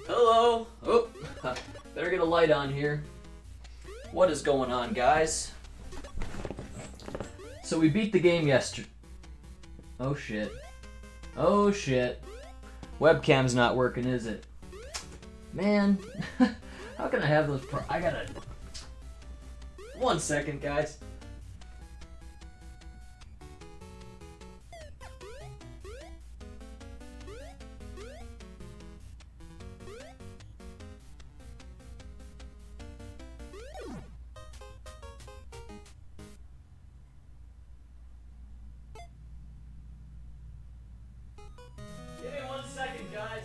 Hello. Oh, better get a light on here. What is going on, guys? So we beat the game yesterday. Oh shit. Oh shit. Webcam's not working, is it? Man, how can I have those I gotta... 1 second, guys. Give me 1 second, guys.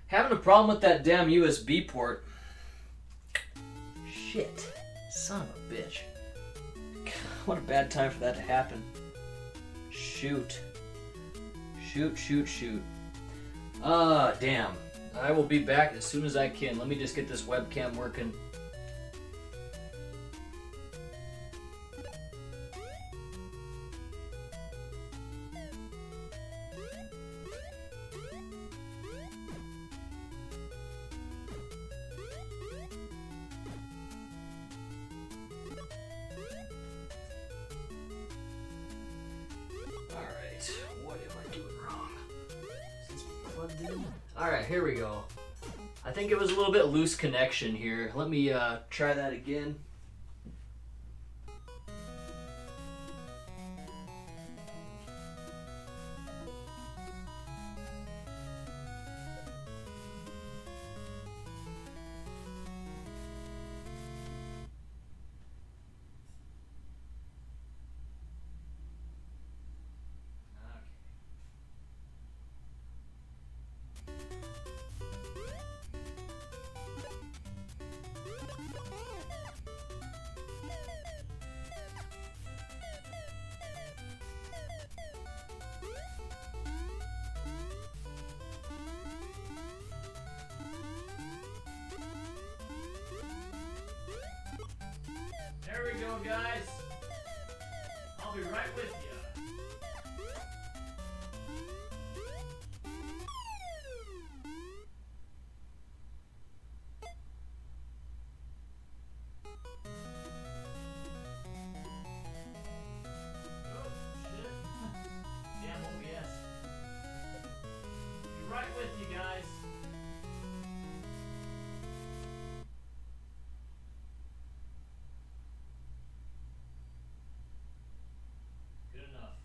Having a problem with that damn USB port. Shit. Son of a bitch. What a bad time for that to happen. Shoot. Shoot. Damn. I will be back as soon as I can. Let me just get this webcam working. Alright, what am I doing wrong? Is this plugged in? Alright, here we go. I think it was a little bit loose connection here. Let me try that again. There we go, guys. I'll be right with you. Oh, shit. Damn OBS. Be right with you, guys. Good enough.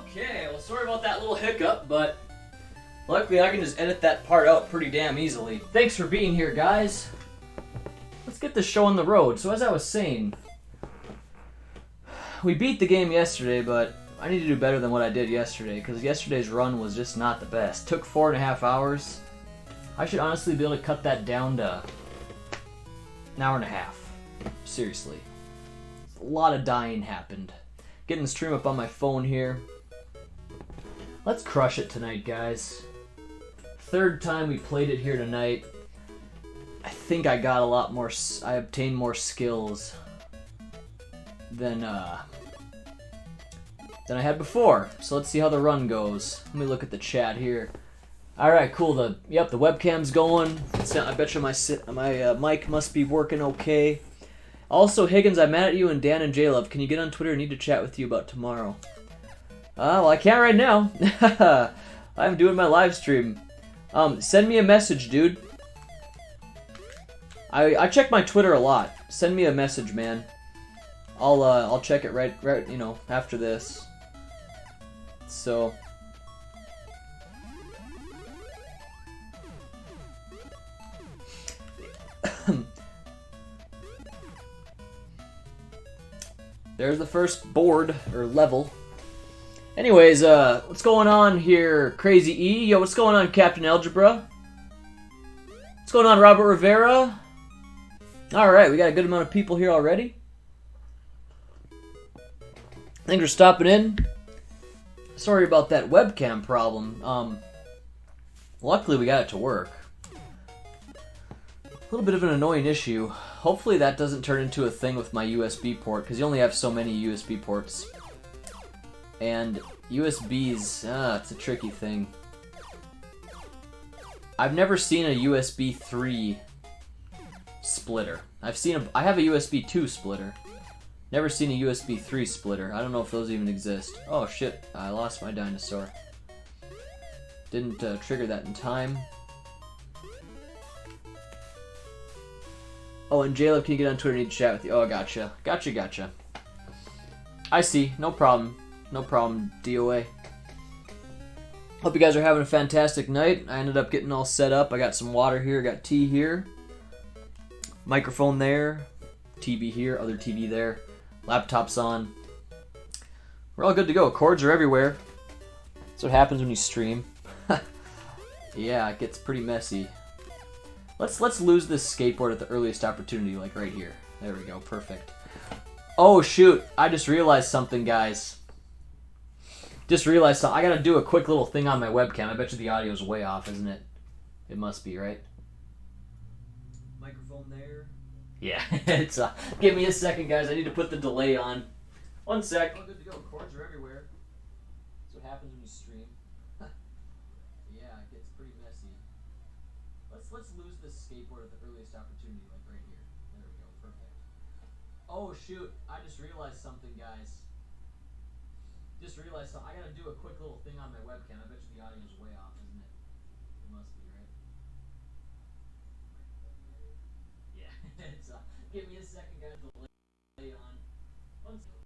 Okay, well, sorry about that little hiccup, but luckily I can just edit that part out pretty damn easily. Thanks for being here, guys. Let's get this show on the road. So as I was saying, we beat the game yesterday, but I need to do better than what I did yesterday, because yesterday's run was just not the best. Took 4.5 hours. I should honestly be able to cut that down to an hour and a half. Seriously. A lot of dying happened. Getting the stream up on my phone here. Let's crush it tonight, guys. Third time we played it here tonight. I think I got a lot more, I obtained more skills than I had before. So let's see how the run goes. Let me look at the chat here. Alright, cool. The webcam's going. I bet you my mic must be working okay. Also, Higgins, I'm mad at you and Dan and J-Love. Can you get on Twitter? I need to chat with you about tomorrow. Well, I can't right now. I'm doing my live stream. Send me a message, dude. I check my Twitter a lot. Send me a message, man. I'll check it right, you know, after this. So. There's the first board, or level. Anyways, what's going on here, Crazy E? Yo, what's going on, Captain Algebra? What's going on, Robert Rivera? Alright, we got a good amount of people here already. Thanks for stopping in. Sorry about that webcam problem. Luckily we got it to work. A little bit of an annoying issue. Hopefully that doesn't turn into a thing with my USB port, because you only have so many USB ports. And USBs, it's a tricky thing. I've never seen a USB 3 splitter. I have a USB 2 splitter. Never seen a USB 3 splitter. I don't know if those even exist. Oh shit, I lost my dinosaur. Didn't trigger that in time. Oh, and Jaleb, can you get on Twitter? I need to chat with you. Oh, gotcha. Gotcha. I see. No problem. No problem, DOA. Hope you guys are having a fantastic night. I ended up getting all set up. I got some water here, got tea here. Microphone there. TV here, other TV there. Laptop's on. We're all good to go. Cords are everywhere. That's what happens when you stream. Yeah, it gets pretty messy. Let's lose this skateboard at the earliest opportunity, like right here. There we go, perfect. Oh shoot, I just realized something, guys. I gotta do a quick little thing on my webcam. I bet you the audio's way off, isn't it? It must be, right? Microphone there. Yeah, it's give me a second, guys. I need to put the delay on. One sec. All good to go. Cords are everywhere. That's what happens when you stream. Yeah, it gets pretty messy. Let's lose this skateboard at the earliest opportunity, like right here. There we go, perfect. Oh shoot, I just realized something, guys. I gotta do a quick little thing on my webcam. I bet you the audio's way off, isn't it? It must be, right? Yeah, it's give me a second, guys. Delay on. One second.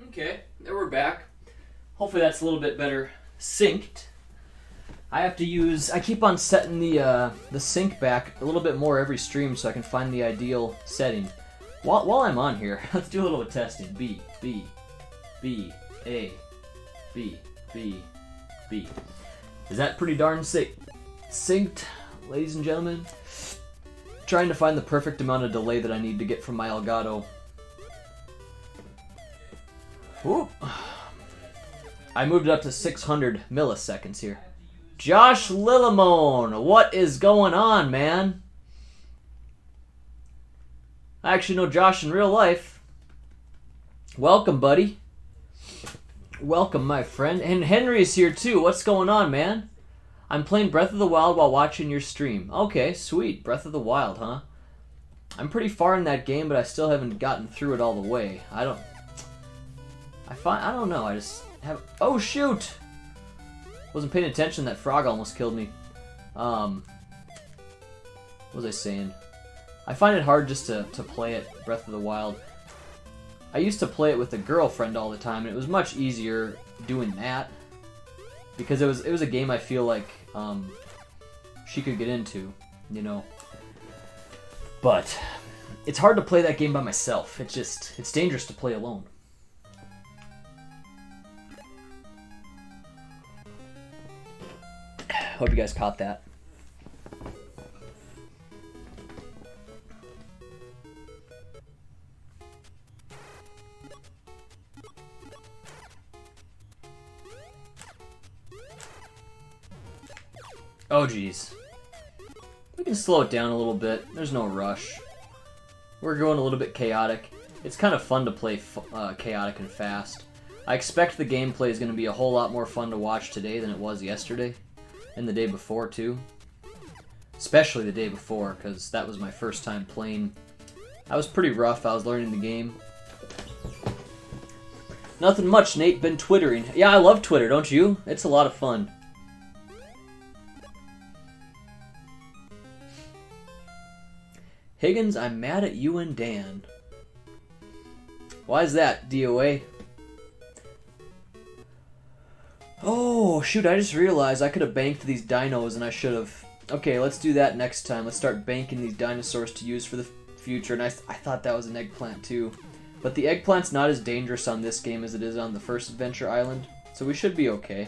Okay, there we're back. Hopefully that's a little bit better synced. I keep on setting the sync back a little bit more every stream so I can find the ideal setting. While I'm on here, let's do a little testing. B, B, B, A, B, B, B. Is that pretty darn synced, ladies and gentlemen? Trying to find the perfect amount of delay that I need to get from my Elgato. Whoop. I moved it up to 600 milliseconds here. Josh Lillimone, what is going on, man? I actually know Josh in real life. Welcome, buddy. Welcome, my friend. And Henry's here too. What's going on, man? I'm playing Breath of the Wild while watching your stream. Okay, sweet. Breath of the Wild, huh? I'm pretty far in that game, but I still haven't gotten through it all the way. I don't know. I just have. Oh shoot! Wasn't paying attention. That frog almost killed me. What was I saying? I find it hard just to play it, Breath of the Wild. I used to play it with a girlfriend all the time, and it was much easier doing that because it was a game I feel like she could get into, you know. But it's hard to play that game by myself. It's dangerous to play alone. Hope you guys caught that. Oh geez. We can slow it down a little bit. There's no rush. We're going a little bit chaotic. It's kind of fun to play chaotic and fast. I expect the gameplay is going to be a whole lot more fun to watch today than it was yesterday. And the day before, too. Especially the day before, because that was my first time playing. I was pretty rough. I was learning the game. Nothing much, Nate. Been twittering. Yeah, I love Twitter, don't you? It's a lot of fun. Higgins, I'm mad at you and Dan. Why is that, DOA? Oh, shoot, I just realized I could have banked these dinos and I should have. Okay, let's do that next time. Let's start banking these dinosaurs to use for the future. And I thought that was an eggplant too. But the eggplant's not as dangerous on this game as it is on the first Adventure Island, so we should be okay.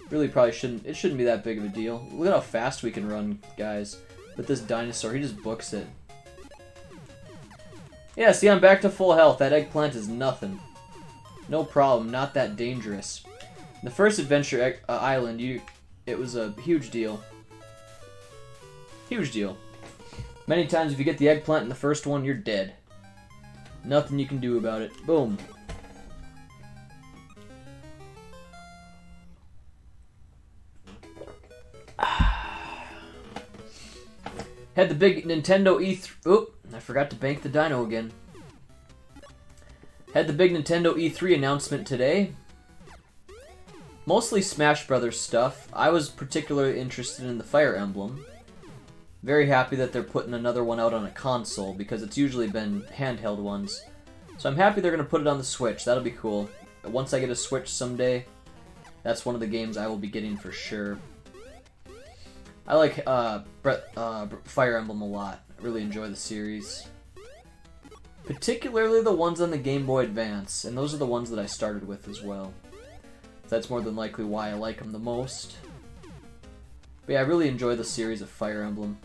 Really probably shouldn't, it shouldn't be that big of a deal. Look at how fast we can run, guys. With this dinosaur, he just books it. Yeah, see, I'm back to full health. That eggplant is nothing. No problem, not that dangerous. In the first Adventure Island, it was a huge deal. Huge deal. Many times if you get the eggplant in the first one, you're dead. Nothing you can do about it. Boom. Had the big Nintendo E3... Oop, I forgot to bank the dino again. Had the big Nintendo E3 announcement today. Mostly Smash Brothers stuff. I was particularly interested in the Fire Emblem. Very happy that they're putting another one out on a console, because it's usually been handheld ones. So I'm happy they're going to put it on the Switch. That'll be cool. Once I get a Switch someday, that's one of the games I will be getting for sure. I like Fire Emblem a lot. I really enjoy the series. Particularly the ones on the Game Boy Advance, and those are the ones that I started with as well. That's more than likely why I like them the most. But yeah, I really enjoy the series of Fire Emblem.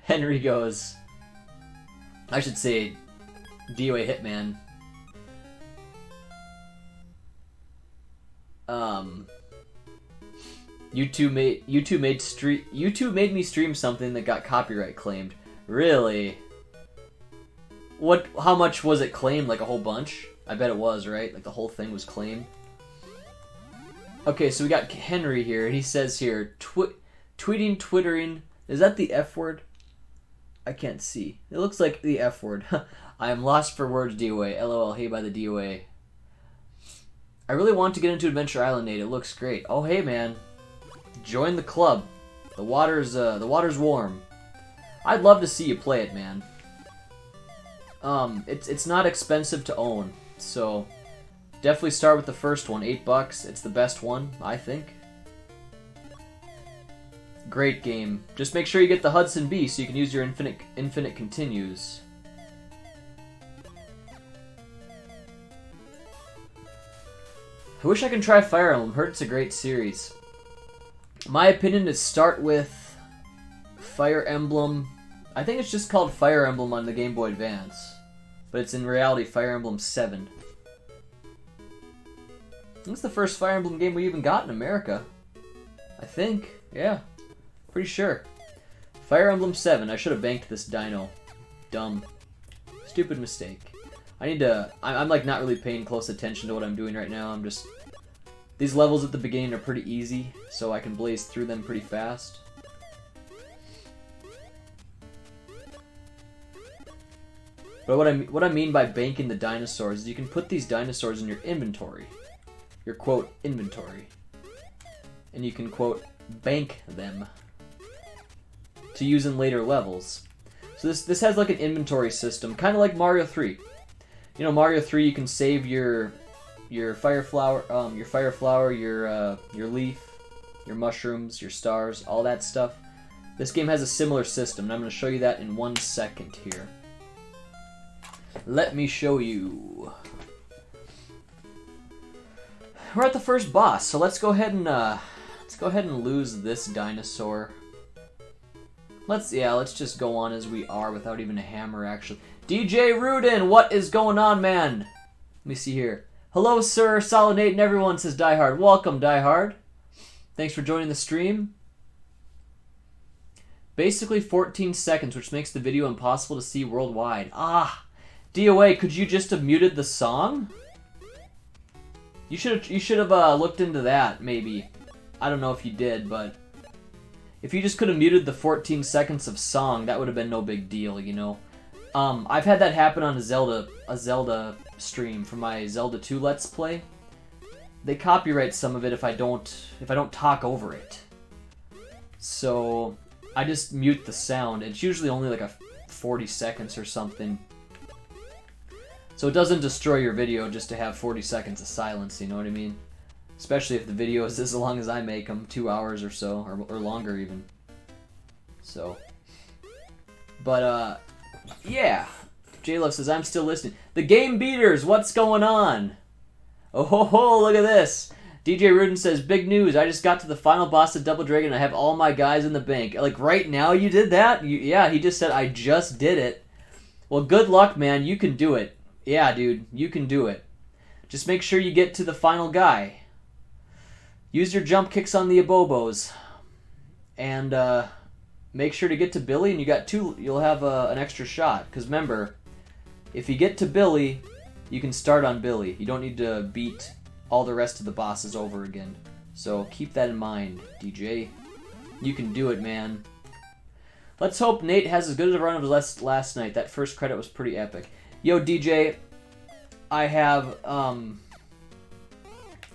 Henry goes... I should say DOA Hitman. YouTube made me stream something that got copyright claimed. Really? What? How much was it claimed? Like a whole bunch? I bet it was, right? Like the whole thing was claimed. Okay, so we got Henry here, and he says here, twittering. Is that the F word? I can't see. It looks like the F word. I am lost for words, DOA. LOL, hey by the DOA. I really want to get into Adventure Island, Nate. It looks great. Oh, hey, man. Join the club. The water's warm. I'd love to see you play it, man. It's not expensive to own, so definitely start with the first one. $8. It's the best one, I think. Great game. Just make sure you get the Hudson B so you can use your infinite continues. I wish I could try Fire Emblem. Heard it's a great series. My opinion is start with Fire Emblem. I think it's just called Fire Emblem on the Game Boy Advance, but it's in reality Fire Emblem 7. That's the first Fire Emblem game we even got in America. I think. Yeah. Pretty sure. Fire Emblem 7. I should have banked this dino. Dumb. Stupid mistake. I need to... I'm like not really paying close attention to what I'm doing right now. I'm just... These levels at the beginning are pretty easy, so I can blaze through them pretty fast. But what I mean by banking the dinosaurs is you can put these dinosaurs in your inventory. Your, quote, inventory. And you can, quote, bank them to use in later levels. So this has like an inventory system, kind of like Mario 3. You know, Mario 3, you can save your fire flower, your leaf, your mushrooms, your stars, all that stuff. This game has a similar system, and I'm going to show you that in 1 second here. Let me show you. We're at the first boss, so let's go ahead and lose this dinosaur. Let's just go on as we are without even a hammer, actually. DJ Rudin, what is going on, man? Let me see here. Hello, sir, Solid Nate, and everyone, says Diehard. Welcome, Diehard. Thanks for joining the stream. Basically 14 seconds, which makes the video impossible to see worldwide. Ah, DOA, could you just have muted the song? You should have looked into that, maybe. I don't know if you did, but if you just could have muted the 14 seconds of song, that would have been no big deal, you know. I've had that happen on a Zelda stream for my Zelda 2 Let's Play. They copyright some of it if I don't talk over it. So I just mute the sound. It's usually only like a 40 seconds or something. So it doesn't destroy your video just to have 40 seconds of silence, you know what I mean? Especially if the video is as long as I make them, 2 hours or so, or longer even. So, but yeah. J-Love says, I'm still listening. The Game Beaters, what's going on? Oh ho ho, look at this. DJ Rudin says, big news, I just got to the final boss of Double Dragon and I have all my guys in the bank. Like, right now you did that? Yeah, he just said, I just did it. Well, good luck, man. You can do it. Yeah, dude, you can do it. Just make sure you get to the final guy. Use your jump kicks on the Abobos. And, make sure to get to Billy, and you got two. You'll have an extra shot. Because remember, if you get to Billy, you can start on Billy. You don't need to beat all the rest of the bosses over again. So keep that in mind, DJ. You can do it, man. Let's hope Nate has as good a run as last night. That first credit was pretty epic. Yo, DJ, I have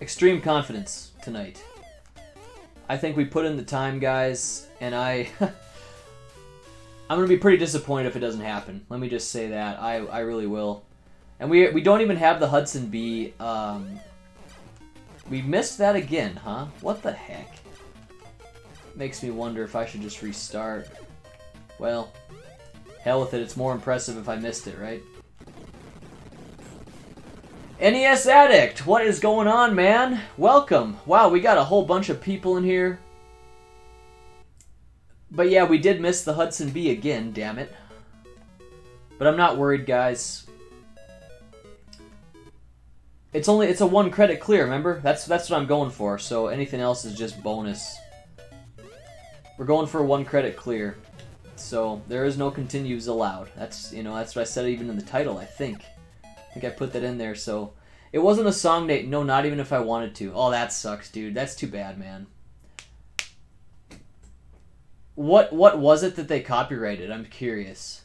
extreme confidence tonight. I think we put in the time, guys, and I'm going to be pretty disappointed if it doesn't happen. Let me just say that. I really will. And we don't even have the Hudson B. We missed that again, huh? What the heck? Makes me wonder if I should just restart. Well, hell with it. It's more impressive if I missed it, right? NES Addict, what is going on, man? Welcome. Wow, we got a whole bunch of people in here. But yeah, we did miss the Hudson B again, damn it. But I'm not worried, guys. It's a 1 credit clear, remember? That's what I'm going for, so anything else is just bonus. We're going for a 1 credit clear. So there is no continues allowed. That's what I said even in the title, I think. I think I put that in there, so it wasn't a song date. No, not even if I wanted to. Oh, that sucks, dude. That's too bad, man. What was it that they copyrighted? I'm curious.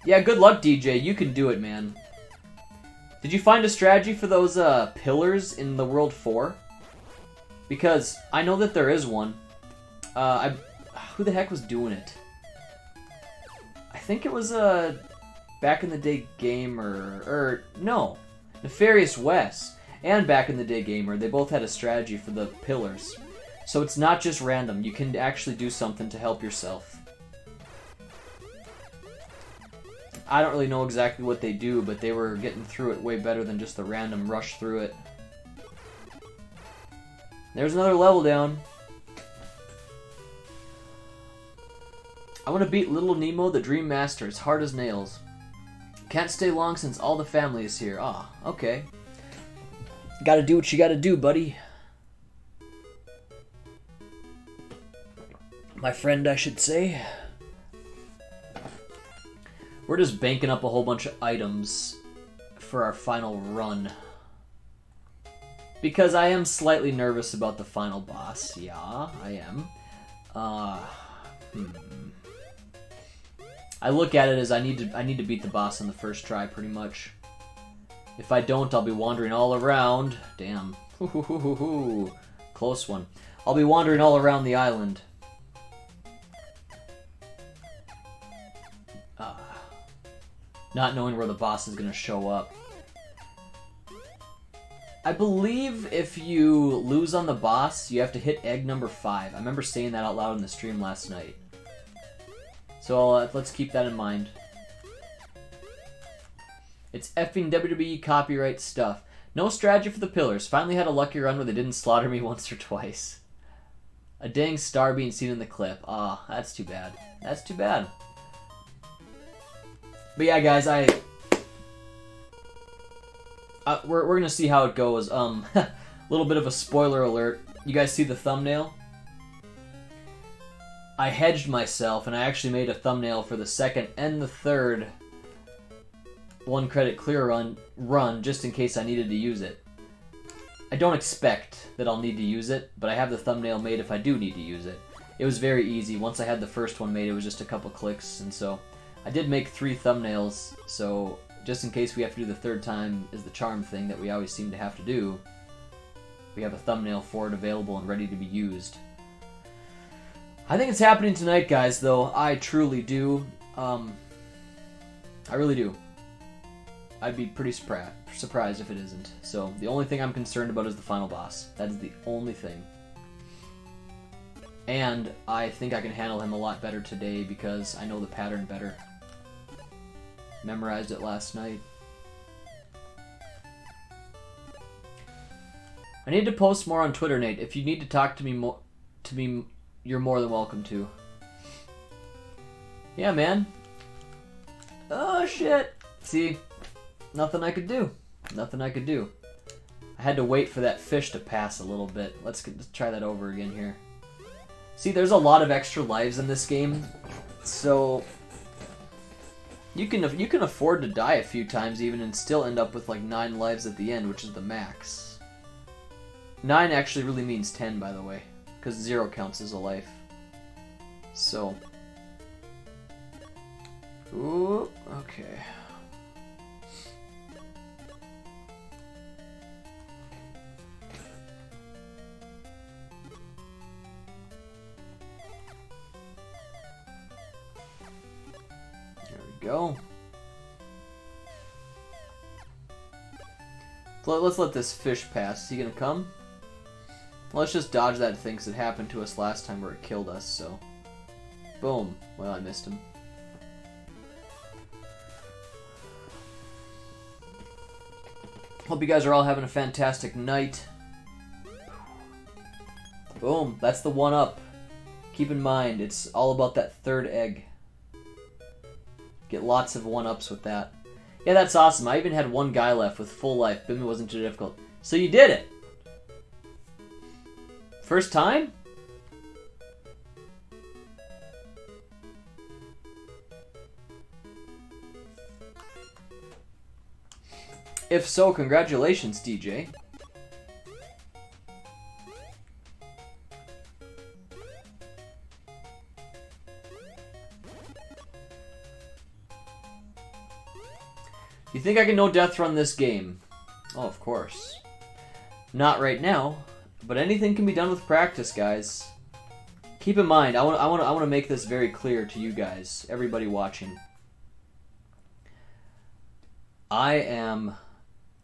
Yeah, good luck, DJ. You can do it, man. Did you find a strategy for those pillars in the World 4? Because I know that there is one. Who the heck was doing it? I think it was a Back in the Day Gamer, or no, Nefarious West and Back in the Day Gamer. They both had a strategy for the pillars, so it's not just random. You can actually do something to help yourself. I don't really know exactly what they do, but they were getting through it way better than just the random rush through it. There's another level down. I want to beat Little Nemo, the Dream Master. It's hard as nails. Can't stay long since all the family is here. Ah, okay. Gotta do what you gotta do, buddy. My friend, I should say. We're just banking up a whole bunch of items for our final run. Because I am slightly nervous about the final boss. Yeah, I am. I look at it as I need to beat the boss on the first try, pretty much. If I don't, I'll be wandering all around. Damn. Close one. I'll be wandering all around the island. Not knowing where the boss is going to show up. I believe if you lose on the boss, you have to hit egg number 5. I remember saying that out loud in the stream last night. So let's keep that in mind. It's effing WWE copyright stuff. No strategy for the pillars. Finally had a lucky run where they didn't slaughter me once or twice. A dang star being seen in the clip. Ah, that's too bad. That's too bad. But yeah, guys, we're gonna see how it goes. Little bit of a spoiler alert. You guys see the thumbnail? I hedged myself, and I actually made a thumbnail for the second and the third 1 credit clear run just in case I needed to use it. I don't expect that I'll need to use it, but I have the thumbnail made if I do need to use it. It was very easy. Once I had the first one made, it was just a couple clicks, and so I did make 3 thumbnails, so just in case we have to do the third time is the charm thing that we always seem to have to do, we have a thumbnail for it available and ready to be used. I think it's happening tonight, guys, though. I truly do. I really do. I'd be pretty surprised if it isn't. So, the only thing I'm concerned about is the final boss. That is the only thing. And I think I can handle him a lot better today because I know the pattern better. Memorized it last night. I need to post more on Twitter, Nate. If you need to talk to me, you're more than welcome to. Yeah, man. Oh, shit. See, nothing I could do. Nothing I could do. I had to wait for that fish to pass a little bit. Let's try that over again here. See, there's a lot of extra lives in this game, so you can afford to die a few times even and still end up with like 9 lives at the end, which is the max. 9 actually really means 10, by the way, because 0 counts as a life. So, ooh, okay. Go. Let's let this fish pass. Is he gonna come? Well, let's just dodge that thing because it happened to us last time where it killed us, so. Boom. Well, I missed him. Hope you guys are all having a fantastic night. Boom. That's the 1-up. Keep in mind, it's all about that 3rd egg. Get lots of 1-ups with that. Yeah, that's awesome. I even had 1 guy left with full life. Bimmy wasn't too difficult. So you did it! First time? If so, congratulations, DJ. You think I can no death run this game? Oh, of course. Not right now, but anything can be done with practice, guys. Keep in mind, I want to make this very clear to you guys, everybody watching. I am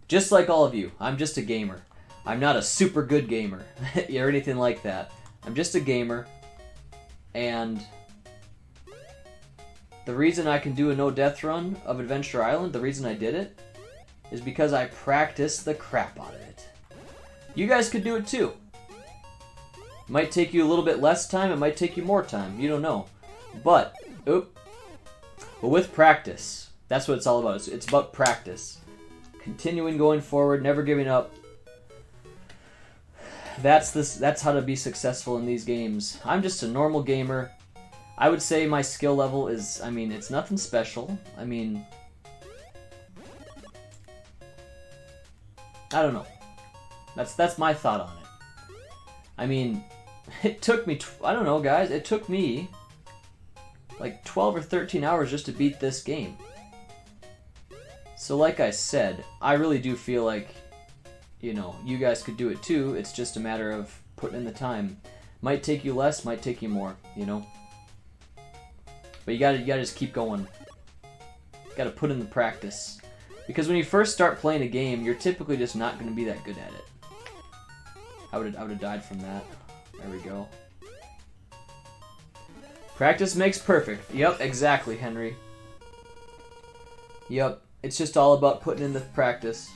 just like all of you. I'm just a gamer. I'm not a super good gamer or anything like that. I'm just a gamer, and the reason I can do a no-death run of Adventure Island, the reason I did it, is because I practiced the crap out of it. You guys could do it too. It might take you a little bit less time, it might take you more time, you don't know. But with practice, that's what it's all about. It's about practice. Continuing going forward, never giving up. That's how to be successful in these games. I'm just a normal gamer. I would say my skill level is, I mean, it's nothing special. I mean, I don't know. That's my thought on it. I mean, it took me, I don't know, guys, it took me like 12 or 13 hours just to beat this game. So like I said, I really do feel like, you know, you guys could do it too. It's just a matter of putting in the time. Might take you less, might take you more, you know. But you gotta just keep going. You gotta put in the practice. Because when you first start playing a game, you're typically just not gonna be that good at it. I would have died from that. There we go. Practice makes perfect. Yep, exactly, Henry. Yep, it's just all about putting in the practice.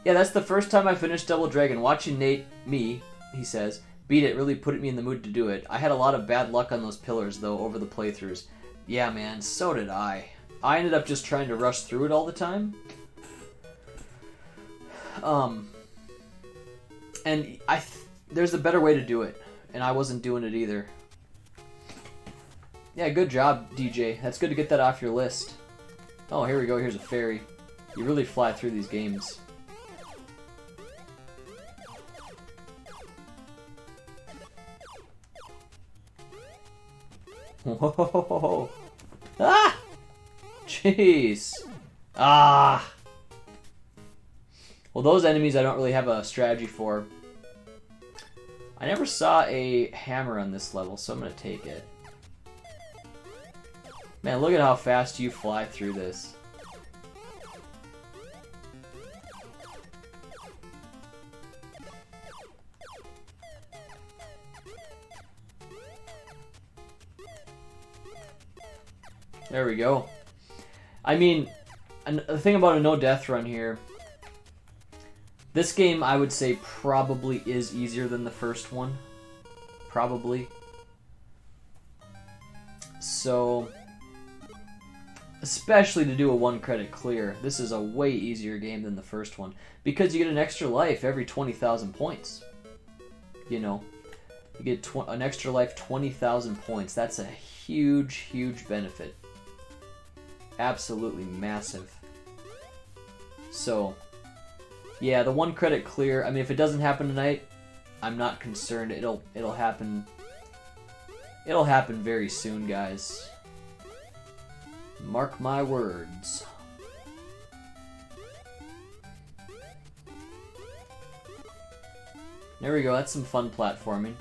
Yeah, that's the first time I finished Double Dragon. Watching Nate, he says, beat it really put me in the mood to do it. I had a lot of bad luck on those pillars, though, over the playthroughs. Yeah, man, so did I. I ended up just trying to rush through it all the time. And there's a better way to do it, and I wasn't doing it either. Yeah, good job, DJ. That's good to get that off your list. Oh, here we go. Here's a fairy. You really fly through these games. Whoa! Ah! Jeez! Ah! Well, those enemies I don't really have a strategy for. I never saw a hammer on this level, so I'm gonna take it. Man, look at how fast you fly through this. There we go. I mean, the thing about a no death run here, this game I would say probably is easier than the first one. Probably. So, especially to do a 1 credit clear, this is a way easier game than the first one. Because you get an extra life every 20,000 points. You know, you get an extra life 20,000 points. That's a huge, huge benefit. Absolutely massive. So, yeah, the 1 credit clear, I mean, if it doesn't happen tonight, I'm not concerned. It'll happen. It'll happen very soon, guys. Mark my words. There we go, that's some fun platforming.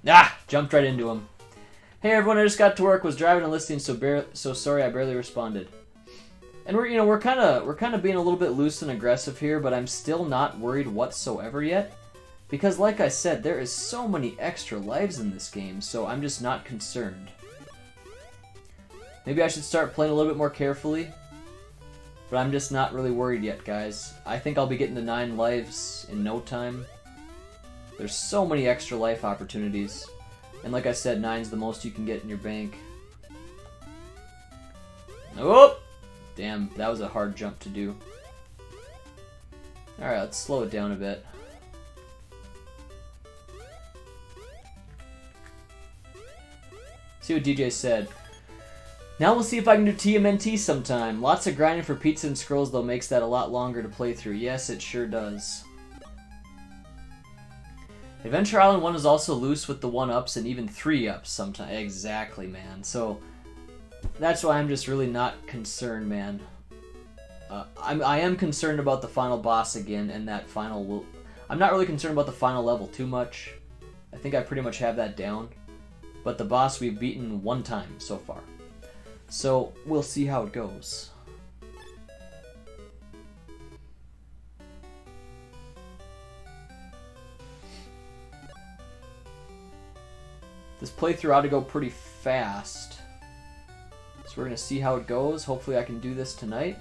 Ah! Jumped right into him. Hey everyone, I just got to work, was driving and listening, so sorry I barely responded. And we're kind of being a little bit loose and aggressive here, but I'm still not worried whatsoever yet, because like I said, there is so many extra lives in this game, so I'm just not concerned. Maybe I should start playing a little bit more carefully, but I'm just not really worried yet, guys. I think I'll be getting to 9 lives in no time. There's so many extra life opportunities, and like I said, 9's the most you can get in your bank. Oh! Damn, that was a hard jump to do. Alright, let's slow it down a bit. See what DJ said. Now we'll see if I can do TMNT sometime. Lots of grinding for pizza and scrolls, though, makes that a lot longer to play through. Yes, it sure does. Adventure Island 1 is also loose with the 1-ups and even 3-ups sometimes. Exactly, man. So, that's why I'm just really not concerned, man. I am concerned about the final boss again, and that final... I'm not really concerned about the final level too much. I think I pretty much have that down. But the boss we've beaten 1 time so far. So, we'll see how it goes. This playthrough ought to go pretty fast. So we're going to see how it goes. Hopefully I can do this tonight.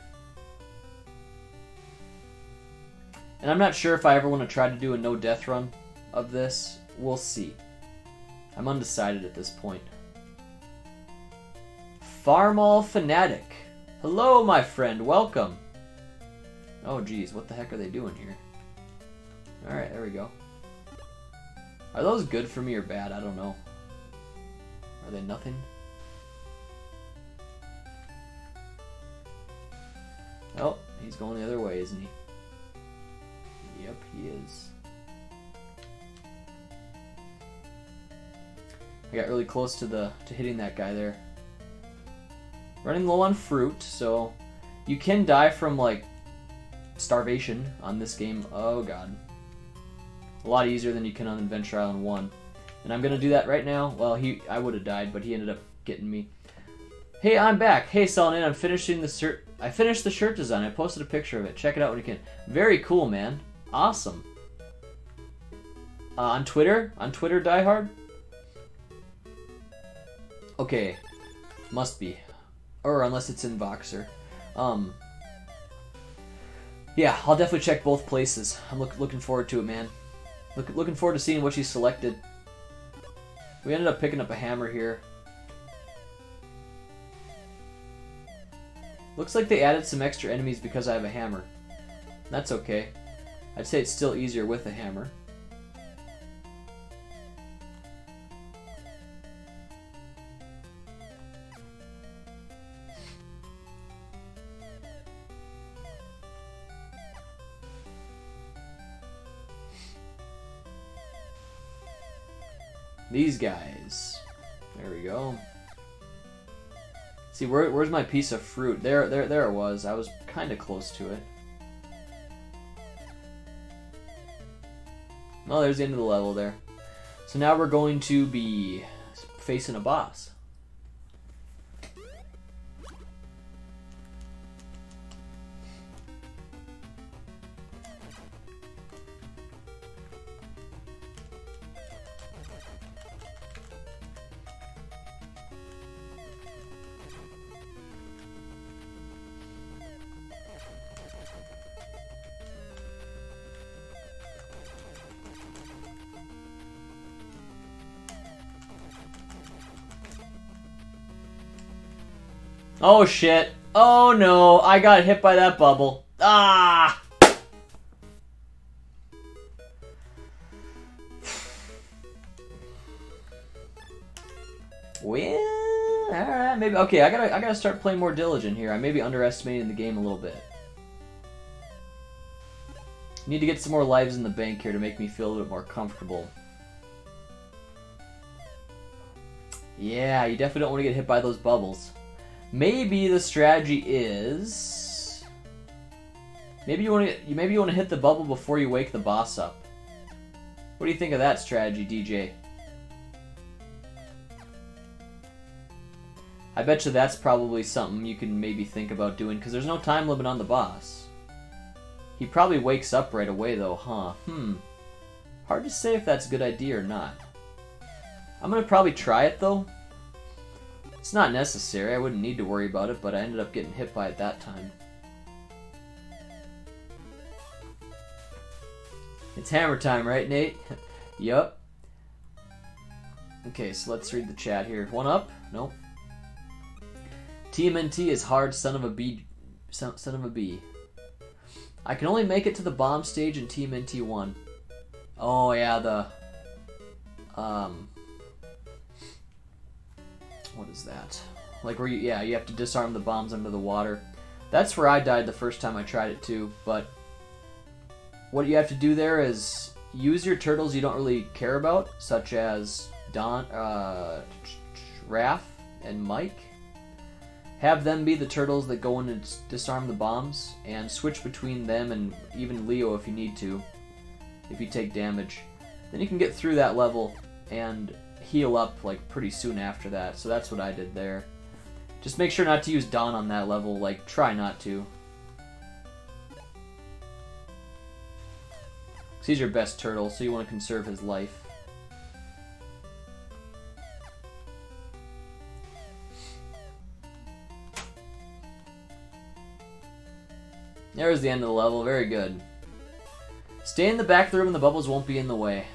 And I'm not sure if I ever want to try to do a no-death run of this. We'll see. I'm undecided at this point. Farmall Fanatic. Hello, my friend. Welcome. Oh, geez. What the heck are they doing here? Alright, there we go. Are those good for me or bad? I don't know. Are they nothing? Oh, he's going the other way, isn't he? Yep, he is. I got really close to hitting that guy there. Running low on fruit, so you can die from like starvation on this game. Oh god. A lot easier than you can on Adventure Island 1. And I'm gonna do that right now. Well, I would have died, but he ended up getting me. Hey, I'm back. Hey, Selenin, I'm finishing the shirt. I finished the shirt design. I posted a picture of it. Check it out when you can. Very cool, man. Awesome. On Twitter? On Twitter, Diehard? Okay. Must be. Or unless it's in Voxer. Yeah, I'll definitely check both places. I'm looking forward to it, man. Looking forward to seeing what you selected. We ended up picking up a hammer here. Looks like they added some extra enemies because I have a hammer. That's okay. I'd say it's still easier with a hammer. These guys. There we go. See, where's my piece of fruit? There it was. I was kind of close to it. Oh, there's the end of the level there. So now we're going to be facing a boss. Oh shit. Oh no, I got hit by that bubble. Ah! Well, alright, maybe. Okay, I gotta start playing more diligent here. I may be underestimating the game a little bit. Need to get some more lives in the bank here to make me feel a little bit more comfortable. Yeah, you definitely don't want to get hit by those bubbles. Maybe the strategy is... Maybe you want to hit the bubble before you wake the boss up. What do you think of that strategy, DJ? I bet you that's probably something you can maybe think about doing, because there's no time limit on the boss. He probably wakes up right away, though, huh? Hard to say if that's a good idea or not. I'm gonna probably try it, though. It's not necessary, I wouldn't need to worry about it, but I ended up getting hit by it that time. It's hammer time, right, Nate? Yup. Okay, so let's read the chat here. One up? Nope. TMNT is hard, son of a bee. Son of a bee. I can only make it to the bomb stage in TMNT 1. Oh yeah, the what is that? Like where you have to disarm the bombs under the water. That's where I died the first time I tried it too, but what you have to do there is use your turtles you don't really care about, such as Raph and Mike. Have them be the turtles that go in and disarm the bombs, and switch between them and even Leo if you need to, if you take damage. Then you can get through that level and heal up like pretty soon after that, so that's what I did there. Just make sure not to use Don on that level, like try not to. 'Cause he's your best turtle, so you want to conserve his life. There's the end of the level. Very good. Stay in the back of the room and the bubbles won't be in the way.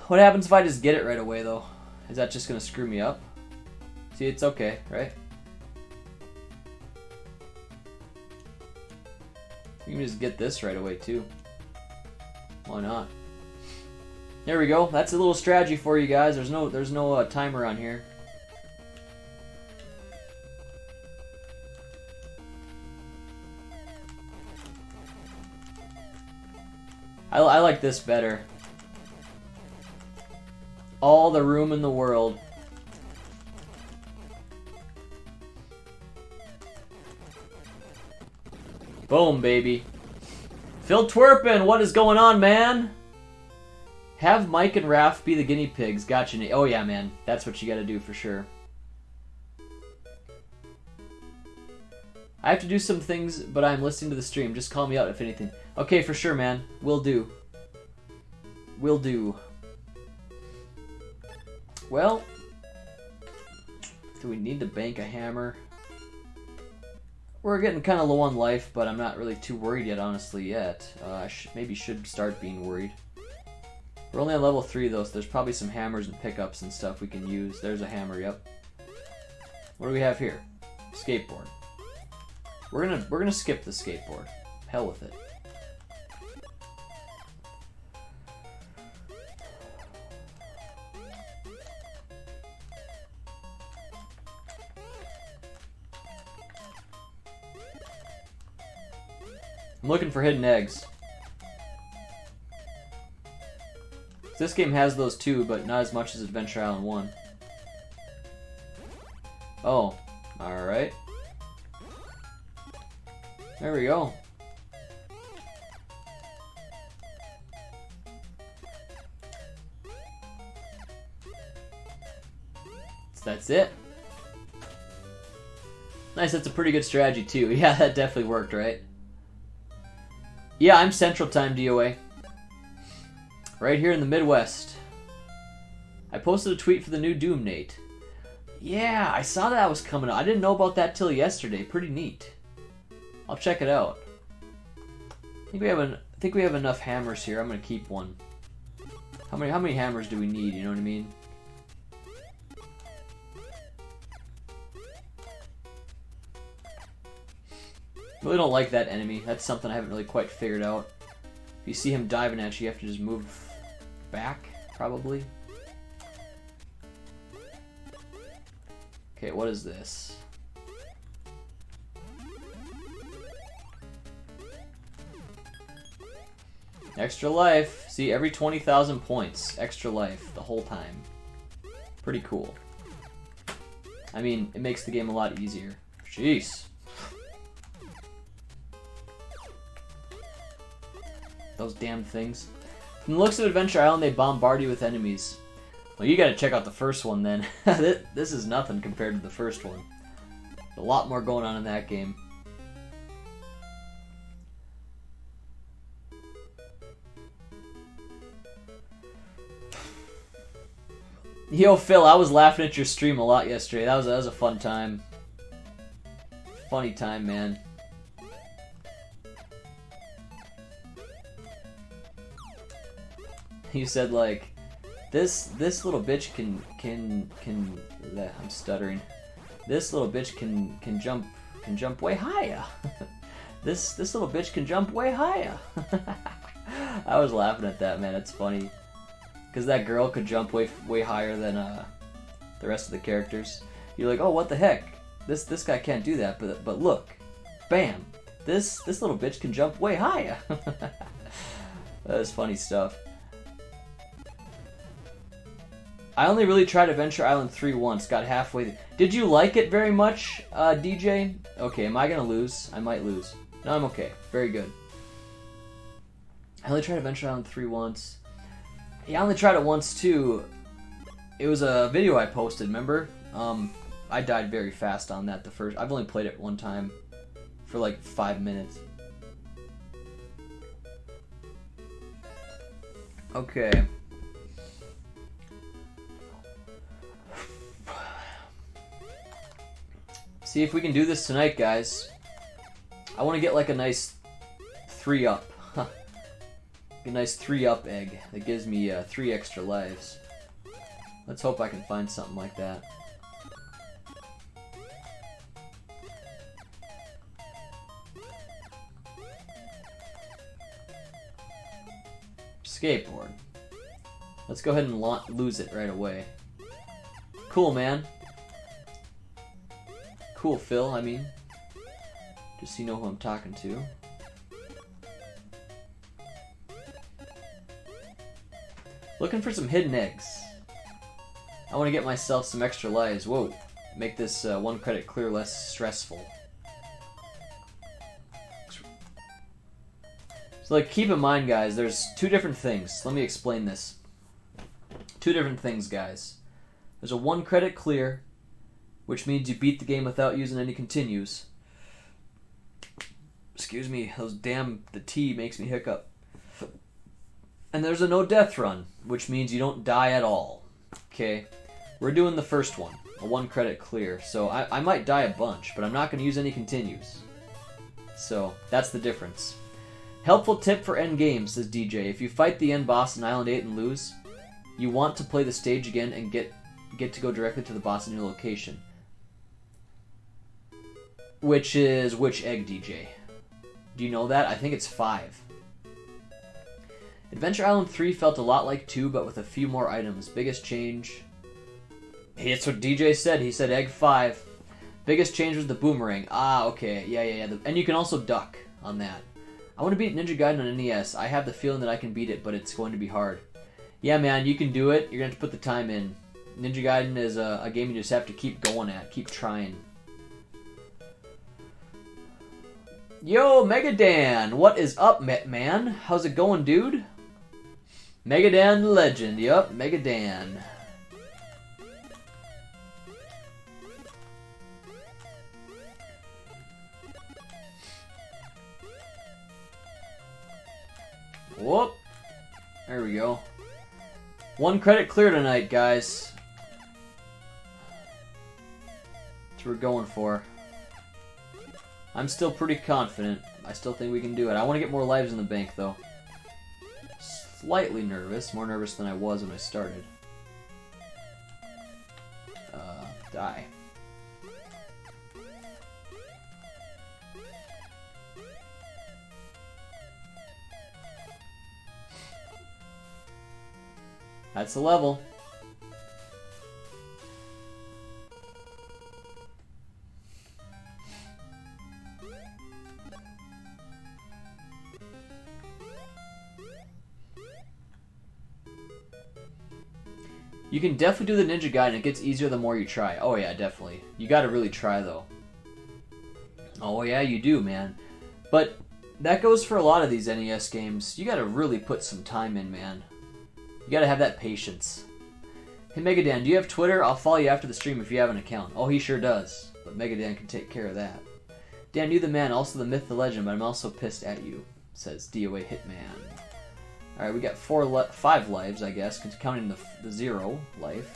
What happens if I just get it right away, though? Is that just going to screw me up? See, it's okay, right? You can just get this right away, too. Why not? There we go. That's a little strategy for you guys. There's no timer on here. I like this better. All the room in the world. Boom, baby. Phil Twerpin, what is going on, man? Have Mike and Raph be the guinea pigs. Gotcha, Nate. Oh yeah, man. That's what you gotta do for sure. I have to do some things, but I'm listening to the stream. Just call me out if anything. Okay, for sure, man. Will do. Will do. Well, do we need to bank a hammer? We're getting kind of low on life, but I'm not really too worried yet, honestly, yet. I maybe should start being worried. We're only on level 3, though, so there's probably some hammers and pickups and stuff we can use. There's a hammer, yep. What do we have here? Skateboard. We're gonna skip the skateboard. Hell with it. I'm looking for hidden eggs. This game has those too, but not as much as Adventure Island 1. Oh, alright. There we go. So that's it. Nice, that's a pretty good strategy too. Yeah, that definitely worked, right? Yeah, I'm Central Time, DOA. Right here in the Midwest. I posted a tweet for the new Doom, Nate. Yeah, I saw that was coming out. I didn't know about that till yesterday. Pretty neat. I'll check it out. I think we have enough hammers here. I'm gonna keep one. How many hammers do we need? You know what I mean? Really don't like that enemy. That's something I haven't really quite figured out. If you see him diving at you, you have to just move back, probably. Okay, what is this? Extra life. See, every 20,000 points. Extra life the whole time. Pretty cool. I mean, it makes the game a lot easier. Jeez. Those damn things. From the looks of Adventure Island, they bombard you with enemies. Well, you gotta check out the first one then. This is nothing compared to the first one. A lot more going on in that game. Yo, Phil, I was laughing at your stream a lot yesterday. That was a fun time. Funny time, man. You said like, this little bitch can I'm stuttering. This little bitch can jump way higher. this little bitch can jump way higher. I was laughing at that, man. It's funny. Because that girl could jump way higher than the rest of the characters. You're like, oh, what the heck? This guy can't do that, but look, bam! This little bitch can jump way higher. That is funny stuff. I only really tried Adventure Island 3 once, got halfway. Did you like it very much, DJ? Okay, am I gonna lose? I might lose. No, I'm okay. Very good. I only tried Adventure Island 3 once. Yeah, I only tried it once too. It was a video I posted, remember? I died very fast on that I've only played it one time for like 5 minutes. Okay. See if we can do this tonight, guys. I want to get like a nice 3-up. A nice 3-up egg that gives me 3 extra lives. Let's hope I can find something like that. Skateboard. Let's go ahead and lose it right away. Cool, man. Cool, Phil, I mean. Just so you know who I'm talking to. Looking for some hidden eggs. I want to get myself some extra lives. Whoa. Make this 1 credit clear less stressful. So, like, keep in mind, guys, there's 2 different things. Let me explain this. 2 different things, guys. There's a 1 credit clear, which means you beat the game without using any continues. Excuse me, the tea makes me hiccup. And there's a no death run, which means you don't die at all. Okay, we're doing the first one, a 1 credit clear. So I might die a bunch, but I'm not going to use any continues. So that's the difference. Helpful tip for end games, says DJ. If you fight the end boss in Island 8 and lose, you want to play the stage again and get to go directly to the boss in your location. Which is which egg, DJ? Do you know that? I think it's 5. Adventure Island 3 felt a lot like 2, but with a few more items. Biggest change... Hey, that's what DJ said. He said egg 5. Biggest change was the boomerang. Ah, okay. Yeah. And you can also duck on that. I want to beat Ninja Gaiden on NES. I have the feeling that I can beat it, but it's going to be hard. Yeah, man, you can do it. You're going to have to put the time in. Ninja Gaiden is a game you just have to keep going at. Keep trying. Yo, Megadan! What is up, man? How's it going, dude? Megadan the Legend. Yup, Megadan. Whoop. There we go. 1 credit clear tonight, guys. That's what we're going for. I'm still pretty confident. I still think we can do it. I want to get more lives in the bank, though. Slightly nervous. More nervous than I was when I started. Die. That's the level. You can definitely do the Ninja Gaiden. It gets easier the more you try. Oh yeah, definitely. You gotta really try though. Oh yeah, you do, man. But that goes for a lot of these NES games. You gotta really put some time in, man. You gotta have that patience. Hey Megadan, do you have Twitter? I'll follow you after the stream if you have an account. Oh, he sure does. But Megadan can take care of that. Dan, you the man, also the myth, the legend, but I'm also pissed at you, says DOA Hitman. Alright, we got 5 lives, I guess, counting the 0 life.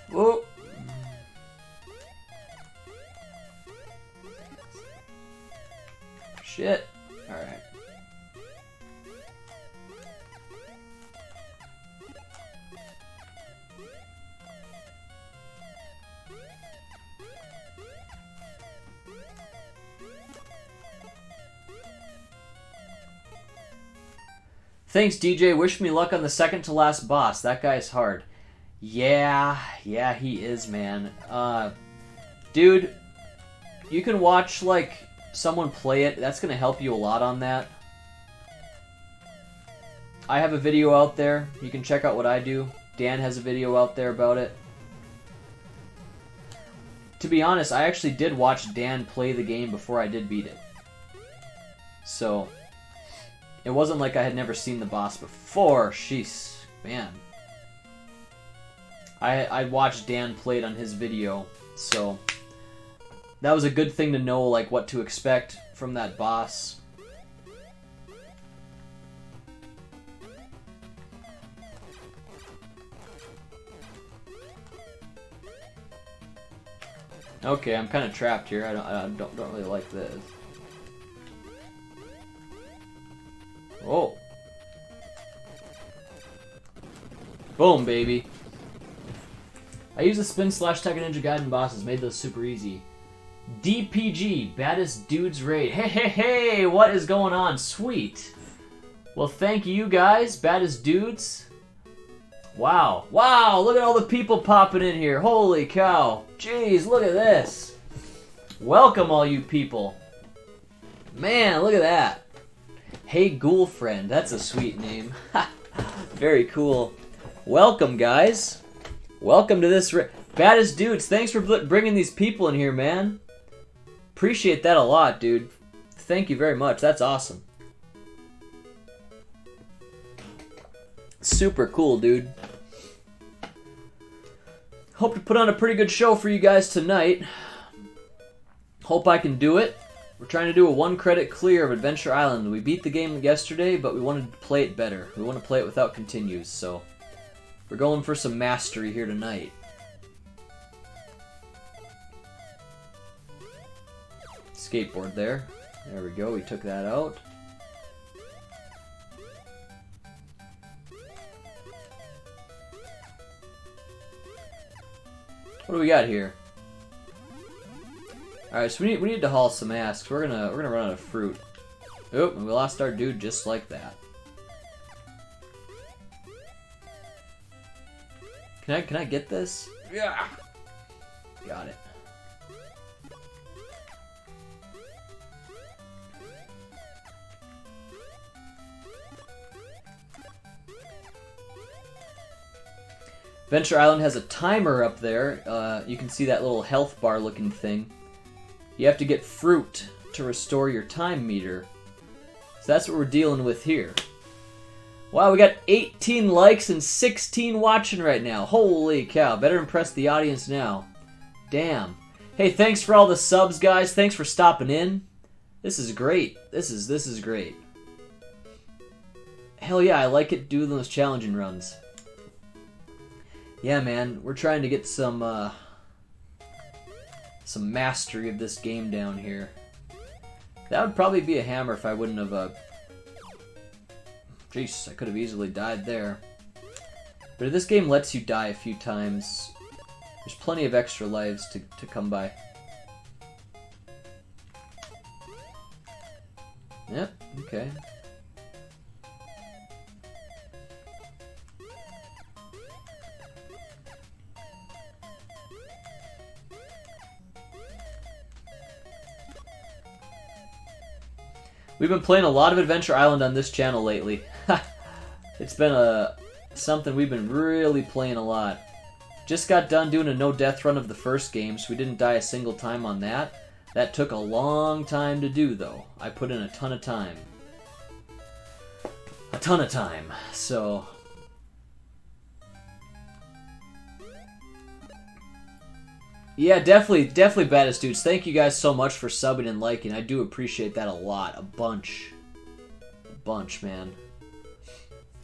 Whoa! Shit. Alright. Thanks, DJ. Wish me luck on the second to last boss. That guy's hard. Yeah, he is, man. Dude, you can watch, like, someone play it. That's gonna help you a lot on that. I have a video out there. You can check out what I do. Dan has a video out there about it. To be honest, I actually did watch Dan play the game before I did beat it. So, it wasn't like I had never seen the boss before. Sheesh, man. I watched Dan play it on his video, so that was a good thing to know, like, what to expect from that boss. Okay, I'm kind of trapped here. I don't really like this. Oh. Boom, baby. I use the spin slash Tekken Ninja Gaiden bosses. Made those super easy. DPG, baddest dudes raid. Hey, what is going on? Sweet. Well, thank you guys, baddest dudes. Wow, look at all the people popping in here. Holy cow. Jeez, look at this. Welcome, all you people. Man, look at that. Hey, Ghoul Friend. That's a sweet name. Very cool. Welcome, guys. Welcome to this... Baddest dudes, thanks for bringing these people in here, man. Appreciate that a lot, dude. Thank you very much. That's awesome. Super cool, dude. Hope to put on a pretty good show for you guys tonight. Hope I can do it. We're trying to do a 1 credit clear of Adventure Island. We beat the game yesterday, but we wanted to play it better. We want to play it without continues, so we're going for some mastery here tonight. Skateboard there. There we go, we took that out. What do we got here? Alright, so we need to haul some ass. We're gonna run out of fruit. Oop, and we lost our dude just like that. Can I get this? Yeah. Got it. Adventure Island has a timer up there. You can see that little health bar looking thing. You have to get fruit to restore your time meter. So that's what we're dealing with here. Wow, we got 18 likes and 16 watching right now. Holy cow, better impress the audience now. Damn. Hey, thanks for all the subs, guys. Thanks for stopping in. This is great. This is great. Hell yeah, I like it doing those challenging runs. Yeah, man, we're trying to get some mastery of this game down here. That would probably be a hammer if I wouldn't have, Jeez, I could have easily died there. But if this game lets you die a few times, there's plenty of extra lives to come by. Yep, okay. We've been playing a lot of Adventure Island on this channel lately. It's been something we've been really playing a lot. Just got done doing a no-death run of the first game, so we didn't die a single time on that. That took a long time to do, though. I put in a ton of time. A ton of time, so... Yeah, definitely Baddest Dudes. Thank you guys so much for subbing and liking. I do appreciate that a lot. A bunch. A bunch, man.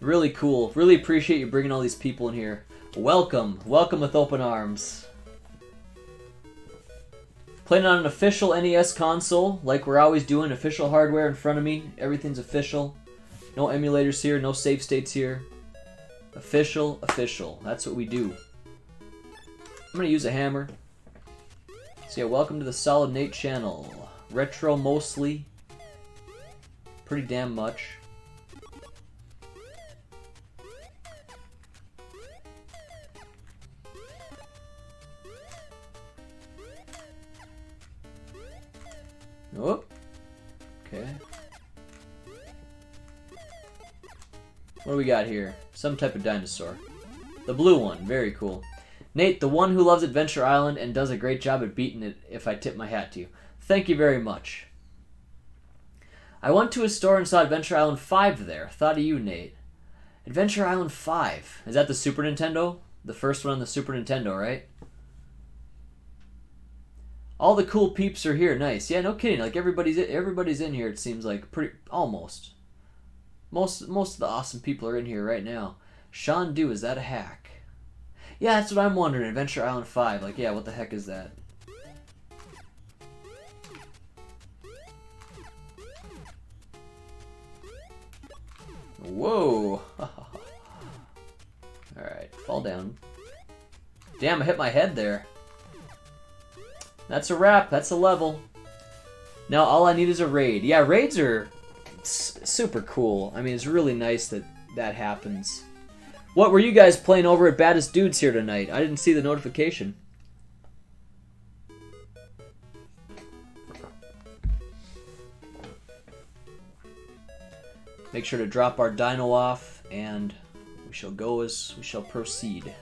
Really cool. Really appreciate you bringing all these people in here. Welcome. Welcome with open arms. Playing on an official NES console, like we're always doing. Official hardware in front of me. Everything's official. No emulators here. No save states here. Official. That's what we do. I'm going to use a hammer. So yeah, welcome to the Solid Nate channel. Retro mostly. Pretty damn much. Oh. Okay. What do we got here? Some type of dinosaur. The blue one. Very cool. Nate, the one who loves Adventure Island and does a great job at beating it, if I tip my hat to you. Thank you very much. I went to a store and saw Adventure Island 5 there. Thought of you, Nate. Adventure Island 5. Is that the Super Nintendo? The first one on the Super Nintendo, right? All the cool peeps are here. Nice. Yeah, no kidding. Like everybody's in here, it seems like. Almost. Most of the awesome people are in here right now. Sean Dew, is that a hack? Yeah, that's what I'm wondering. Adventure Island 5. Like, yeah, what the heck is that? Whoa! Alright, fall down. Damn, I hit my head there. That's a wrap. That's a level. Now all I need is a raid. Yeah, raids are super cool. I mean, it's really nice that that happens. What were you guys playing over at Baddest Dudes here tonight? I didn't see the notification. Make sure to drop our dino off, and we shall go as we shall proceed.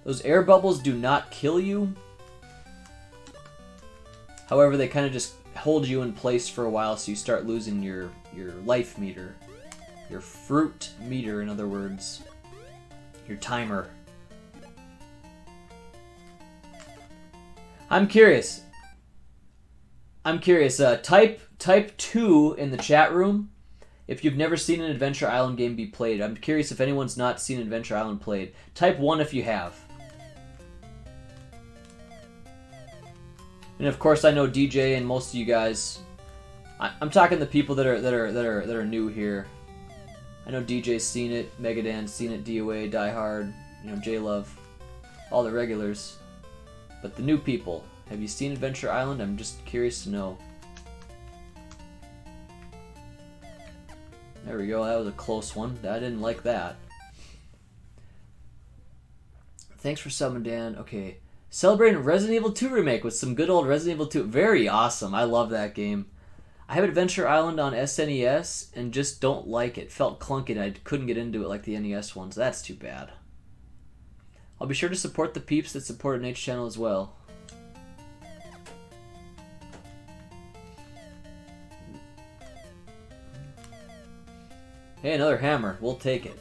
Those air bubbles do not kill you. However, they kind of just hold you in place for a while, so you start losing your life meter. Your fruit meter, in other words. Your timer. I'm curious. Type 2 in the chat room if you've never seen an Adventure Island game be played. I'm curious if anyone's not seen Adventure Island played. Type 1 if you have. And of course, I know DJ and most of you guys. I'm talking the people that are new here. I know DJ's seen it, Megadan's seen it, DOA, Die Hard, J-Love, all the regulars. But the new people, have you seen Adventure Island? I'm just curious to know. There we go. That was a close one. I didn't like that. Thanks for subbing, Dan. Okay. Celebrating Resident Evil 2 remake with some good old Resident Evil 2. Very awesome. I love that game. I have Adventure Island on SNES and just don't like it. Felt clunky and I couldn't get into it like the NES ones. That's too bad. I'll be sure to support the peeps that support Nate's channel as well. Hey, another hammer. We'll take it.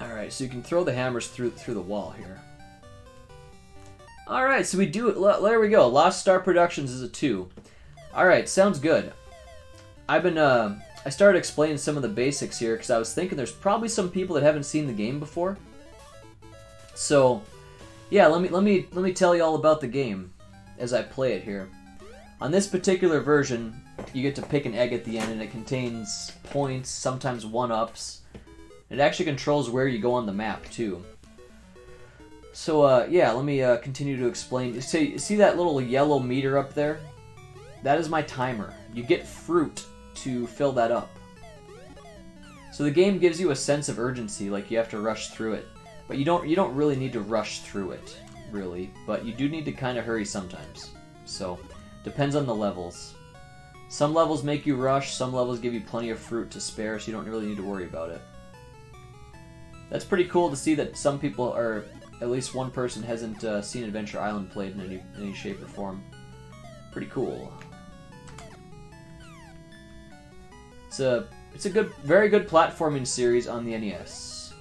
Alright, so you can throw the hammers through the wall here. Alright, so we do it. There we go. Lost Star Productions is a 2. Alright, sounds good. I started explaining some of the basics here because I was thinking there's probably some people that haven't seen the game before. So, yeah, let me tell you all about the game as I play it here. On this particular version, you get to pick an egg at the end and it contains points, sometimes 1-ups. It actually controls where you go on the map too. So, yeah, let me continue to explain. See that little yellow meter up there? That is my timer. You get fruit to fill that up. So the game gives you a sense of urgency, like you have to rush through it. But you don't really need to rush through it, really. But you do need to kind of hurry sometimes. So, depends on the levels. Some levels make you rush, some levels give you plenty of fruit to spare, so you don't really need to worry about it. That's pretty cool to see that some people, or at least one person, hasn't seen Adventure Island played in any shape or form. Pretty cool. It's a very good platforming series on the NES.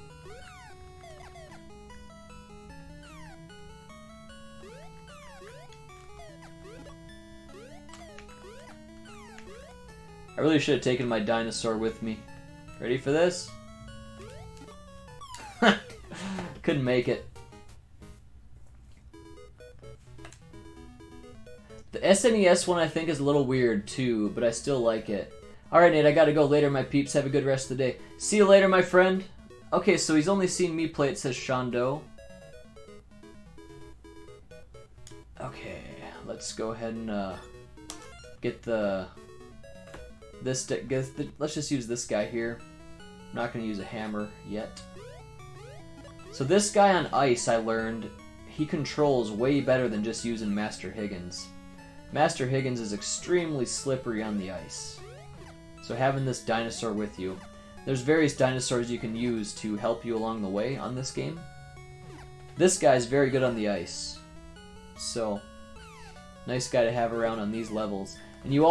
I really should have taken my dinosaur with me. Ready for this? Couldn't make it. The SNES one I think is a little weird too, but I still like it. Alright, Nate, I gotta go later, my peeps. Have a good rest of the day. See you later, my friend. Okay, so he's only seen me play, it says Shondo. Okay, let's go ahead and get the... let's just use this guy here. I'm not gonna use a hammer yet. So this guy on ice, I learned, he controls way better than just using Master Higgins. Master Higgins is extremely slippery on the ice. So having this dinosaur with you, there's various dinosaurs you can use to help you along the way on this game. This guy's very good on the ice. So, nice guy to have around on these levels. And you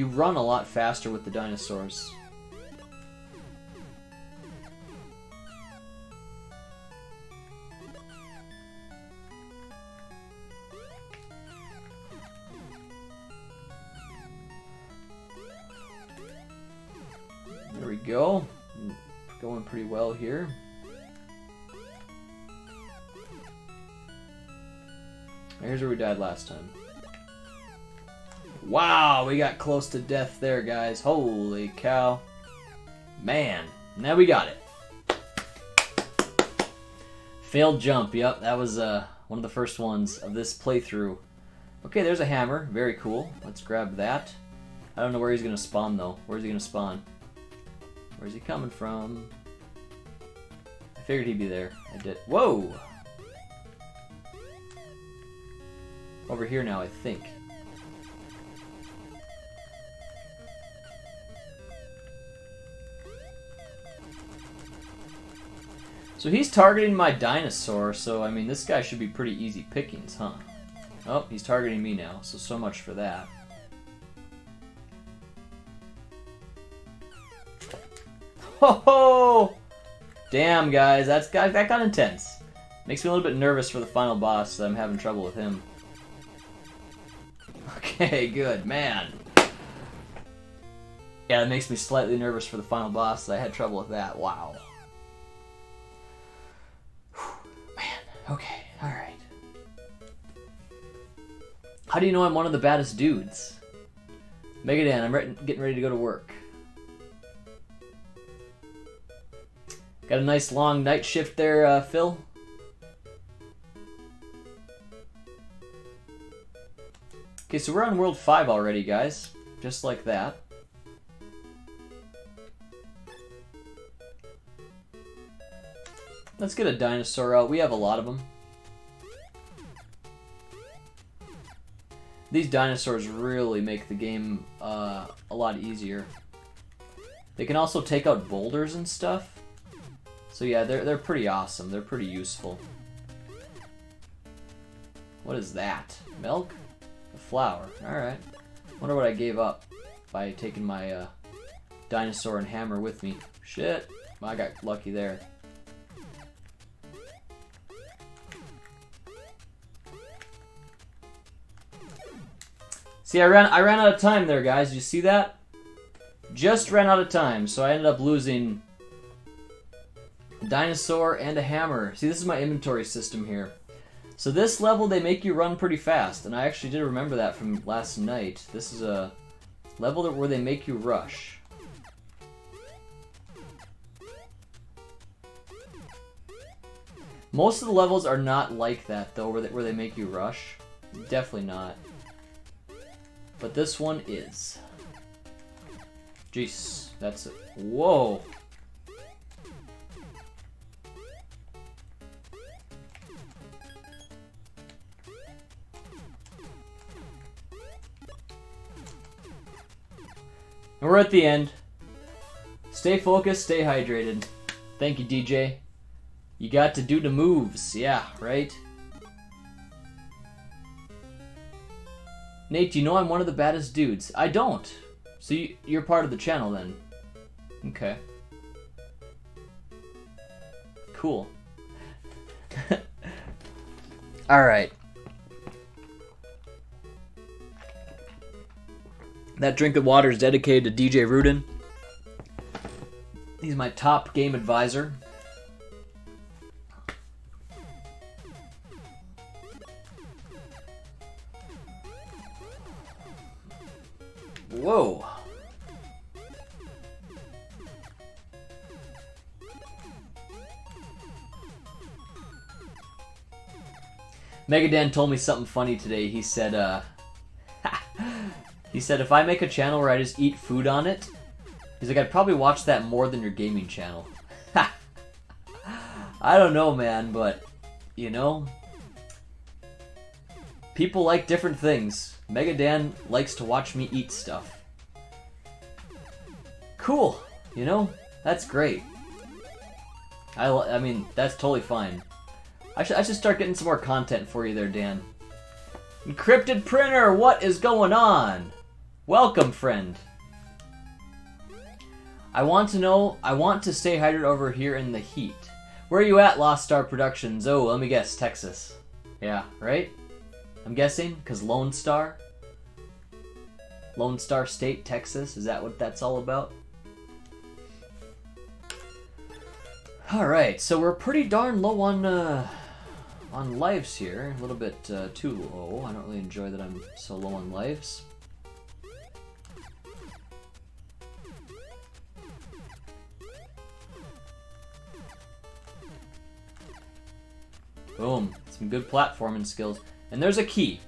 run a lot faster with the dinosaurs. There we go. Going pretty well here. Here's where we died last time. Wow, we got close to death there, guys. Holy cow. Man, now we got it. Failed jump, yep, that was one of the first ones of this playthrough. Okay, there's a hammer, very cool. Let's grab that. I don't know where he's gonna spawn though. Where's he gonna spawn? Where's he coming from? I figured he'd be there. I did. Whoa! Over here now, I think. So he's targeting my dinosaur, so I mean this guy should be pretty easy pickings, huh? Oh, he's targeting me now, so much for that. Ho ho! Damn, guys, that got intense. Makes me a little bit nervous for the final boss, so I'm having trouble with him. Okay, good, man. Yeah, it makes me slightly nervous for the final boss, so I had trouble with that. Wow. Man, okay, alright. How do you know I'm one of the baddest dudes? Megadan, I'm getting ready to go to work. Got a nice long night shift there, Phil? Okay, so we're on World 5 already, guys. Just like that. Let's get a dinosaur out. We have a lot of them. These dinosaurs really make the game a lot easier. They can also take out boulders and stuff. So yeah, they're pretty awesome. They're pretty useful. What is that? Milk? A flower. Alright. Wonder what I gave up by taking my dinosaur and hammer with me. Shit. I got lucky there. See, I ran out of time there, guys. Did you see that? Just ran out of time, so I ended up losing a dinosaur and a hammer. See, this is my inventory system here. So this level, they make you run pretty fast, and I actually did remember that from last night. This is a level where they make you rush. Most of the levels are not like that, though, where they make you rush. Definitely not. But this one is. Jeez, that's it. Whoa. And we're at the end. Stay focused, stay hydrated. Thank you, DJ. You got to do the moves. Yeah, right? Nate, do you know I'm one of the baddest dudes? I don't. So you're part of the channel then. Okay. Cool. Alright. That drink of water is dedicated to DJ Rudin. He's my top game advisor. Whoa. Megadan told me something funny today. He said, he said, if I make a channel where I just eat food on it, he's like, I'd probably watch that more than your gaming channel. I don't know, man, but, you know, people like different things. Megadan likes to watch me eat stuff. Cool, you know, that's great. I mean, that's totally fine. I should start getting some more content for you there, Dan. Encrypted printer, what is going on? Welcome, friend. I want to stay hydrated over here in the heat. Where are you at, Lost Star Productions? Oh, let me guess, Texas. Yeah, right? I'm guessing, because Lone Star? Lone Star State, Texas? Is that what that's all about? Alright, so we're pretty darn low on lives here. A little bit too low. I don't really enjoy that I'm so low on lives. Boom. Some good platforming skills. And there's a key.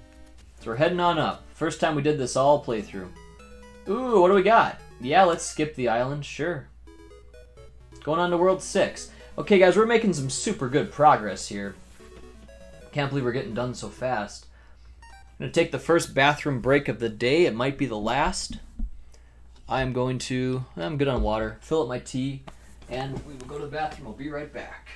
So we're heading on up. First time we did this all playthrough. Ooh, what do we got? Yeah, let's skip the island. Sure. Going on to World 6. Okay, guys, we're making some super good progress here. Can't believe we're getting done so fast. I'm going to take the first bathroom break of the day. It might be the last. I'm good on water. Fill up my tea. And we will go to the bathroom. I'll be right back.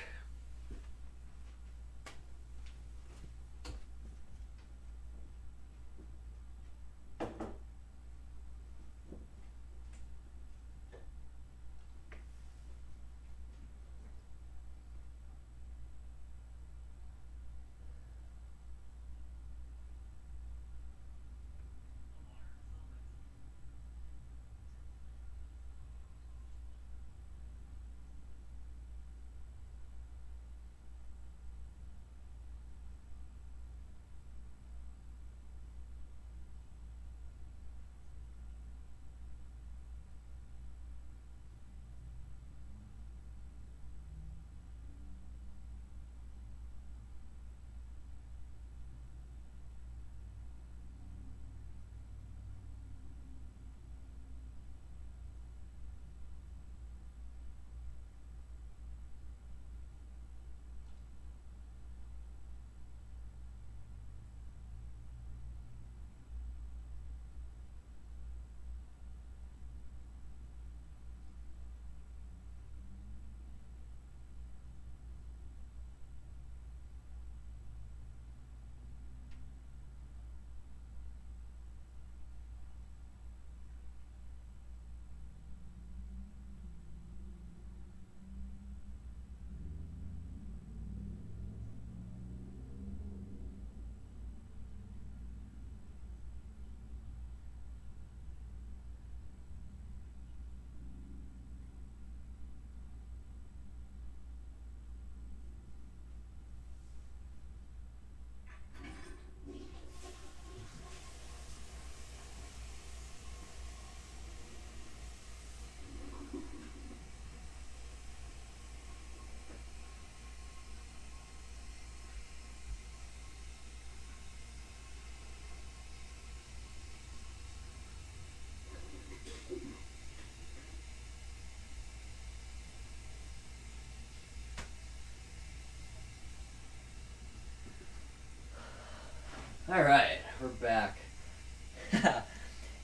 Alright, we're back.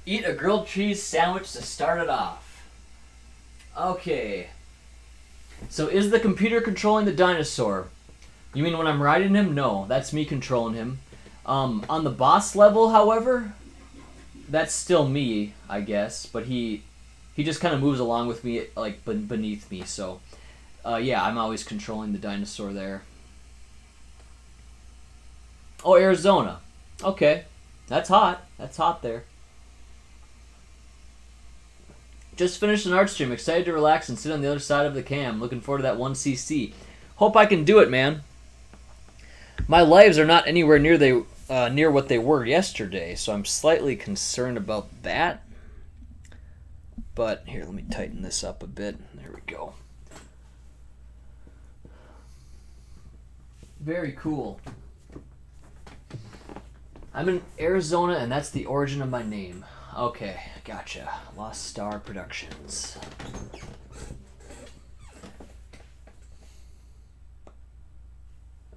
Eat a grilled cheese sandwich to start it off. Okay. So is the computer controlling the dinosaur? You mean when I'm riding him? No, that's me controlling him. On the boss level, however, that's still me, I guess. But he just kind of moves along with me, like, beneath me. So, yeah, I'm always controlling the dinosaur there. Oh, Arizona. Okay. That's hot. That's hot there. Just finished an art stream. Excited to relax and sit on the other side of the cam. Looking forward to that 1cc. Hope I can do it, man. My lives are not anywhere near what they were yesterday, so I'm slightly concerned about that. But here, let me tighten this up a bit. There we go. Very cool. I'm in Arizona, and that's the origin of my name. Okay, gotcha. Lost Star Productions.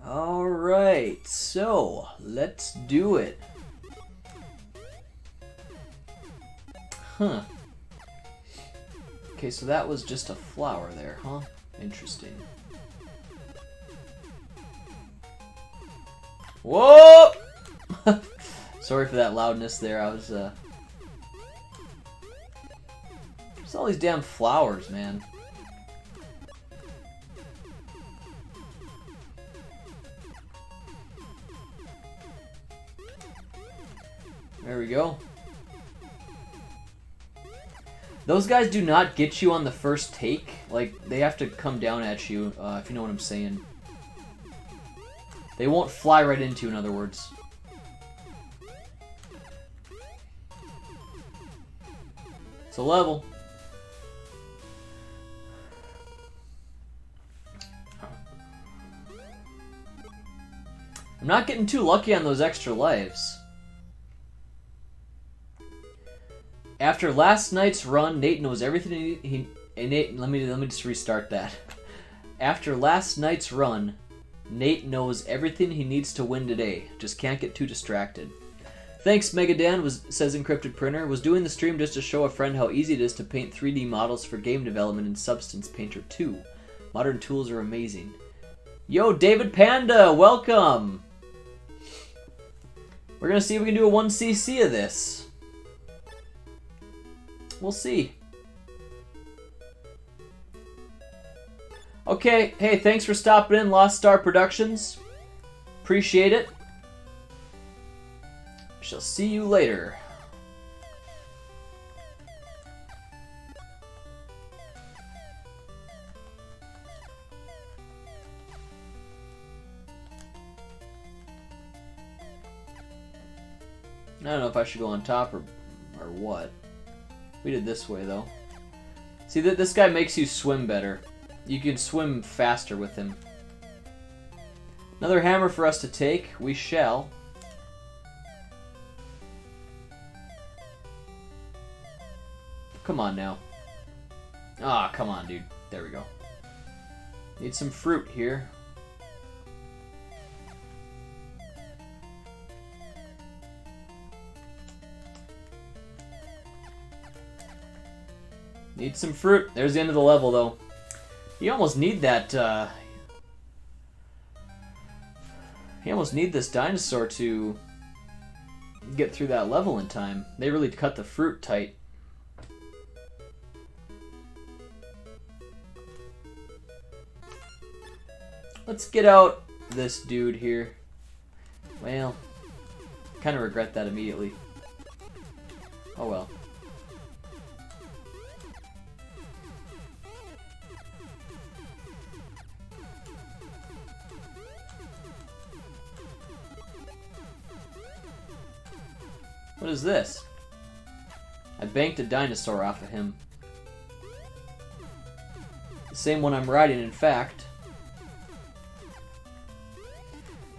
Alright, so let's do it. Huh. Okay, so that was just a flower there, huh? Interesting. Whoa! Sorry for that loudness there. I was, There's all these damn flowers, man. There we go. Those guys do not get you on the first take. Like, they have to come down at you, if you know what I'm saying. They won't fly right into you, in other words. It's a level. I'm not getting too lucky on those extra lives. After last night's run, Nate knows everything Nate, let me just restart that. After last night's run, Nate knows everything he needs to win today. Just can't get too distracted. Thanks, Megadan, says Encrypted Printer. Was doing the stream just to show a friend how easy it is to paint 3D models for game development in Substance Painter 2. Modern tools are amazing. Yo, David Panda, welcome! We're gonna see if we can do a 1cc of this. We'll see. Okay, hey, thanks for stopping in, Lost Star Productions. Appreciate it. Shall see you later. I don't know if I should go on top or what. We did this way, though. See, this guy makes you swim better. You can swim faster with him. Another hammer for us to take. We shall. Come on now. Ah, come on, dude. There we go. Need some fruit here. Need some fruit. There's the end of the level, though. You almost need that, You almost need this dinosaur to get through that level in time. They really cut the fruit tight. Let's get out this dude here. Well, kind of regret that immediately. Oh well. What is this? I banked a dinosaur off of him. The same one I'm riding, in fact.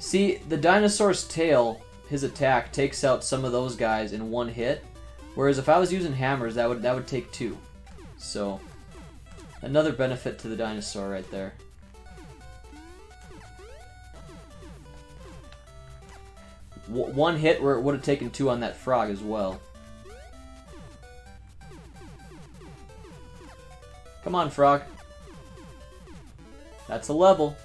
See, the dinosaur's tail, his attack, takes out some of those guys in one hit. Whereas if I was using hammers, that would take two. So, another benefit to the dinosaur right there. One hit where it would have taken 2 on that frog as well. Come on, frog. That's a level.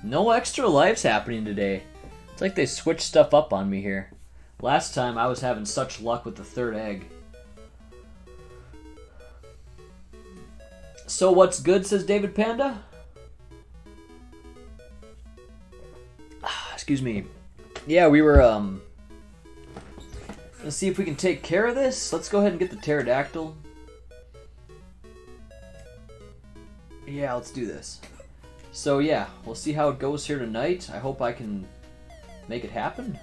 No extra lives happening today. It's like they switched stuff up on me here. Last time I was having such luck with the 3rd egg. So what's good, says David Panda? Excuse me. Yeah, we were, let's see if we can take care of this. Let's go ahead and get the pterodactyl. Yeah, let's do this. So yeah, we'll see how it goes here tonight. I hope I can make it happen.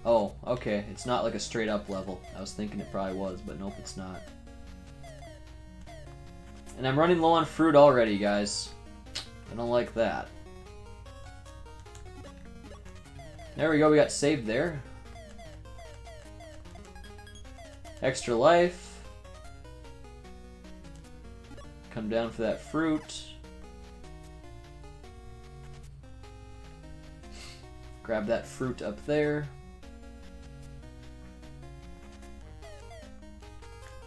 Oh, okay. It's not like a straight up level. I was thinking it probably was, but nope, it's not. And I'm running low on fruit already, guys. I don't like that. There we go, we got saved there. Extra life. Come down for that fruit. Grab that fruit up there.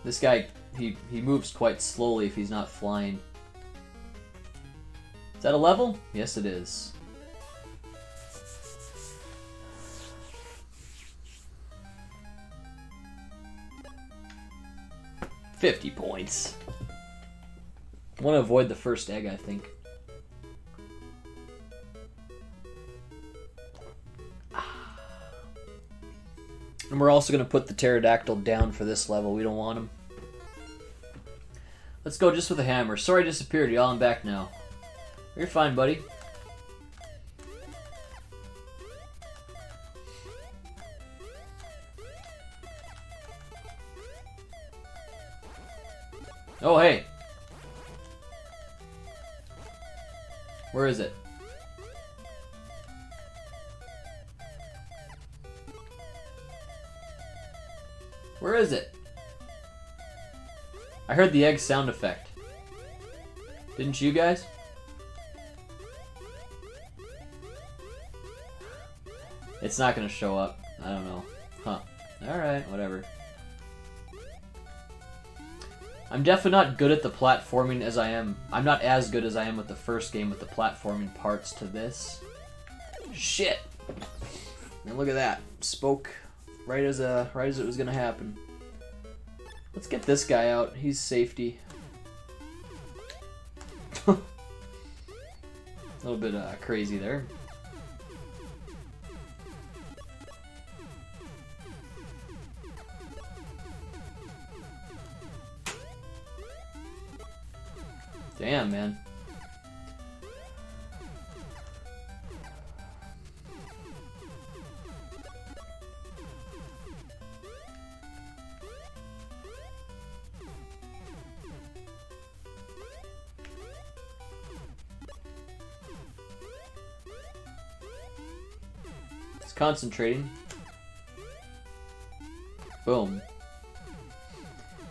This guy, he moves quite slowly if he's not flying. Is that a level? Yes, it is. $50 points. I want to avoid the first egg, I think. And we're also going to put the pterodactyl down for this level. We don't want him. Let's go just with a hammer. Sorry I disappeared, y'all. I'm back now. You're fine, buddy. Oh, hey. Where is it? Where is it? I heard the egg sound effect. Didn't you guys? It's not gonna show up. I don't know. Huh. Alright, whatever. I'm definitely not good at the platforming as I am. I'm not as good as I am with the first game with the platforming parts to this. Shit! And look at that. Spoke right as it was gonna happen. Let's get this guy out. He's safety. A little bit crazy there. Damn, man. It's concentrating. Boom.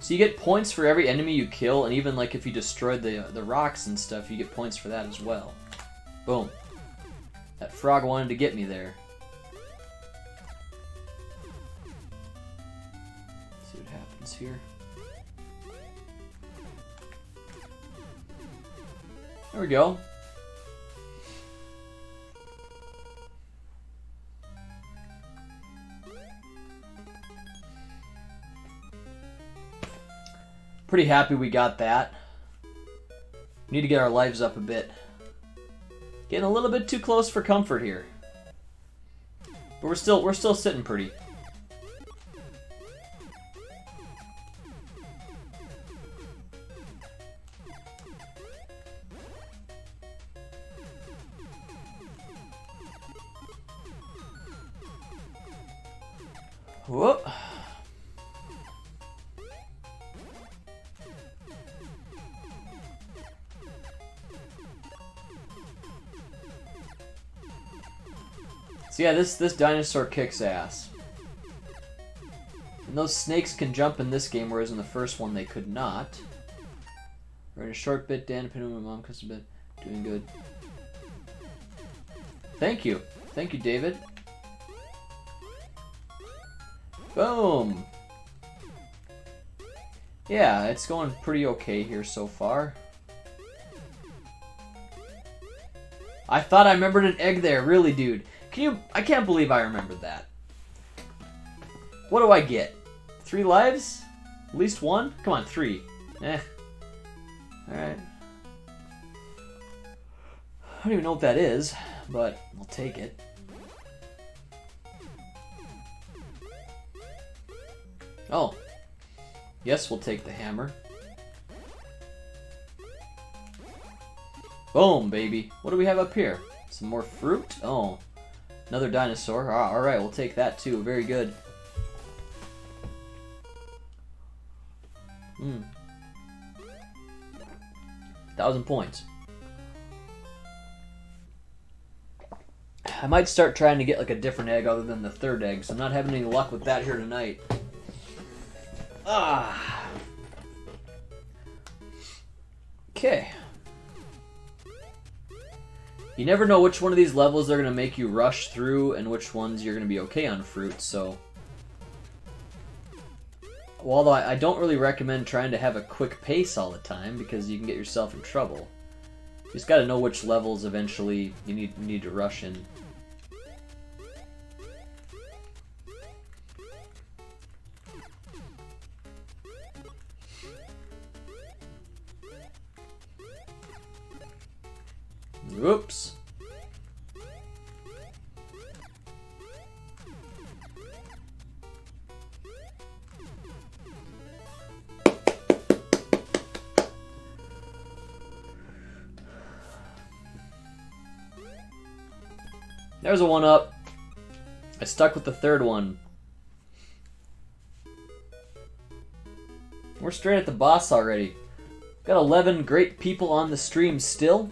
So you get points for every enemy you kill, and even like if you destroyed the rocks and stuff, you get points for that as well. Boom. That frog wanted to get me there. Let's see what happens here. There we go. Pretty happy we got that. Need to get our lives up a bit. Getting a little bit too close for comfort here. But we're still sitting pretty. Whoop. So yeah, this dinosaur kicks ass. And those snakes can jump in this game, whereas in the first one they could not. We're in a short bit, Dan, depending on my mom comes to bed. Doing good. Thank you. Thank you, David. Boom! Yeah, it's going pretty okay here so far. I thought I remembered an egg there. Really, dude. I can't believe I remembered that. What do I get? 3 lives? At least 1? Come on, 3. Eh. Alright. I don't even know what that is, but I'll take it. Oh. Yes, we'll take the hammer. Boom, baby. What do we have up here? Some more fruit? Oh. Another dinosaur. Alright, we'll take that too. Very good. 1,000 points. I might start trying to get like a different egg other than the 3rd egg, so I'm not having any luck with that here tonight. Okay. You never know which one of these levels they're going to make you rush through and which ones you're going to be okay on fruit, so... Well, although I don't really recommend trying to have a quick pace all the time because you can get yourself in trouble. You just got to know which levels eventually you need to rush in. Whoops. There's a 1-up. I stuck with the 3rd one. We're straight at the boss already. Got 11 great people on the stream still.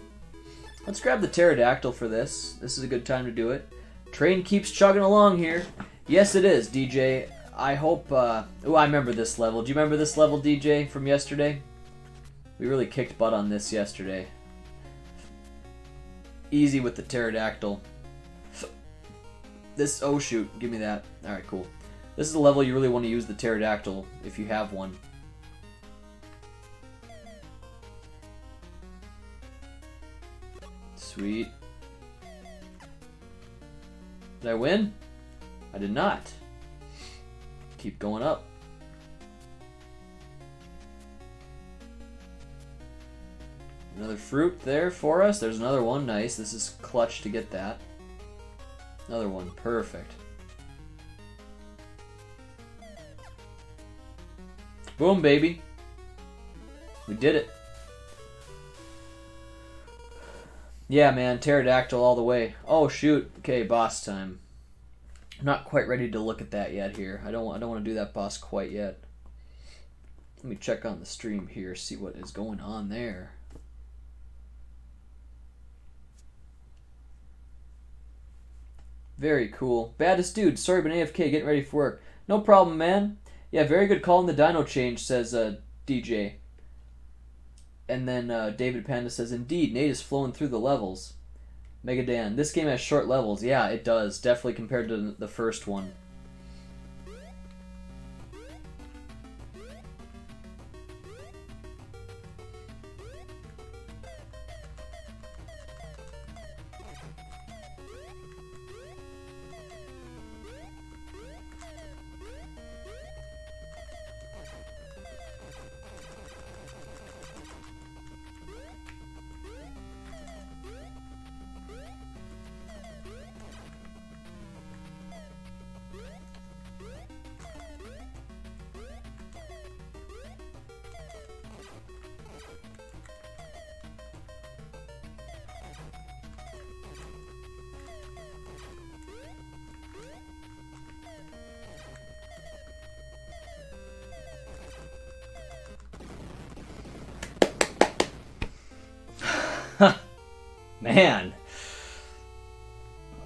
Let's grab the pterodactyl for this. This is a good time to do it. Train keeps chugging along here. Yes, it is, DJ. I hope... Oh, I remember this level. Do you remember this level, DJ, from yesterday? We really kicked butt on this yesterday. Easy with the pterodactyl. This... Oh, shoot. Give me that. Alright, cool. This is the level you really want to use the pterodactyl if you have one. Sweet. Did I win? I did not. Keep going up. Another fruit there for us. There's another one. Nice. This is clutch to get that. Another one. Perfect. Boom, baby. We did it. Yeah, man, pterodactyl all the way. Oh, shoot. Okay, boss time. I'm not quite ready to look at that yet here. I don't want to do that boss quite yet. Let me check on the stream here, see what is going on there. Very cool. Baddest dude, sorry but AFK, getting ready for work. No problem, man. Yeah, very good call on the dino change, says DJ. And then David Panda says, indeed, Nate is flowing through the levels. Megadan, this game has short levels. Yeah, it does. Definitely compared to the first one.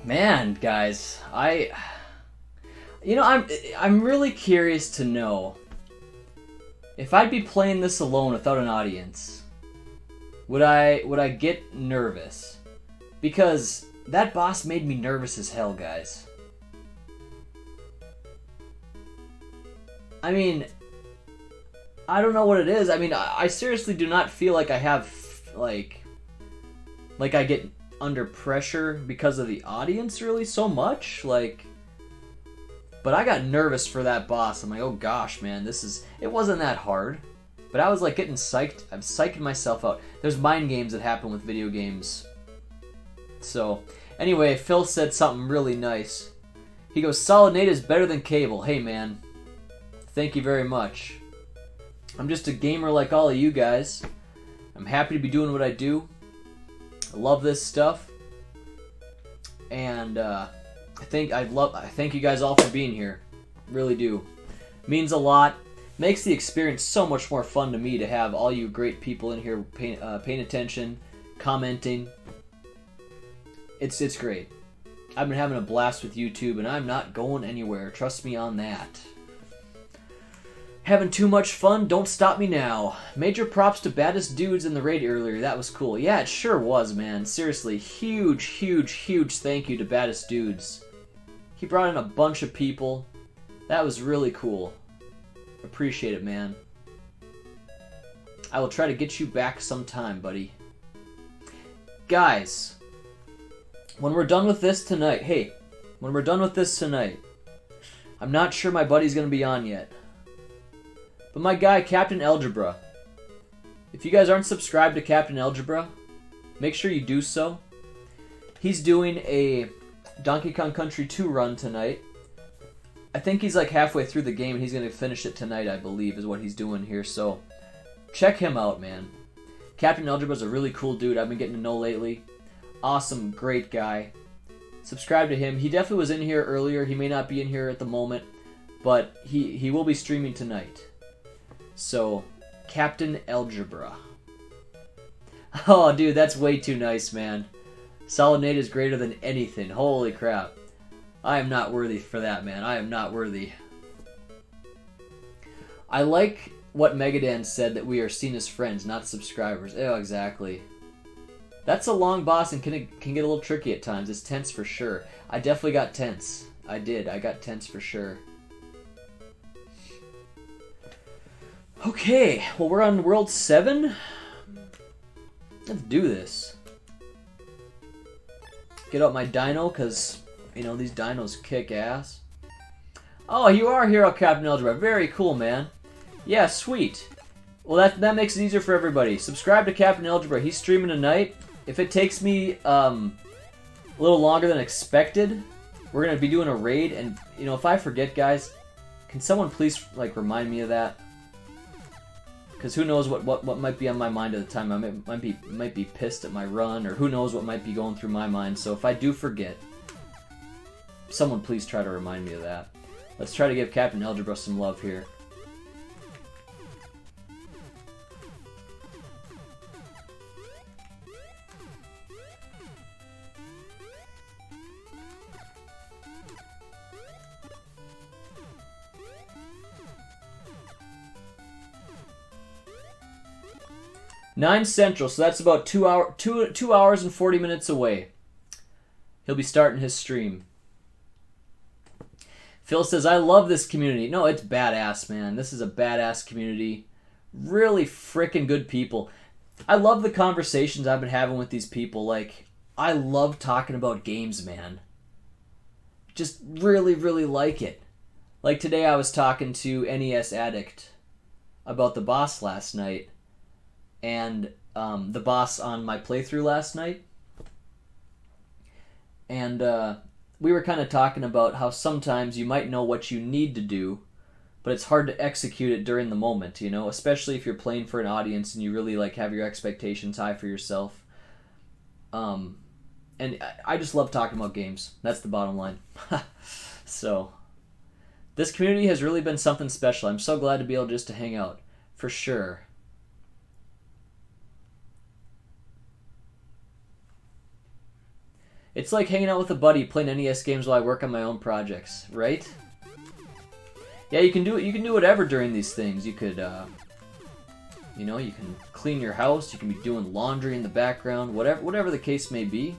Man, guys, I'm really curious to know if I'd be playing this alone without an audience. would I get nervous? Because that boss made me nervous as hell, guys. I mean, I don't know what it is. I mean, I seriously do not feel like I have, like I get under pressure because of the audience really so much. Like, but I got nervous for that boss. I'm like, oh gosh, man, it wasn't that hard. But I was like getting psyched. I'm psyching myself out. There's mind games that happen with video games. So, anyway, Phil said something really nice. He goes, Solid Nate is better than Cable. Hey, man. Thank you very much. I'm just a gamer like all of you guys. I'm happy to be doing what I do. I love this stuff. And I thank you guys all for being here. Really do. Means a lot. Makes the experience so much more fun to me to have all you great people in here paying attention, commenting. It's great. I've been having a blast with YouTube, and I'm not going anywhere. Trust me on that. Having too much fun? Don't stop me now. Major props to Baddest Dudes in the raid earlier. That was cool. Yeah, it sure was, man. Seriously, huge, huge, huge thank you to Baddest Dudes. He brought in a bunch of people. That was really cool. Appreciate it, man. I will try to get you back sometime, buddy. Guys, when we're done with this tonight, I'm not sure my buddy's going to be on yet. But my guy, Captain Algebra. If you guys aren't subscribed to Captain Algebra, make sure you do so. He's doing a Donkey Kong Country 2 run tonight. I think he's like halfway through the game, and he's going to finish it tonight, I believe, is what he's doing here. So, check him out, man. Captain Algebra's a really cool dude I've been getting to know lately. Awesome, great guy. Subscribe to him. He definitely was in here earlier. He may not be in here at the moment, but he will be streaming tonight. So, Captain Algebra. Oh, dude, that's way too nice, man. Solid Nate is greater than anything. Holy crap. I am not worthy for that, man. I am not worthy. I like what Megadan said, that we are seen as friends, not subscribers. Oh, exactly. That's a long boss and can get a little tricky at times. It's tense for sure. I definitely got tense. I did. I got tense for sure. Okay, well, we're on World 7. Let's do this. Get out my dino, because, you know, these dinos kick ass. Oh, you are Hero Captain Algebra. Very cool, man. Yeah, sweet. Well, that makes it easier for everybody. Subscribe to Captain Algebra. He's streaming tonight. If it takes me a little longer than expected, we're going to be doing a raid. And, you know, if I forget, guys, can someone please, like, remind me of that? Because who knows what might be on my mind at the time. I might be pissed at my run, or who knows what might be going through my mind. So if I do forget, someone please try to remind me of that. Let's try to give Captain Algebra some love here. Nine Central, so that's about 2 hours and 40 minutes away. He'll be starting his stream. Phil says, I love this community. No, it's badass, man. This is a badass community. Really freaking good people. I love the conversations I've been having with these people. Like, I love talking about games, man. Just really, really like it. Like today I was talking to NES Addict about the boss last night. And the boss on my playthrough last night. And we were kind of talking about how sometimes you might know what you need to do, but it's hard to execute it during the moment, you know, especially if you're playing for an audience and you really like have your expectations high for yourself. And I just love talking about games. That's the bottom line. So, this community has really been something special. I'm so glad to be able just to hang out, for sure. It's like hanging out with a buddy playing NES games while I work on my own projects, right? Yeah, you can do whatever during these things. You could You know, you can clean your house, you can be doing laundry in the background, whatever the case may be.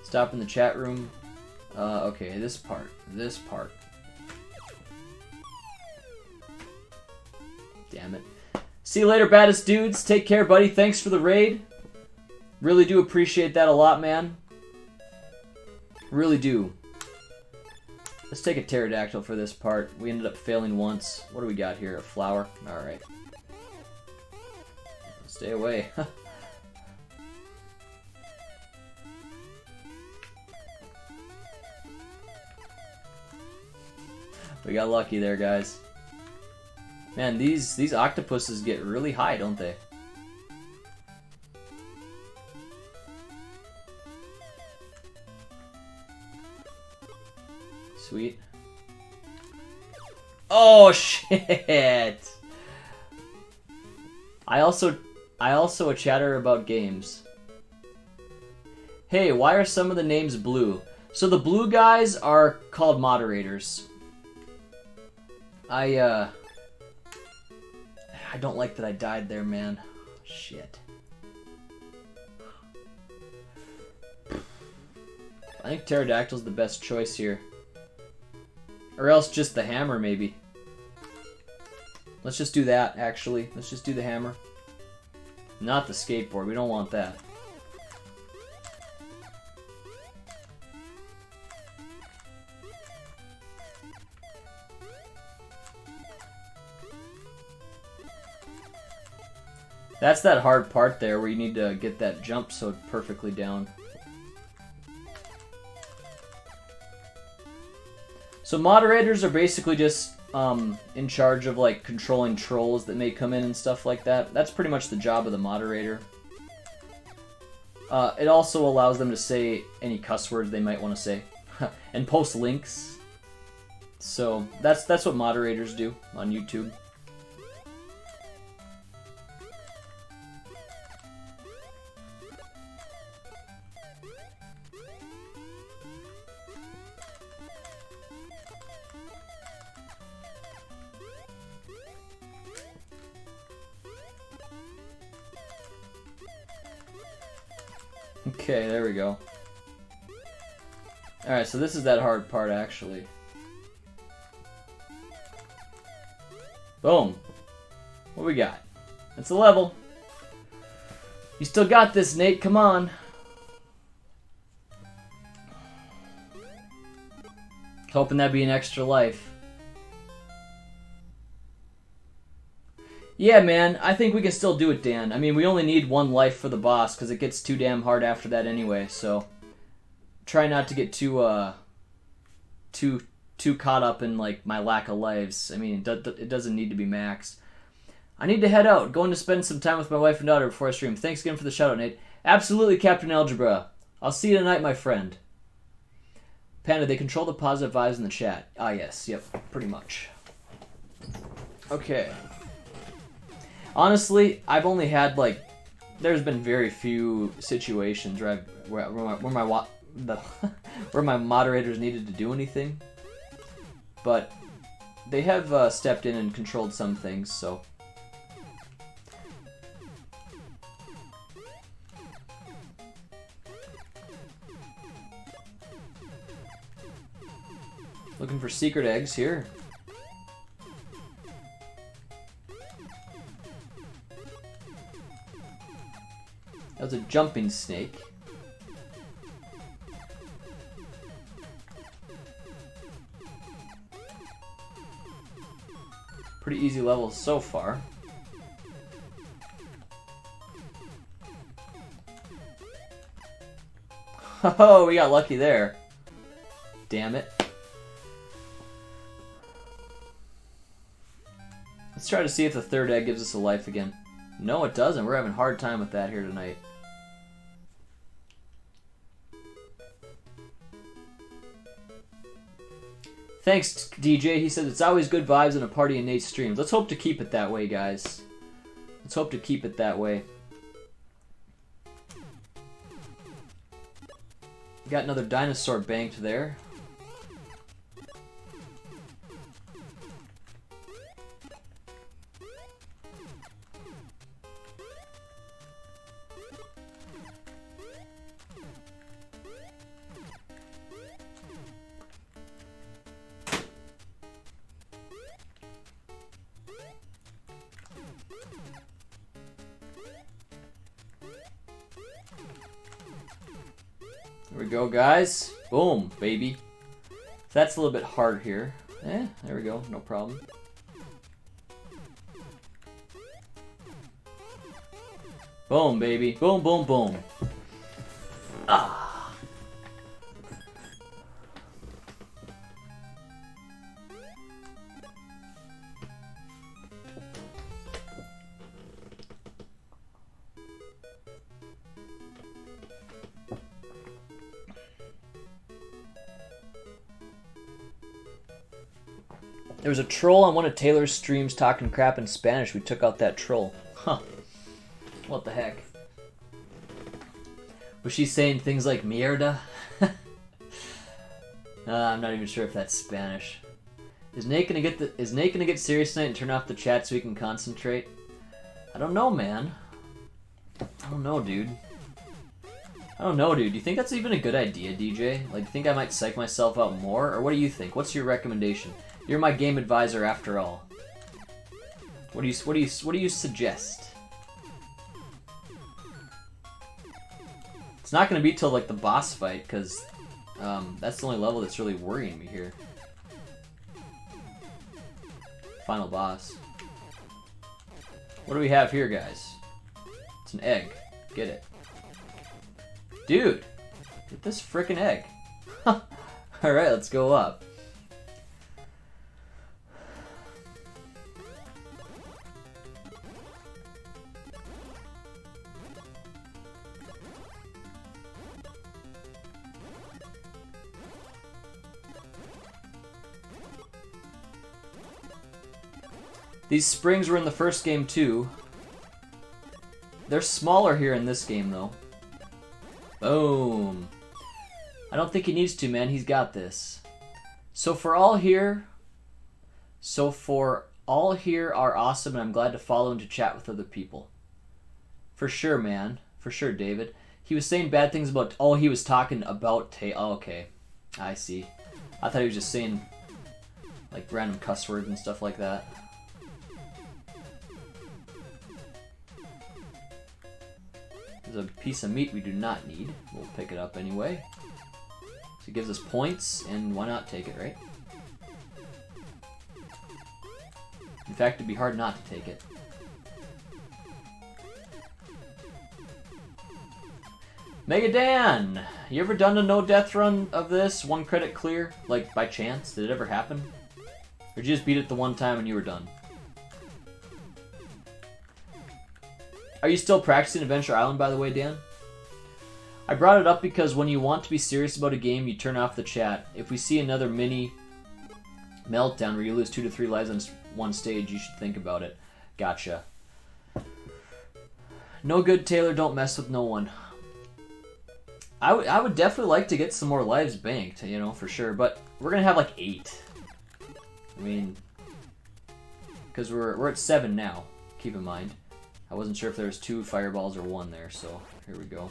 Stop in the chat room. Okay, this part. Damn it. See you later, baddest dudes. Take care, buddy. Thanks for the raid. Really do appreciate that a lot, man. Really do. Let's take a pterodactyl for this part. We ended up failing once. What do we got here? A flower? Alright. Stay away. We got lucky there, guys. Man, these octopuses get really high, don't they? Sweet. Oh shit! I also a chatter about games. Hey, why are some of the names blue? So the blue guys are called moderators. I don't like that I died there, man. Shit. I think pterodactyl's the best choice here. Or else just the hammer, maybe. Let's just do that, actually. Let's just do the hammer. Not the skateboard. We don't want that. That's that hard part there where you need to get that jump so perfectly down. So moderators are basically just in charge of like controlling trolls that may come in and stuff like that. That's pretty much the job of the moderator. It also allows them to say any cuss words they might want to say and post links. So that's what moderators do on YouTube. Okay, there we go. Alright, so this is that hard part, actually. Boom. What we got? That's a level. You still got this, Nate. Come on. Hoping that'd be an extra life. Yeah, man, I think we can still do it, Dan. I mean, we only need one life for the boss, because it gets too damn hard after that anyway, so... Try not to get too caught up in, like, my lack of lives. I mean, it doesn't need to be maxed. I need to head out. Going to spend some time with my wife and daughter before I stream. Thanks again for the shout-out, Nate. Absolutely, Captain Algebra. I'll see you tonight, my friend. Panda, they control the positive vibes in the chat. Ah, yes. Yep, pretty much. Okay. Honestly, I've only had, like, there's been very few situations where my moderators needed to do anything. But they have stepped in and controlled some things, so. Looking for secret eggs here. That was a jumping snake. Pretty easy levels so far. Oh, we got lucky there. Damn it. Let's try to see if the third egg gives us a life again. No, it doesn't. We're having a hard time with that here tonight. Thanks, DJ. He says it's always good vibes in a party in Nate's streams. Let's hope to keep it that way, guys. Let's hope to keep it that way. Got another dinosaur banked there. we go, guys. Boom, baby. That's a little bit hard here. There we go. No problem. Boom, baby. Boom, boom, boom. Ah. There was a troll on one of Taylor's streams talking crap in Spanish. We took out that troll. Huh. What the heck? Was she saying things like mierda? I'm not even sure if that's Spanish. Is Nate gonna get serious tonight and turn off the chat so he can concentrate? I don't know, man. I don't know, dude. Do you think that's even a good idea, DJ? Like, do you think I might psych myself out more? Or what do you think? What's your recommendation? You're my game advisor after all. What do you suggest? It's not gonna be till like the boss fight, because that's the only level that's really worrying me here. Final boss. What do we have here, guys? It's an egg. Get it. Dude! Get this frickin' egg. Alright, let's go up. These springs were in the first game too. They're smaller here in this game though. Boom. I don't think he needs to, man. He's got this. So for all here are awesome, and I'm glad to follow and to chat with other people. For sure, man. For sure, David. He was saying bad things about... Oh, he was talking about... Oh, okay. I see. I thought he was just saying like random cuss words and stuff like that. There's a piece of meat we do not need. We'll pick it up anyway. So it gives us points, and why not take it, right? In fact, it'd be hard not to take it. Mega Dan! You ever done a no-death run of this? 1 credit clear? Like, by chance? Did it ever happen? Or did you just beat it the one time and you were done? Are you still practicing Adventure Island, by the way, Dan? I brought it up because when you want to be serious about a game, you turn off the chat. If we see another mini meltdown where you lose 2 to 3 lives on one stage, you should think about it. Gotcha. No good, Taylor. Don't mess with no one. I would definitely like to get some more lives banked, you know, for sure. But we're going to have like 8. I mean, because we're at 7 now, keep in mind. I wasn't sure if there was 2 fireballs or 1 there, so here we go.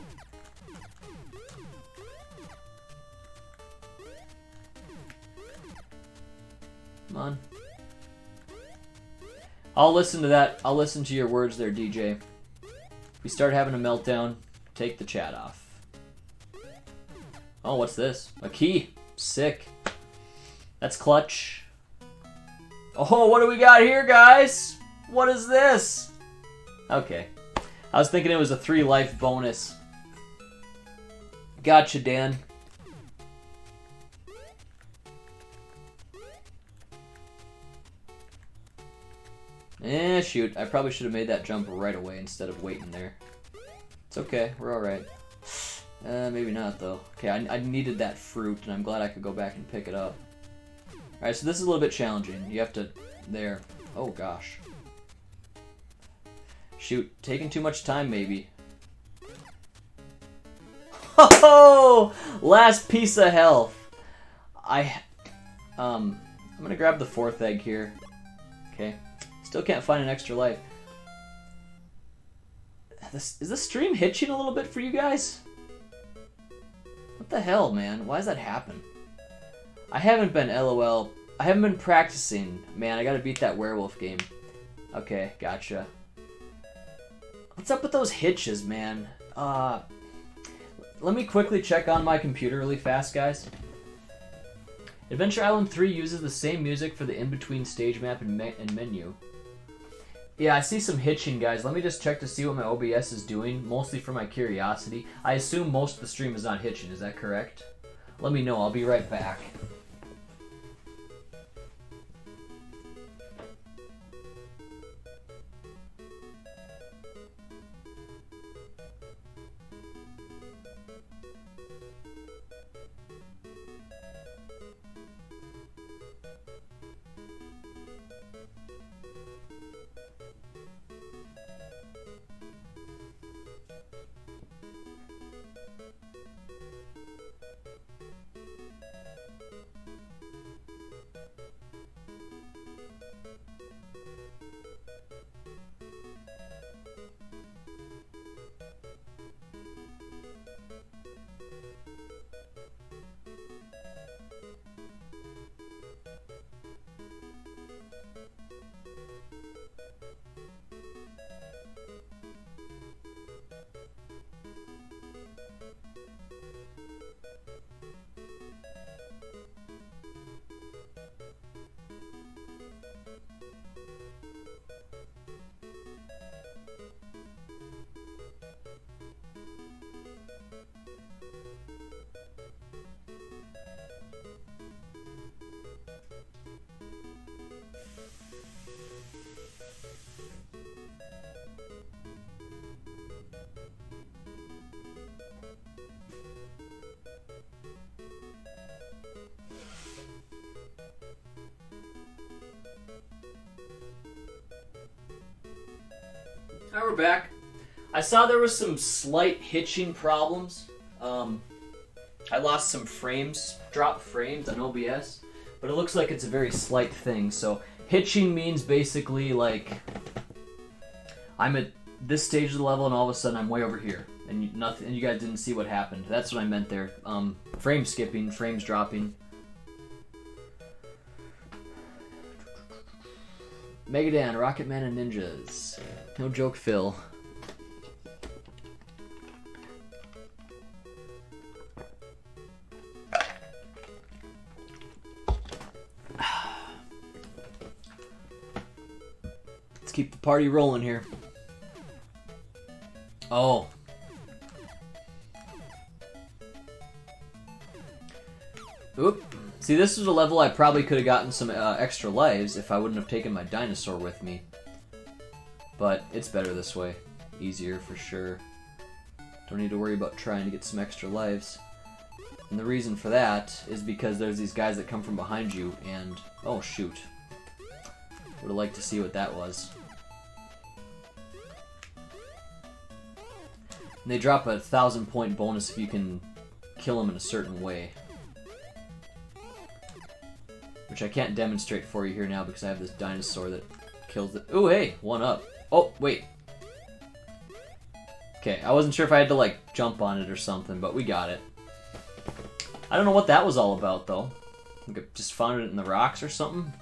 Come on. I'll listen to that. I'll listen to your words there, DJ. If we start having a meltdown, take the chat off. Oh, what's this? A key. Sick. That's clutch. Oh, what do we got here, guys? What is this? Okay. I was thinking it was a 3 life bonus. Gotcha, Dan. Shoot. I probably should have made that jump right away instead of waiting there. It's okay. We're alright. Maybe not, though. Okay, I needed that fruit, and I'm glad I could go back and pick it up. Alright, so this is a little bit challenging. You have to... There. Oh, gosh. Shoot. Taking too much time, maybe. Oh! Last piece of health. I'm gonna grab the 4th egg here. Okay. Still can't find an extra life. Is the stream hitching a little bit for you guys? What the hell, man? Why does that happen? I haven't been LOL. I haven't been practicing. Man, I gotta beat that werewolf game. Okay, gotcha. What's up with those hitches, man? let me quickly check on my computer really fast, guys. Adventure Island 3 uses the same music for the in-between stage map and menu. Yeah, I see some hitching, guys. Let me just check to see what my OBS is doing, mostly for my curiosity. I assume most of the stream is not hitching, is that correct? Let me know, I'll be right back. Now we're back. I saw there was some slight hitching problems. I lost some frames, dropped frames on OBS, but it looks like it's a very slight thing. So hitching means basically like I'm at this stage of the level and all of a sudden I'm way over here and you guys didn't see what happened. That's what I meant there. Frame skipping, frames dropping. Megadan, Rocketman, and Ninjas. No joke, Phil. Let's keep the party rolling here. Oh. Oop. See, this was a level I probably could have gotten some extra lives if I wouldn't have taken my dinosaur with me. But it's better this way. Easier for sure. Don't need to worry about trying to get some extra lives. And the reason for that is because there's these guys that come from behind you and... Oh, shoot. Would have liked to see what that was. And they drop a 1,000-point bonus if you can kill them in a certain way. Which I can't demonstrate for you here now because I have this dinosaur that kills it. Ooh, hey, one up. Oh, wait. Okay, I wasn't sure if I had to, like, jump on it or something, but we got it. I don't know what that was all about, though. I think I just found it in the rocks or something.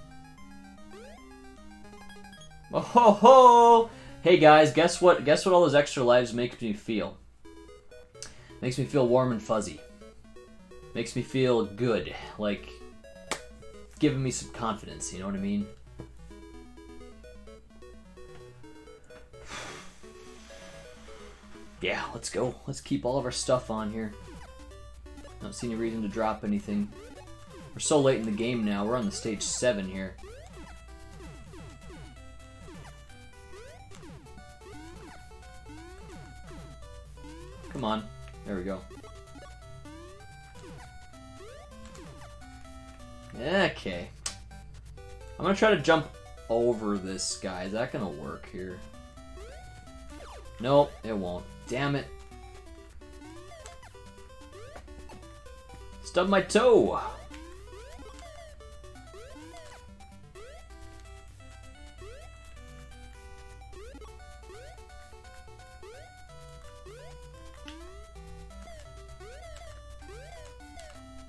Oh ho ho! Hey guys, guess what? Guess what all those extra lives make me feel? Makes me feel warm and fuzzy. Makes me feel good, like giving me some confidence. You know what I mean? Yeah, let's go. Let's keep all of our stuff on here. Don't see any reason to drop anything. We're so late in the game now. We're on the stage 7 here. Come on. There we go. Okay. I'm gonna try to jump over this guy. Is that gonna work here? Nope, it won't. Damn it. Stub my toe.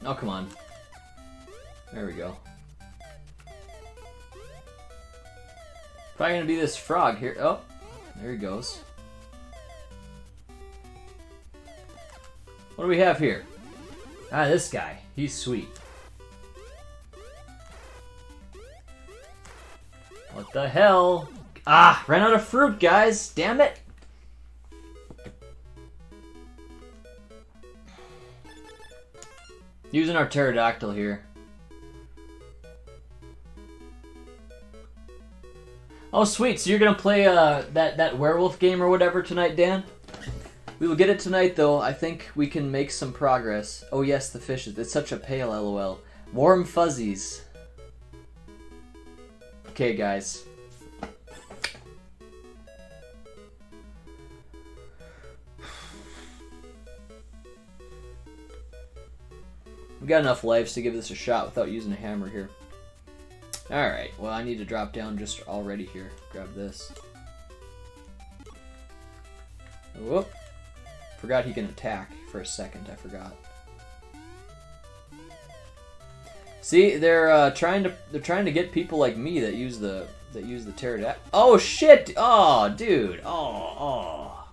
Oh, come on. There we go. Probably gonna be this frog here. Oh, there he goes. What do we have here? Ah, this guy. He's sweet. What the hell? Ah, ran out of fruit, guys. Damn it. Using our pterodactyl here. Oh, sweet. So you're going to play that werewolf game or whatever tonight, Dan? We will get it tonight, though. I think we can make some progress. Oh, yes, the fishes. It's such a pale LOL. Warm fuzzies. Okay, guys. We got enough lives to give this a shot without using a hammer here. Alright, well, I need to drop down just already here. Grab this. Whoop. Forgot he can attack for a second. I forgot. See, they're trying to get people like me that use the pterodactyl. Oh shit! Oh, dude. Oh.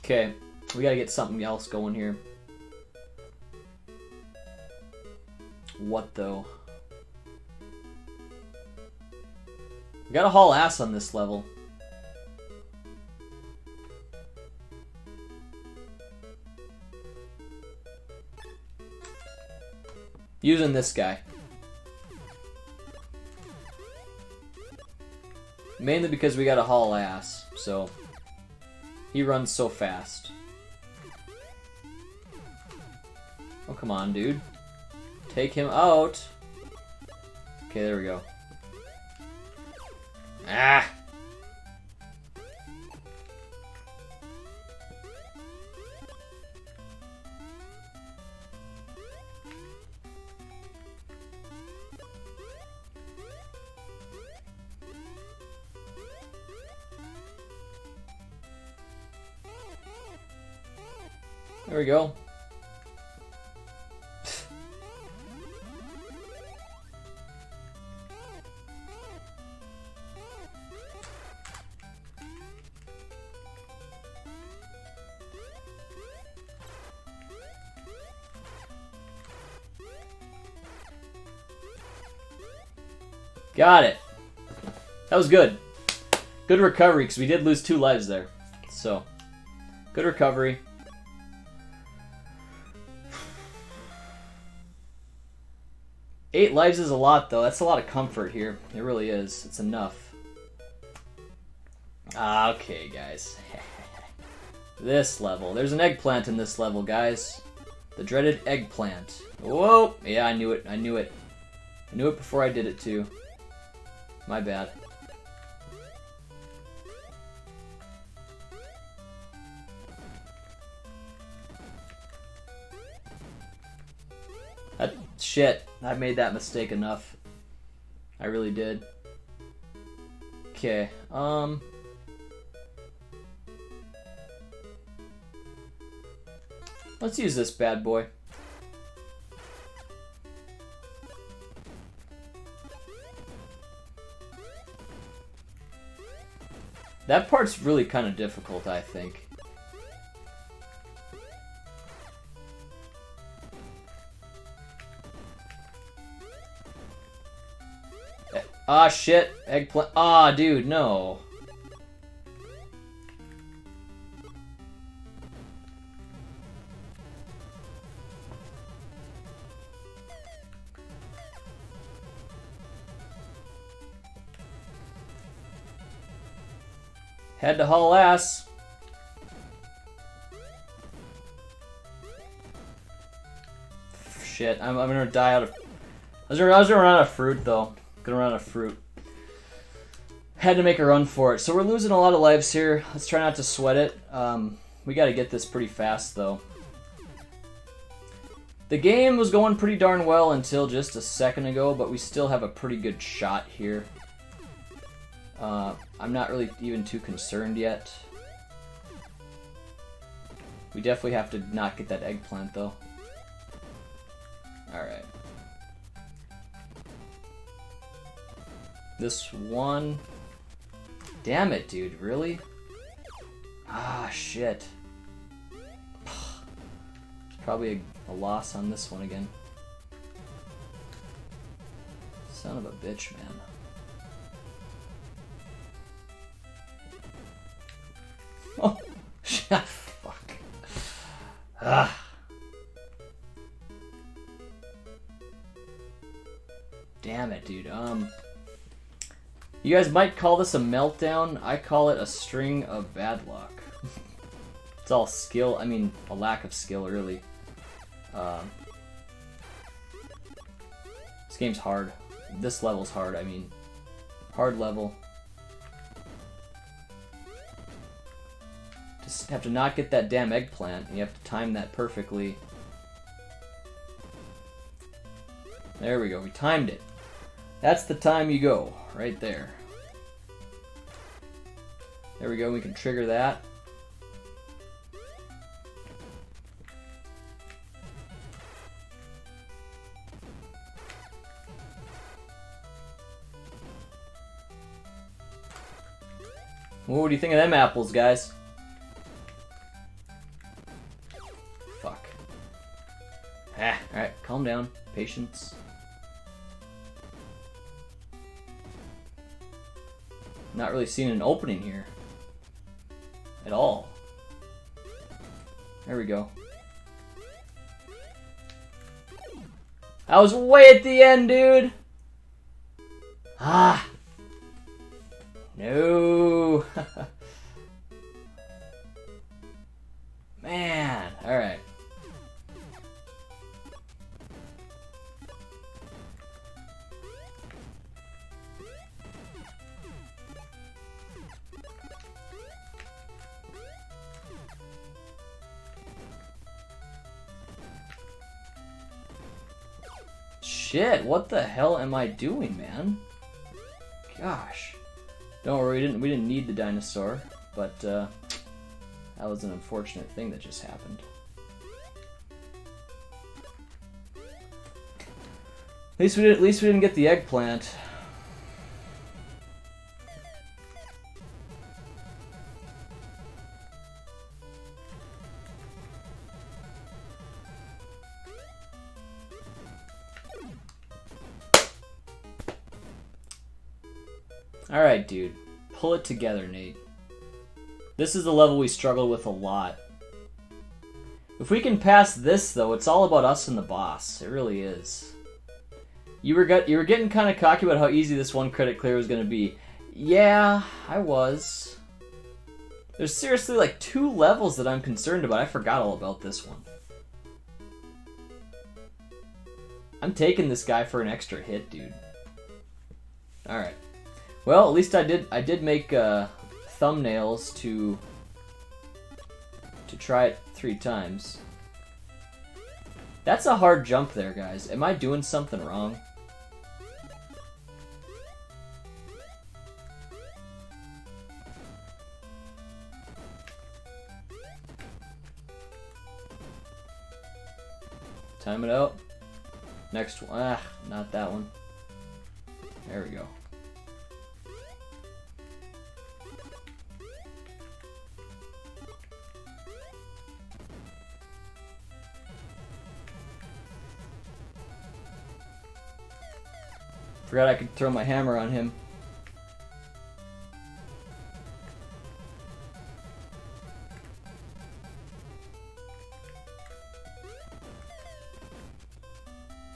Okay, we gotta get something else going here. What though? We gotta haul ass on this level. Using this guy. Mainly because we gotta haul ass, so he runs so fast. Oh, come on, dude. Take him out. Okay, there we go. Ah! There we go. Got it. That was good. Good recovery, because we did lose 2 lives there. So, good recovery. Eight lives is a lot, though. That's a lot of comfort here. It really is. It's enough. Okay, guys. This level. There's an eggplant in this level, guys. The dreaded eggplant. Whoa! Yeah, I knew it. I knew it. I knew it before I did it, too. My bad. Shit. I made that mistake enough. I really did. Okay, let's use this bad boy. That part's really kind of difficult, I think. Ah, shit. Eggplant. Ah, dude, no. Had to haul ass. Shit, I'm gonna die out of... I was gonna run out of fruit, though. Gonna run out of fruit. Had to make a run for it. So we're losing a lot of lives here. Let's try not to sweat it. We gotta get this pretty fast, though. The game was going pretty darn well until just a second ago, but we still have a pretty good shot here. I'm not really even too concerned yet. We definitely have to not get that eggplant, though. Alright. This one... Damn it, dude. Really? Ah, shit. Probably a loss on this one again. Son of a bitch, man. Oh, shit, fuck. Ah. Damn it, dude. You guys might call this a meltdown. I call it a string of bad luck. It's all skill. I mean, a lack of skill, really. This game's hard. This level's hard, I mean. Hard level. Just have to not get that damn eggplant, and you have to time that perfectly. There we go, we timed it. That's the time you go, right there. There we go, we can trigger that. What do you think of them apples, guys? Fuck. Ah, alright, calm down. Patience. Not really seeing an opening here. At all. There we go. I was way at the end, dude! Ah! No! Man, alright. Shit, what the hell am I doing, man? Gosh. Don't worry, we didn't need the dinosaur, but that was an unfortunate thing that just happened. At least we didn't get the eggplant. Alright, dude. Pull it together, Nate. This is the level we struggle with a lot. If we can pass this, though, it's all about us and the boss. It really is. You were getting kind of cocky about how easy this one credit clear was going to be. Yeah, I was. There's seriously like 2 levels that I'm concerned about. I forgot all about this one. I'm taking this guy for an extra hit, dude. Alright. Well, at least I did make thumbnails to try it 3 times. That's a hard jump there, guys. Am I doing something wrong? Time it out. Next one. Ah, not that one. There we go. Forgot I could throw my hammer on him.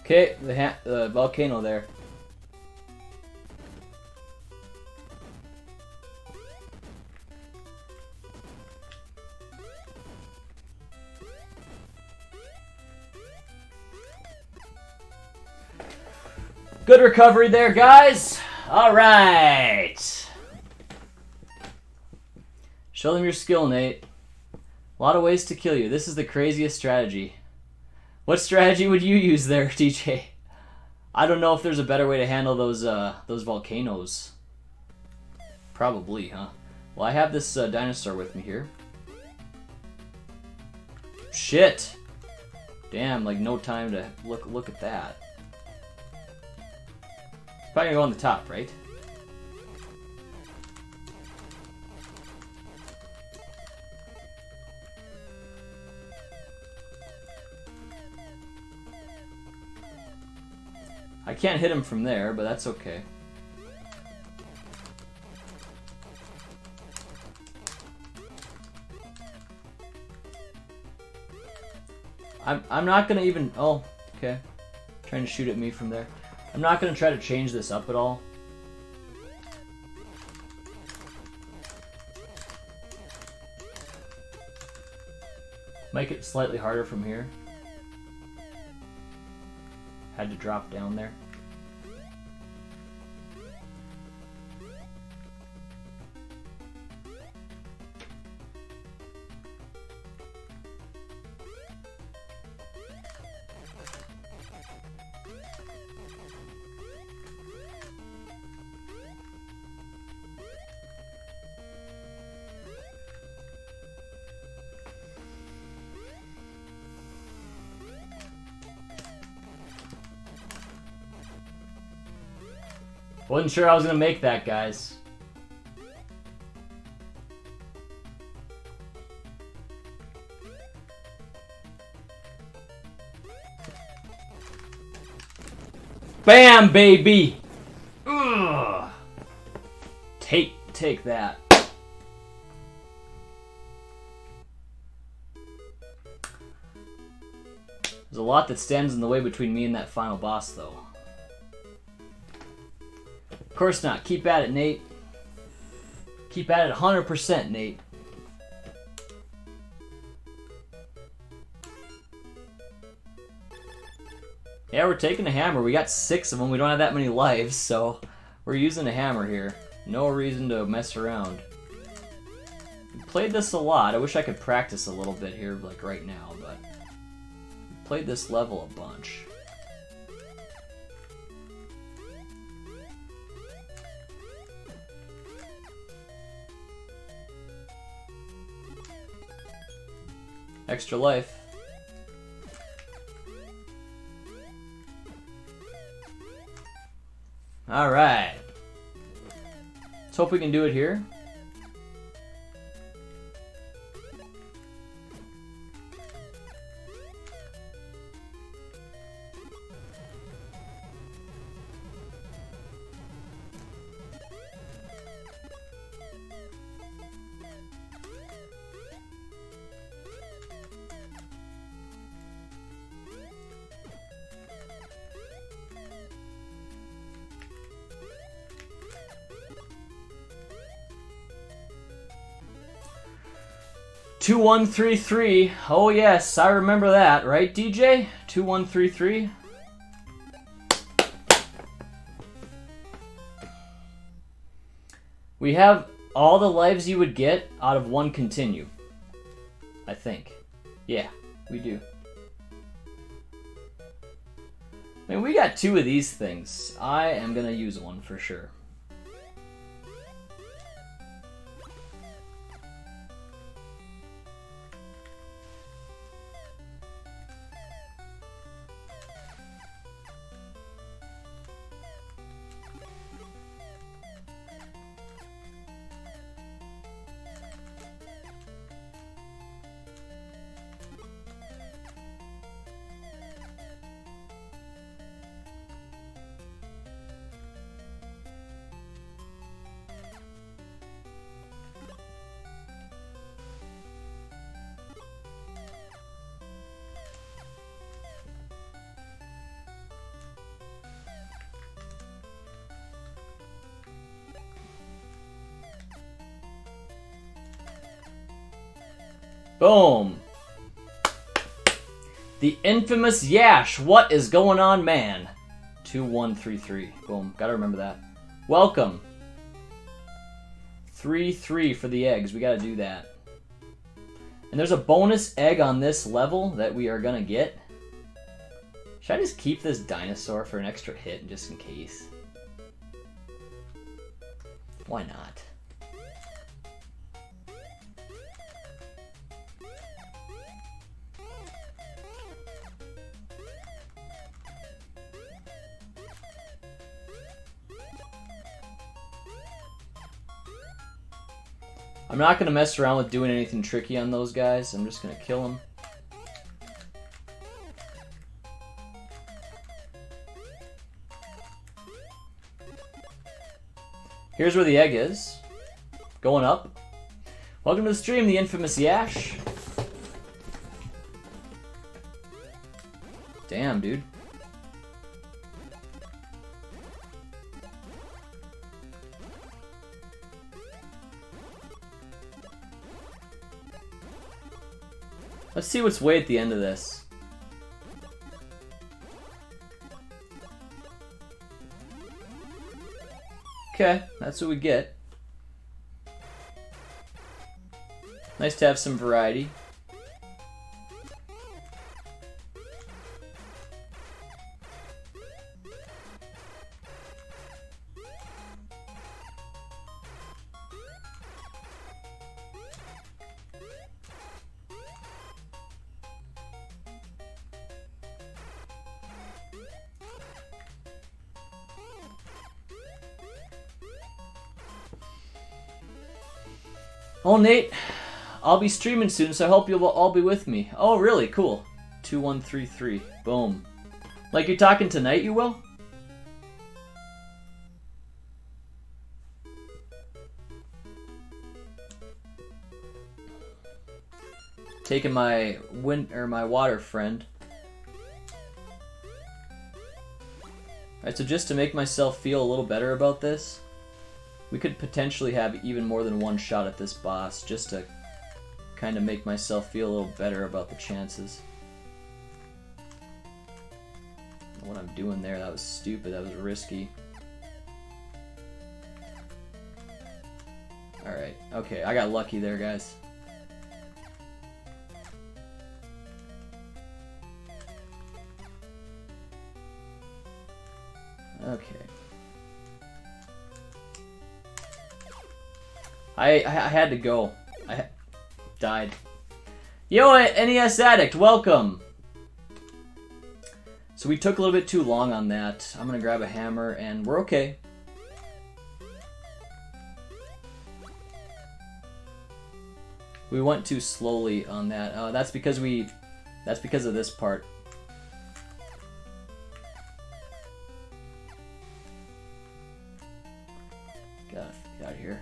Okay, the volcano there. Good recovery there, guys. All right. Show them your skill, Nate. A lot of ways to kill you. This is the craziest strategy. What strategy would you use there, DJ? I don't know if there's a better way to handle those volcanoes. Probably, huh? Well, I have this dinosaur with me here. Shit! Damn, like no time to look at that. Probably gonna go on the top, right? I can't hit him from there, but that's okay. I'm not gonna even... Oh, okay. Trying to shoot at me from there. I'm not gonna try to change this up at all. Make it slightly harder from here. Had to drop down there. Wasn't sure I was gonna make that, guys. Bam, baby! Ugh. Take that. There's a lot that stands in the way between me and that final boss, though. Of course not. Keep at it, Nate. Keep at it 100%, Nate. Yeah, we're taking a hammer. We got 6 of them. We don't have that many lives, so we're using a hammer here. No reason to mess around. We played this a lot. I wish I could practice a little bit here, like right now, but we played this level a bunch. Extra life. Alright. Let's hope we can do it here. Two 2133. Oh yes, I remember that, right, DJ? 2133. We have all the lives you would get out of one continue. I think. Yeah, we do. I mean, we got 2 of these things. I am gonna use one for sure. Boom. The infamous Yash. What is going on, man? 2133. Boom. Gotta remember that. Welcome. 3-3 for the eggs. We gotta do that. And there's a bonus egg on this level that we are gonna get. Should I just keep this dinosaur for an extra hit just in case? Why not? I'm not going to mess around with doing anything tricky on those guys. I'm just going to kill them. Here's where the egg is. Going up. Welcome to the stream, the infamous Yash. Damn, dude. Let's see what's way at the end of this. Okay, that's what we get. Nice to have some variety. Oh, Nate, I'll be streaming soon, so I hope you'll all be with me. Oh, really? Cool. 2133. Boom. Like you're talking tonight, you will? Taking my my water friend. Alright, so just to make myself feel a little better about this, we could potentially have even more than one shot at this boss, just to kind of make myself feel a little better about the chances. What I'm doing there, that was stupid, that was risky. Alright, okay, I got lucky there, guys. Okay. I had to go. I died. Yo, NES Addict, welcome! So we took a little bit too long on that. I'm gonna grab a hammer and we're okay. We went too slowly on that. That's because of this part. Gotta get out of here.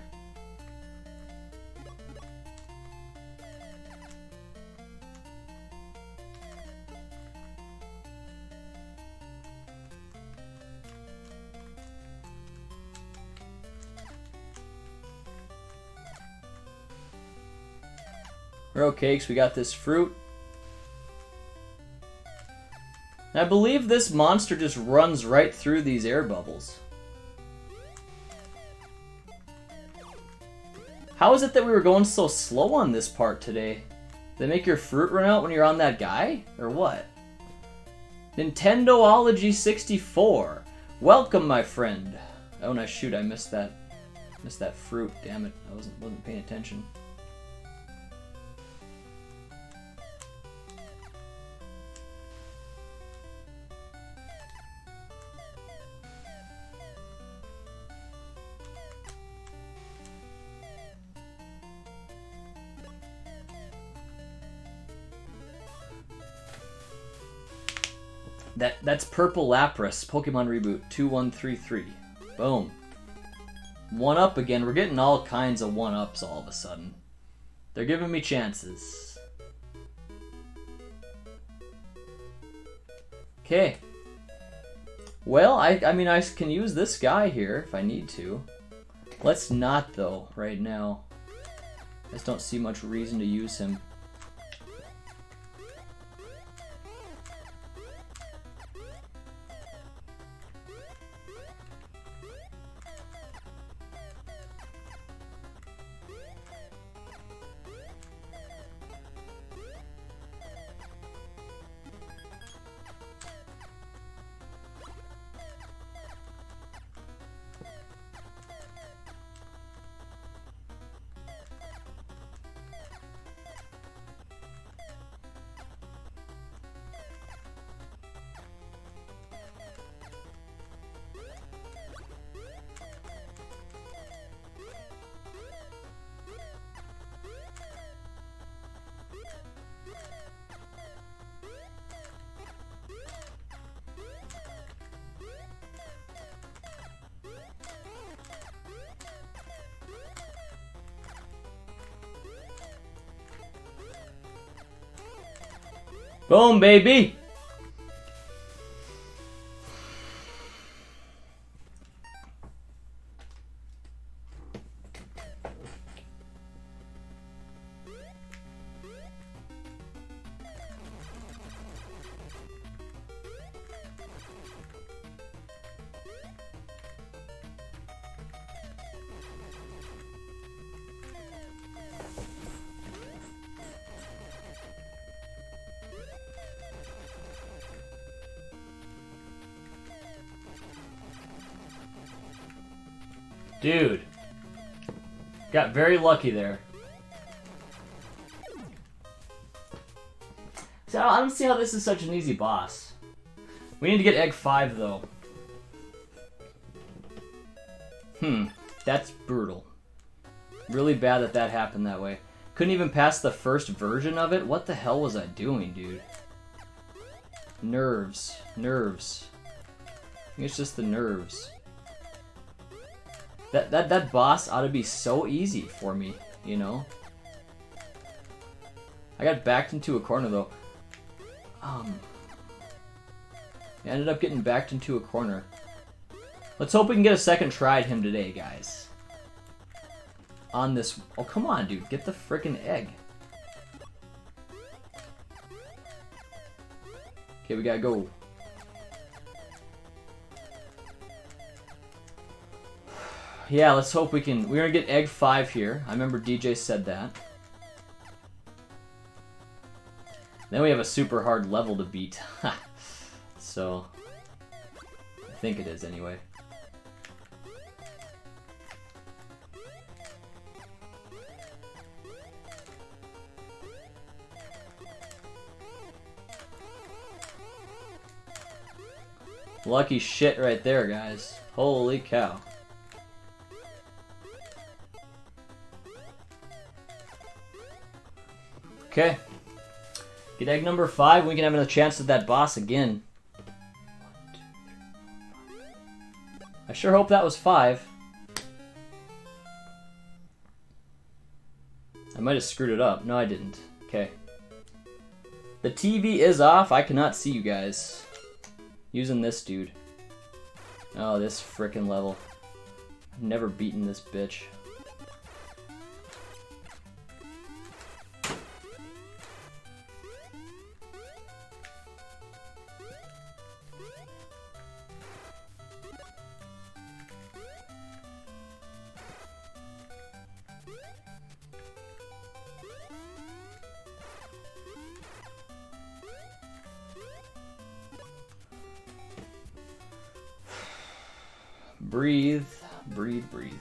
We're okay, because we got this fruit. And I believe this monster just runs right through these air bubbles. How is it that we were going so slow on this part today? Did they make your fruit run out when you're on that guy? Or what? Nintendoology 64. Welcome, my friend. Oh no, shoot, I missed that. Missed that fruit, damn it. I wasn't paying attention. That's Purple Lapras, Pokemon Reboot 2133. Boom. 1-up again. We're getting all kinds of 1-ups all of a sudden. They're giving me chances. Okay. Well, I mean, I can use this guy here if I need to. Let's not, though, right now. I just don't see much reason to use him. Boom, baby! Dude. Got very lucky there. See, I don't see how this is such an easy boss. We need to get egg 5, though. That's brutal. Really bad that that happened that way. Couldn't even pass the first version of it? What the hell was I doing, dude? Nerves. Nerves. I think it's just the nerves. That boss ought to be so easy for me, you know? I got backed into a corner, though. I ended up getting backed into a corner. Let's hope we can get a second try at him today, guys. On this... Oh, come on, dude. Get the frickin' egg. Okay, we gotta go. Yeah, let's hope we can... We're gonna get egg 5 here. I remember DJ said that. Then we have a super hard level to beat. So... I think it is, anyway. Lucky shit right there, guys. Holy cow. Okay. Get egg number 5, we can have another chance at that boss again. 1, 2, 3, 4, 5. I sure hope that was 5. I might have screwed it up. No, I didn't. Okay. The TV is off. I cannot see you guys. Using this dude. Oh, this frickin' level. I've never beaten this bitch. Breathe, breathe, breathe.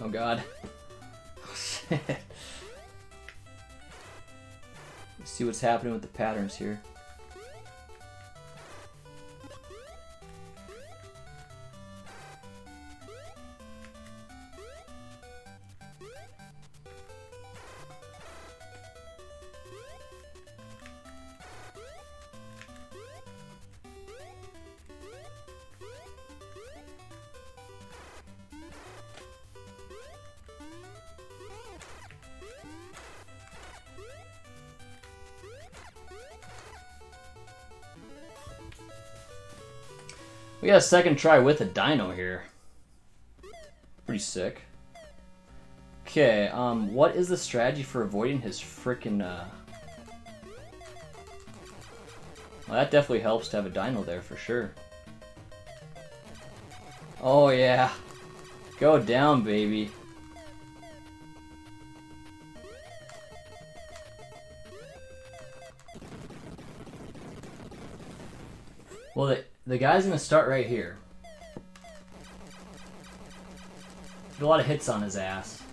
Oh God. Shit. See what's happening with the patterns here. We got a second try with a dino here. Pretty sick. Okay, what is the strategy for avoiding his frickin', Well, that definitely helps to have a dino there, for sure. Oh, yeah. Go down, baby. Well, the guy's gonna start right here. Get a lot of hits on his ass.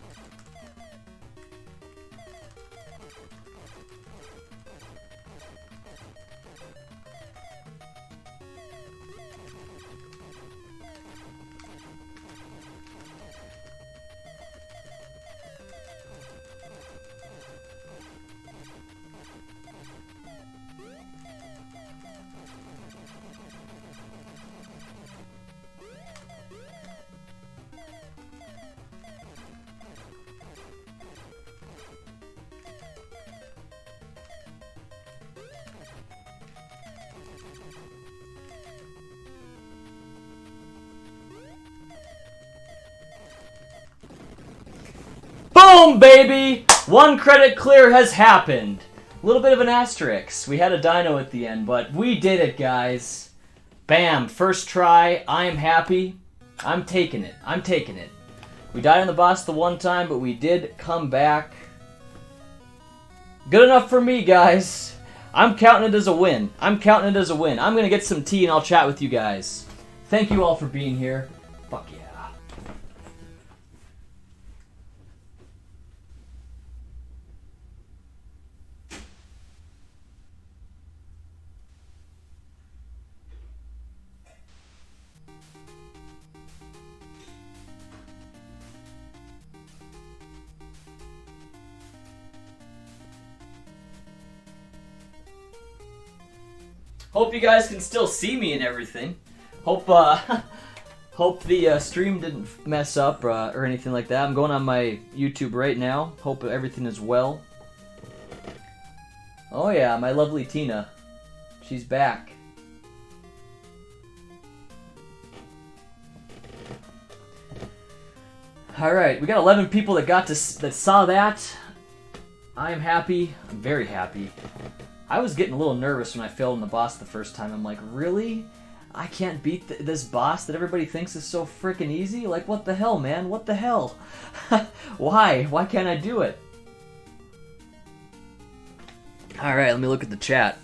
Boom, baby! 1 credit clear has happened. A little bit of an asterisk. We had a dino at the end, but we did it, guys. Bam, first try. I am happy. I'm taking it. I'm taking it. We died on the boss the one time, but we did come back. Good enough for me, guys. I'm counting it as a win. I'm counting it as a win. I'm going to get some tea and I'll chat with you guys. Thank you all for being here. Fuck yeah. Hope you guys can still see me and everything. Hope hope the stream didn't mess up or anything like that. I'm going on my YouTube right now. Hope everything is well. Oh yeah, my lovely Tina. She's back. Alright, we got 11 people that saw that. I'm happy. I'm very happy. I was getting a little nervous when I failed on the boss the first time. I'm like, really? I can't beat this boss that everybody thinks is so freaking easy? Like, what the hell, man? What the hell? Why? Why can't I do it? Alright, let me look at the chat.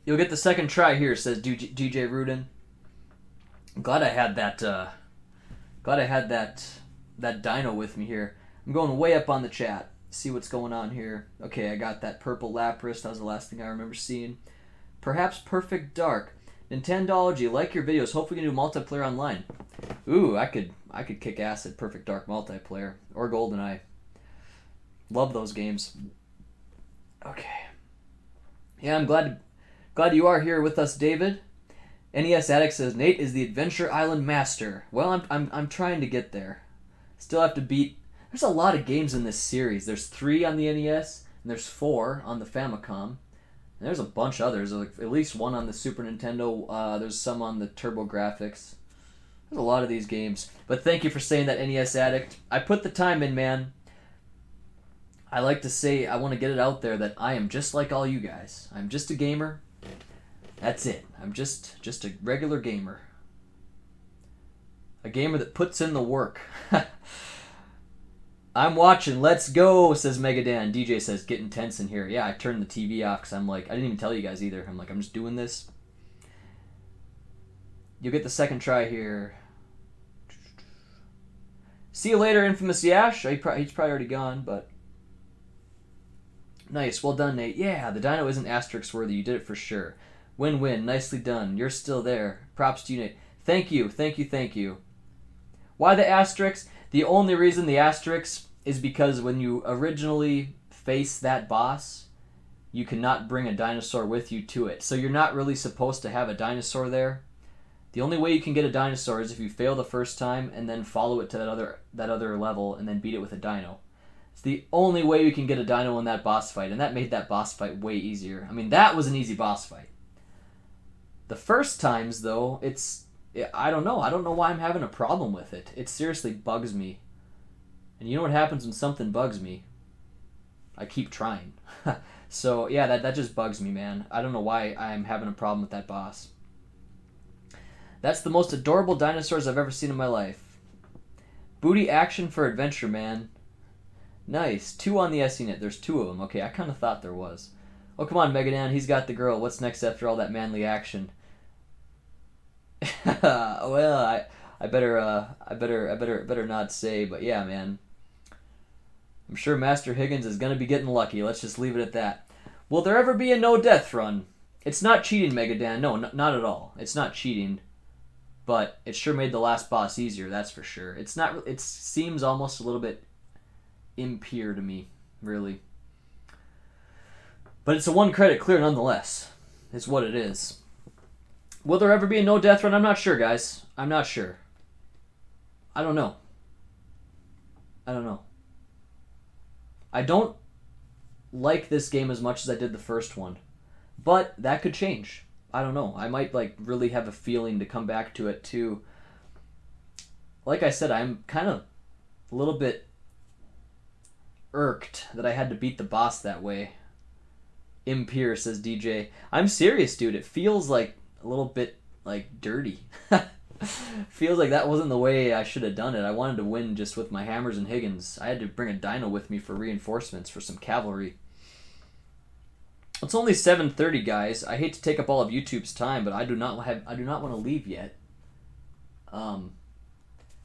You'll get the second try here, says DJ Rudin. I'm glad I had that. Glad I had that dino with me here. I'm going way up on the chat. See what's going on here. Okay, I got that purple Lapras. That was the last thing I remember seeing. Perhaps Perfect Dark. Nintendology, like your videos. Hope we can do multiplayer online. Ooh, I could kick ass at Perfect Dark multiplayer or GoldenEye. Love those games. Okay. Yeah, I'm glad you are here with us, David. NES Addict says Nate is the Adventure Island master. Well, I'm trying to get there. Still have to beat. There's a lot of games in this series. There's 3 on the NES and there's 4 on the Famicom. And there's a bunch others. There's like at least 1 on the Super Nintendo. There's some on the TurboGrafx. There's a lot of these games. But thank you for saying that, NES Addict. I put the time in, man. I like to say, I want to get it out there that I am just like all you guys. I'm just a gamer. That's it. I'm just a regular gamer. A gamer that puts in the work. I'm watching. Let's go, says Megadan. DJ says, get intense in here. Yeah, I turned the TV off because I'm like, I didn't even tell you guys either. I'm like, I'm just doing this. You'll get the second try here. See you later, Infamous Yash. He's probably already gone, but... Nice. Well done, Nate. Yeah, the dino isn't asterisk worthy. You did it for sure. Win-win. Nicely done. You're still there. Props to you, Nate. Thank you. Thank you. Thank you. Why the asterisk? The only reason the asterisk is because when you originally face that boss, you cannot bring a dinosaur with you to it. So you're not really supposed to have a dinosaur there. The only way you can get a dinosaur is if you fail the first time and then follow it to that other level and then beat it with a dino. It's the only way you can get a dino in that boss fight, and that made that boss fight way easier. I mean, that was an easy boss fight. The first times, though, I don't know. I don't know why I'm having a problem with it. It seriously bugs me. And you know what happens when something bugs me? I keep trying. So, yeah, that just bugs me, man. I don't know why I'm having a problem with that boss. That's the most adorable dinosaurs I've ever seen in my life. Booty action for adventure, man. Nice. 2 on the SENet. There's 2 of them. Okay, I kind of thought there was. Oh, come on, Megadan. He's got the girl. What's next after all that manly action? Well, I better not say, but yeah, man. I'm sure Master Higgins is gonna be getting lucky. Let's just leave it at that. Will there ever be a no death run? It's not cheating, Megadan. No, not at all. It's not cheating, but it sure made the last boss easier. That's for sure. It's not. It seems almost a little bit impure to me, really. But it's a 1 credit clear nonetheless. Is what it is. Will there ever be a no death run? I'm not sure, guys. I'm not sure. I don't know. I don't like this game as much as I did the first one. But that could change. I don't know. I might like really have a feeling to come back to it too. Like I said, I'm kind of a little bit irked that I had to beat the boss that way. Impure, says DJ. I'm serious, dude. It feels like a little bit like dirty. Feels like that wasn't the way I should have done it. I wanted to win just with my hammers and Higgins. I had to bring a dino with me for reinforcements for some cavalry. It's only 7:30, guys. I hate to take up all of YouTube's time, but I do not want to leave yet.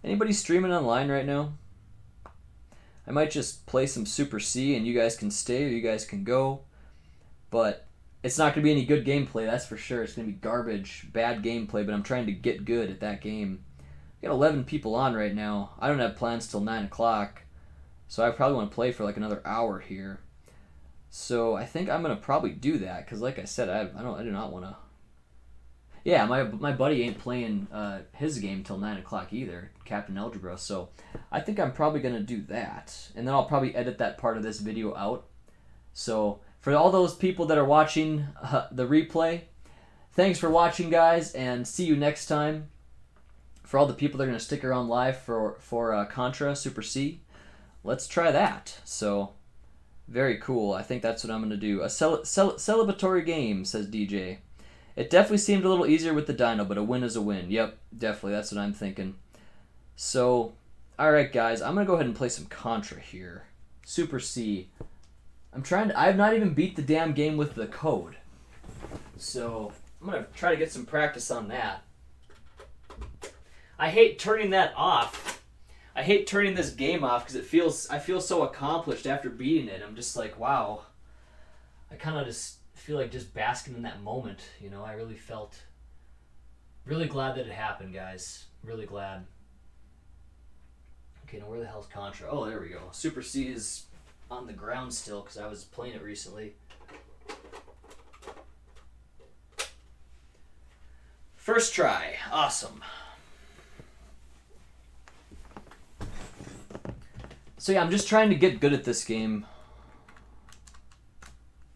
Anybody streaming online right now? I might just play some Super C and you guys can stay or you guys can go. But it's not going to be any good gameplay, that's for sure. It's going to be garbage, bad gameplay, but I'm trying to get good at that game. I've got 11 people on right now. I don't have plans till 9 o'clock, so I probably want to play for like another hour here. So I think I'm going to probably do that, because like I said, I do not want to... Yeah, my buddy ain't playing his game till 9 o'clock either, Captain Algebra, so I think I'm probably going to do that. And then I'll probably edit that part of this video out. So... for all those people that are watching the replay, thanks for watching, guys, and see you next time. For all the people that are going to stick around live for Contra Super C, let's try that. So, very cool. I think that's what I'm going to do. A celebratory game, says DJ. It definitely seemed a little easier with the dino, but a win is a win. Yep, definitely. That's what I'm thinking. So, alright, guys. I'm going to go ahead and play some Contra here. Super C. I have not even beat the damn game with the code. So, I'm going to try to get some practice on that. I hate turning that off. I hate turning this game off because I feel so accomplished after beating it. I'm just like, wow. I kind of just feel like just basking in that moment, you know. I really felt really glad that it happened, guys. Really glad. Okay, now where the hell's Contra? Oh, there we go. Super C is on the ground still because I was playing it recently. First try. Awesome. So yeah, I'm just trying to get good at this game.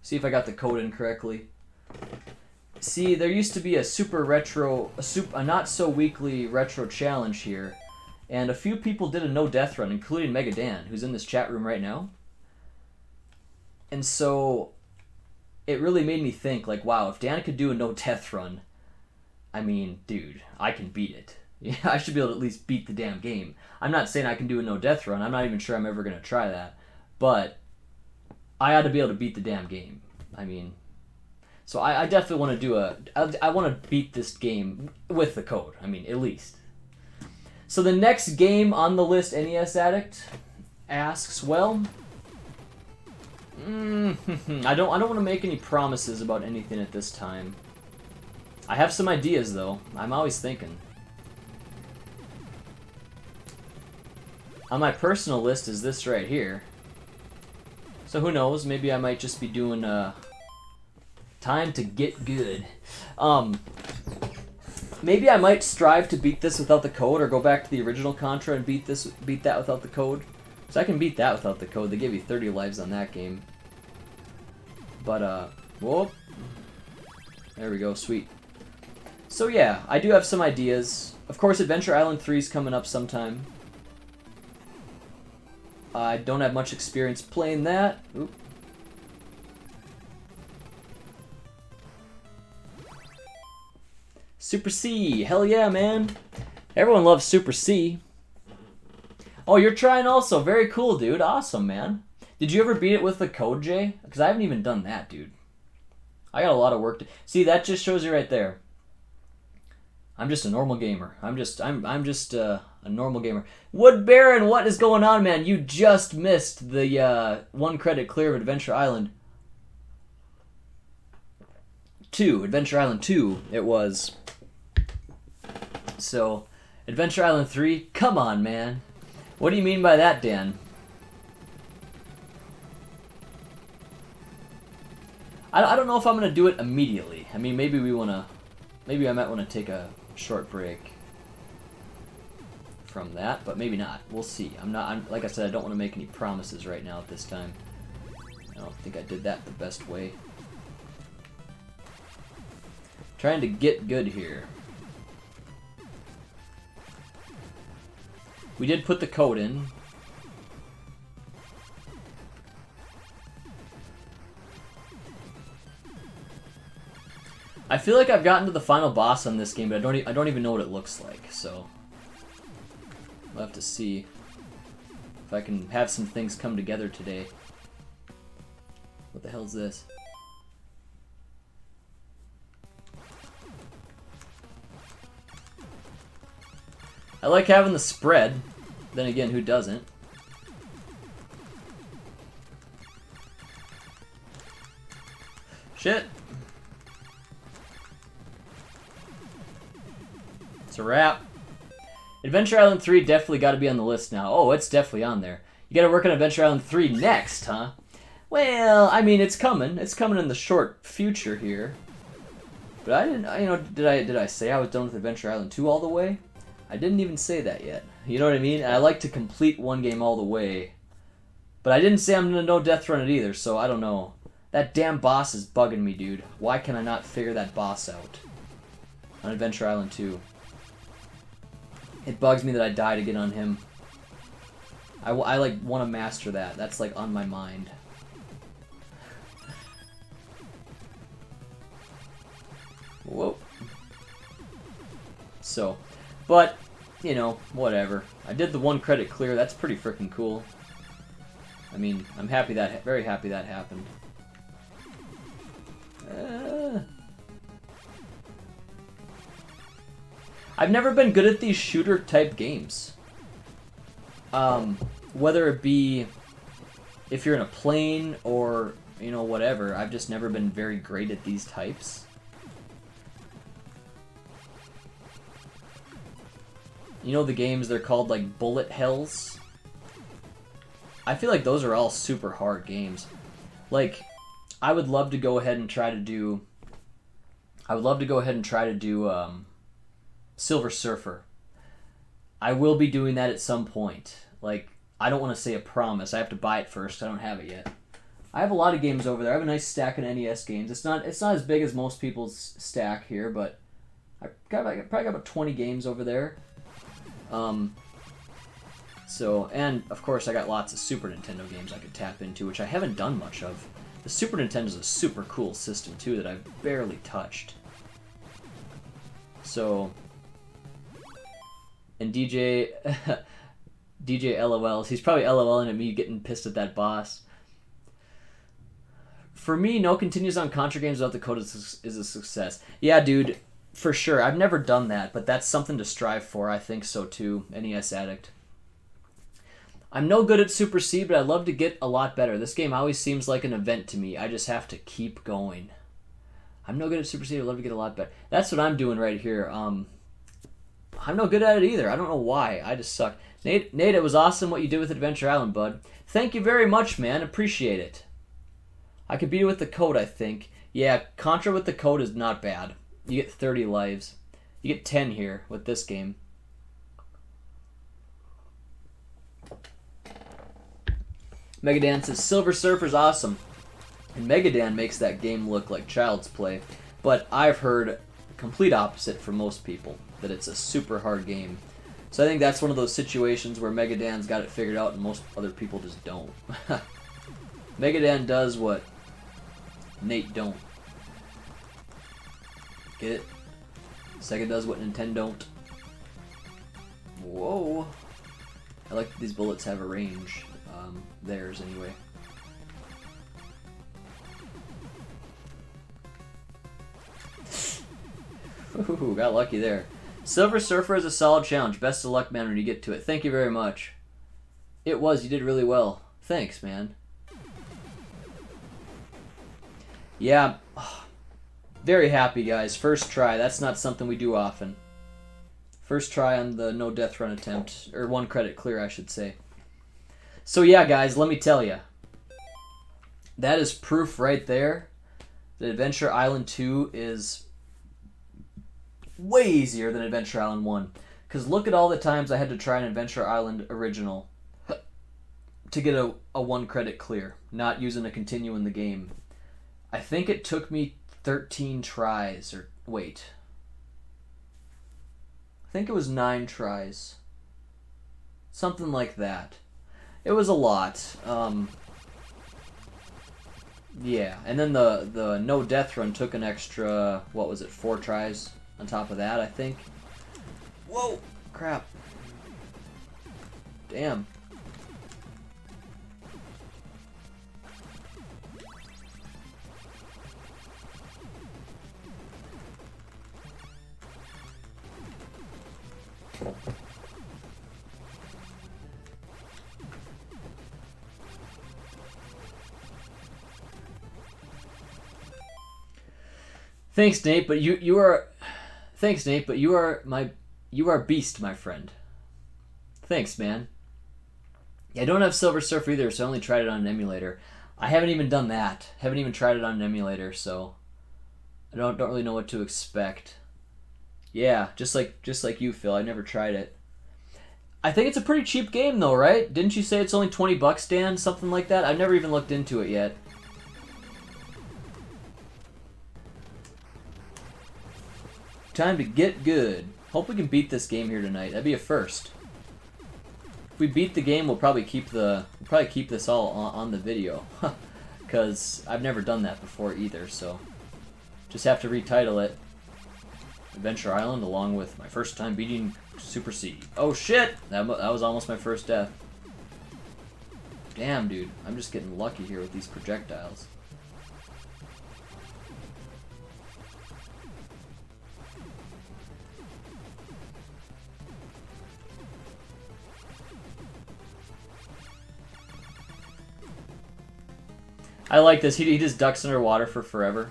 See if I got the code in correctly. See, there used to be a not so weekly retro challenge here, and a few people did a no death run, including Mega Dan, who's in this chat room right now. And so it really made me think, like, wow, if Dan could do a no death run, I mean, dude, I can beat it. Yeah, I should be able to at least beat the damn game. I'm not saying I can do a no death run. I'm not even sure I'm ever going to try that. But I ought to be able to beat the damn game. I mean, so I definitely want to do I want to beat this game with the code. I mean, at least. So the next game on the list, NES Addict asks, well, I don't want to make any promises about anything at this time. I have some ideas, though. I'm always thinking. On my personal list is this right here. So who knows? Maybe I might just be doing time to get good. Maybe I might strive to beat this without the code, or go back to the original Contra and beat that without the code. So I can beat that without the code. They give you 30 lives on that game. But whoop. There we go, sweet. So yeah, I do have some ideas. Of course, Adventure Island 3 is coming up sometime. I don't have much experience playing that. Oop. Super C, hell yeah, man. Everyone loves Super C. Oh, you're trying also. Very cool, dude. Awesome, man. Did you ever beat it with the code, Jay? Because I haven't even done that, dude. I got a lot of work to... See, that just shows you right there. I'm just a normal gamer. I'm just a normal gamer. Wood Baron, what is going on, man? You just missed the 1 credit clear of Adventure Island 2. Adventure Island 2, it was. So, Adventure Island 3, come on, man. What do you mean by that, Dan? I don't know if I'm going to do it immediately. I mean, maybe I might want to take a short break from that, but maybe not. We'll see. Like I said, I don't want to make any promises right now at this time. I don't think I did that the best way. Trying to get good here. We did put the code in. I feel like I've gotten to the final boss on this game, but I don't even know what it looks like, so we'll have to see if I can have some things come together today. What the hell is this? I like having the spread. Then again, who doesn't? Shit. It's a wrap. Adventure Island 3 definitely got to be on the list now. Oh, it's definitely on there. You got to work on Adventure Island 3 next, huh? Well, I mean, it's coming. It's coming in the short future here. But I didn't, you know, did I say I was done with Adventure Island 2 all the way? I didn't even say that yet. You know what I mean? I like to complete one game all the way. But I didn't say I'm going to no death run it either, so I don't know. That damn boss is bugging me, dude. Why can I not figure that boss out on Adventure Island 2? It bugs me that I die to get on him. I like want to master that. That's like on my mind. Whoa. So, but, you know, whatever. I did the 1 credit clear. That's pretty freaking cool. I mean, I'm happy that, very happy that happened. I've never been good at these shooter type games. Whether it be if you're in a plane or, you know, whatever, I've just never been very great at these types. You know the games, they're called like bullet hells? I feel like those are all super hard games. Like, I would love to go ahead and try to do Silver Surfer. I will be doing that at some point. Like, I don't want to say a promise. I have to buy it first. I don't have it yet. I have a lot of games over there. I have a nice stack of NES games. It's not as big as most people's stack here, but I probably got about 20 games over there. So, and of course I got lots of Super Nintendo games I could tap into, which I haven't done much of. The Super Nintendo is a super cool system too that I've barely touched. So, and DJ LOLs, he's probably LOLing at me getting pissed at that boss. For me, no continues on Contra games without the code is a success. Yeah, dude, for sure. I've never done that, but that's something to strive for. I think so too, NES Addict. I'm no good at Super C, but I'd love to get a lot better. This game always seems like an event to me. I just have to keep going. I'm no good at Super C, I'd love to get a lot better. That's what I'm doing right here. I'm no good at it either. I don't know why. I just suck. Nate, it was awesome what you did with Adventure Island, bud. Thank you very much, man. Appreciate it. I could beat it with the code, I think. Yeah, Contra with the code is not bad. You get 30 lives. You get 10 here with this game. Megadan says, Silver Surfer's awesome. And Megadan makes that game look like child's play. But I've heard complete opposite from most people, that it's a super hard game. So I think that's one of those situations where Megadan's got it figured out and most other people just don't. Megadan does what Nate don't. Get it? Sega does what Nintendo don't. Whoa. I like that these bullets have a range. Theirs, anyway. Ooh, got lucky there. Silver Surfer is a solid challenge. Best of luck, man, when you get to it. Thank you very much. It was. You did really well. Thanks, man. Yeah. Very happy, guys. First try. That's not something we do often. First try on the no death run attempt. Or 1 credit clear, I should say. So yeah, guys, let me tell you. That is proof right there that Adventure Island 2 is way easier than Adventure Island 1. Because look at all the times I had to try an Adventure Island original to get a 1 credit clear, not using a continue in the game. I think it took me 13 tries, or wait. I think it was 9 tries. Something like that. It was a lot. Yeah, and then the no death run took an extra, what was it, 4 tries on top of that, I think. Whoa! Crap. Damn. Thanks, Nate, but you are thanks, Nate, but you are beast, my friend. Thanks, man. Yeah, I don't have Silver Surfer either, so I only tried it on an emulator. I haven't even done that. Haven't even tried it on an emulator, so I don't really know what to expect. Yeah, just like you, Phil. I never tried it. I think it's a pretty cheap game though, right? Didn't you say it's only $20, Dan? Something like that? I've never even looked into it yet. Time to get good. Hope we can beat this game here tonight. That'd be a first. If we beat the game, we'll probably keep this all on the video, because I've never done that before either. So just have to retitle it Adventure Island, along with my first time beating Super C. Oh shit! That was almost my first death. Damn, dude. I'm just getting lucky here with these projectiles. I like this. He just ducks underwater for forever.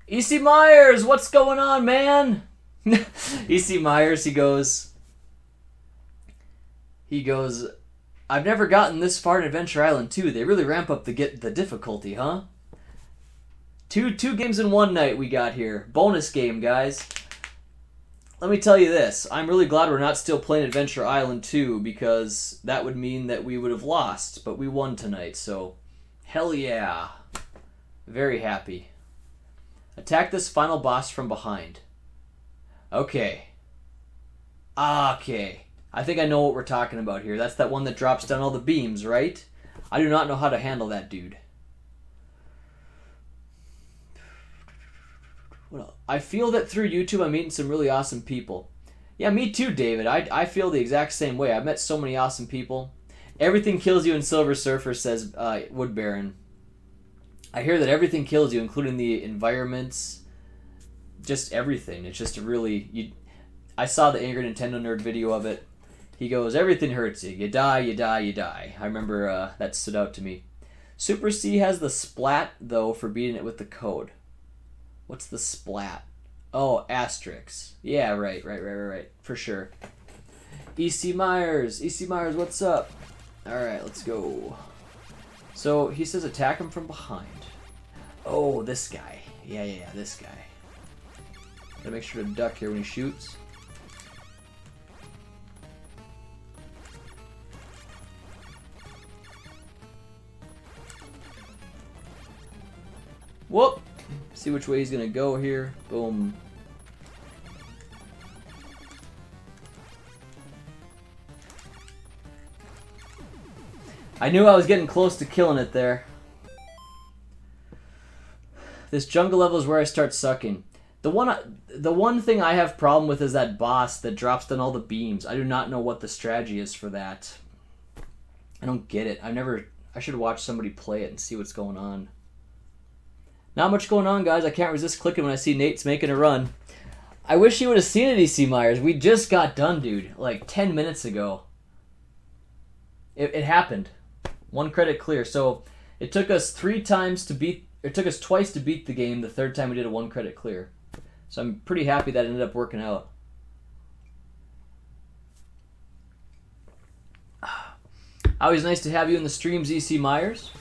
E.C. Myers, what's going on, man? E.C. Myers, he goes, I've never gotten this far in Adventure Island 2. They really ramp up the difficulty, huh? Two games in one night we got here. Bonus game, guys. Let me tell you this. I'm really glad we're not still playing Adventure Island 2, because that would mean that we would have lost, but we won tonight, so hell yeah. Very happy. Attack this final boss from behind. Okay. Okay. I think I know what we're talking about here. That's that one that drops down all the beams, right? I do not know how to handle that dude. What else? I feel that through YouTube I'm meeting some really awesome people. Yeah, me too, David. I feel the exact same way. I've met so many awesome people. Everything kills you in Silver Surfer, says Wood Baron. I hear that everything kills you, including the environments. Just everything. It's just a really... I saw the Angry Nintendo Nerd video of it. He goes, everything hurts you. You die, you die, you die. I remember that stood out to me. Super C has the splat, though, for beating it with the code. What's the splat? Oh, asterisks. Yeah, right. For sure. E.C. Myers, what's up? Alright, let's go. So, he says attack him from behind. Oh, this guy. Yeah, this guy. Gotta make sure to duck here when he shoots. Whoop! See which way he's gonna go here. Boom. I knew I was getting close to killing it there. This jungle level is where I start sucking. The one thing I have problem with is that boss that drops down all the beams. I do not know what the strategy is for that. I don't get it. I should watch somebody play it and see what's going on. Not much going on, guys. I can't resist clicking when I see Nate's making a run. I wish you would have seen it, E.C. Myers. We just got done, dude. Like 10 minutes ago. It happened. 1 credit clear. So it took us 3 times to beat... It took us twice to beat the game. The 3rd time we did a 1 credit clear. So I'm pretty happy that ended up working out. Always nice to have you in the streams, EC Myers.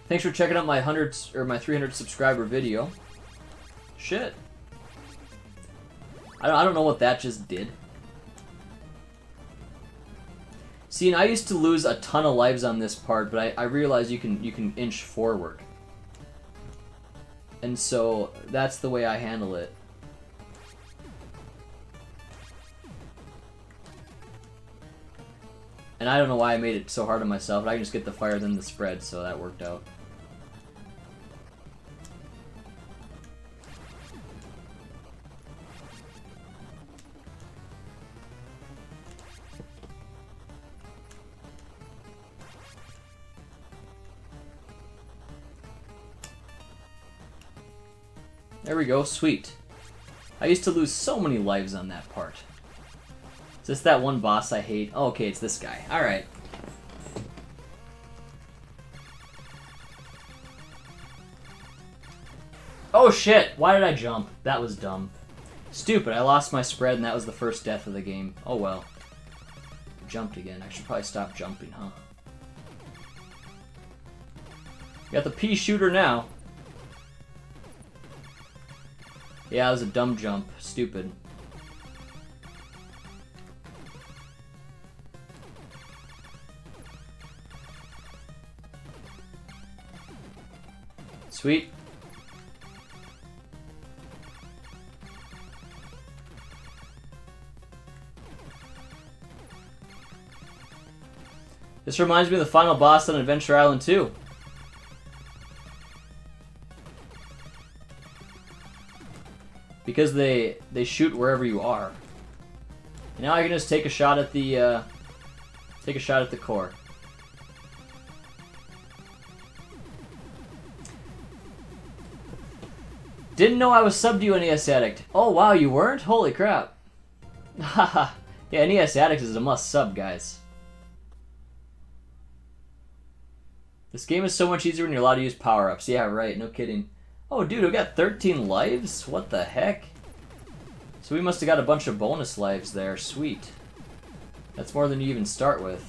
Thanks for checking out my 300 subscriber video. Shit. I don't know what that just did. See, and I used to lose a ton of lives on this part, but I realized you can inch forward. And so that's the way I handle it. And I don't know why I made it so hard on myself, but I can just get the fire then the spread, so that worked out. There we go, sweet. I used to lose so many lives on that part. Is this that one boss I hate? Oh, okay, it's this guy. Alright. Oh shit! Why did I jump? That was dumb. Stupid, I lost my spread and that was the first death of the game. Oh well. Jumped again. I should probably stop jumping, huh? Got the pea shooter now. Yeah, that was a dumb jump. Stupid. Sweet. This reminds me of the final boss on Adventure Island 2. Because they shoot wherever you are. Now I can just take a shot at the core. Didn't know I was subbed to you, NES Addict. Oh wow, you weren't? Holy crap. Haha. Yeah, NES Addict is a must sub, guys. This game is so much easier when you're allowed to use power-ups. Yeah, right, no kidding. Oh, dude, we got 13 lives? What the heck? So we must have got a bunch of bonus lives there. Sweet. That's more than you even start with.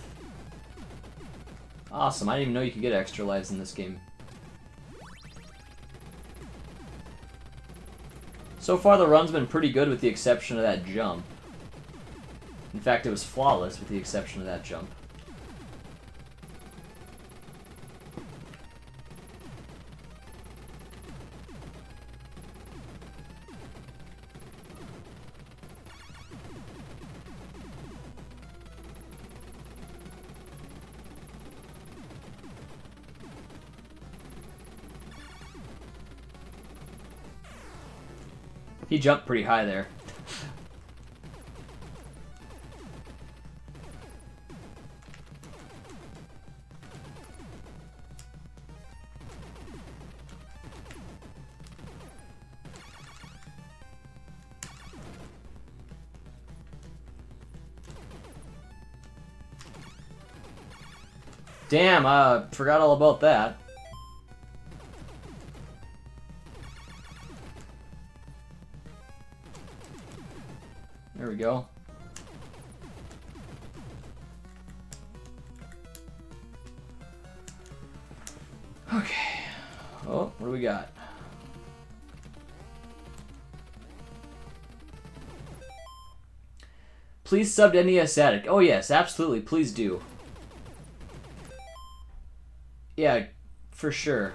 Awesome, I didn't even know you could get extra lives in this game. So far, the run's been pretty good with the exception of that jump. In fact, it was flawless with the exception of that jump. He jumped pretty high there. Damn, I forgot all about that. There we go. Okay. Oh, what do we got? Please sub to NES Addict. Oh yes, absolutely, please do. Yeah, for sure.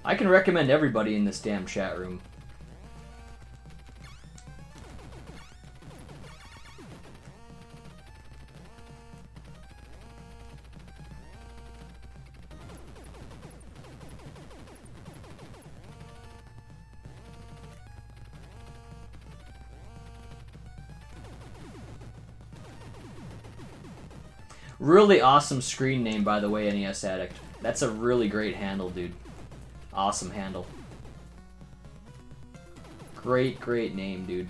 I can recommend everybody in this damn chat room. Really awesome screen name, by the way, NES Addict. That's a really great handle, dude. Awesome handle. Great, great name, dude.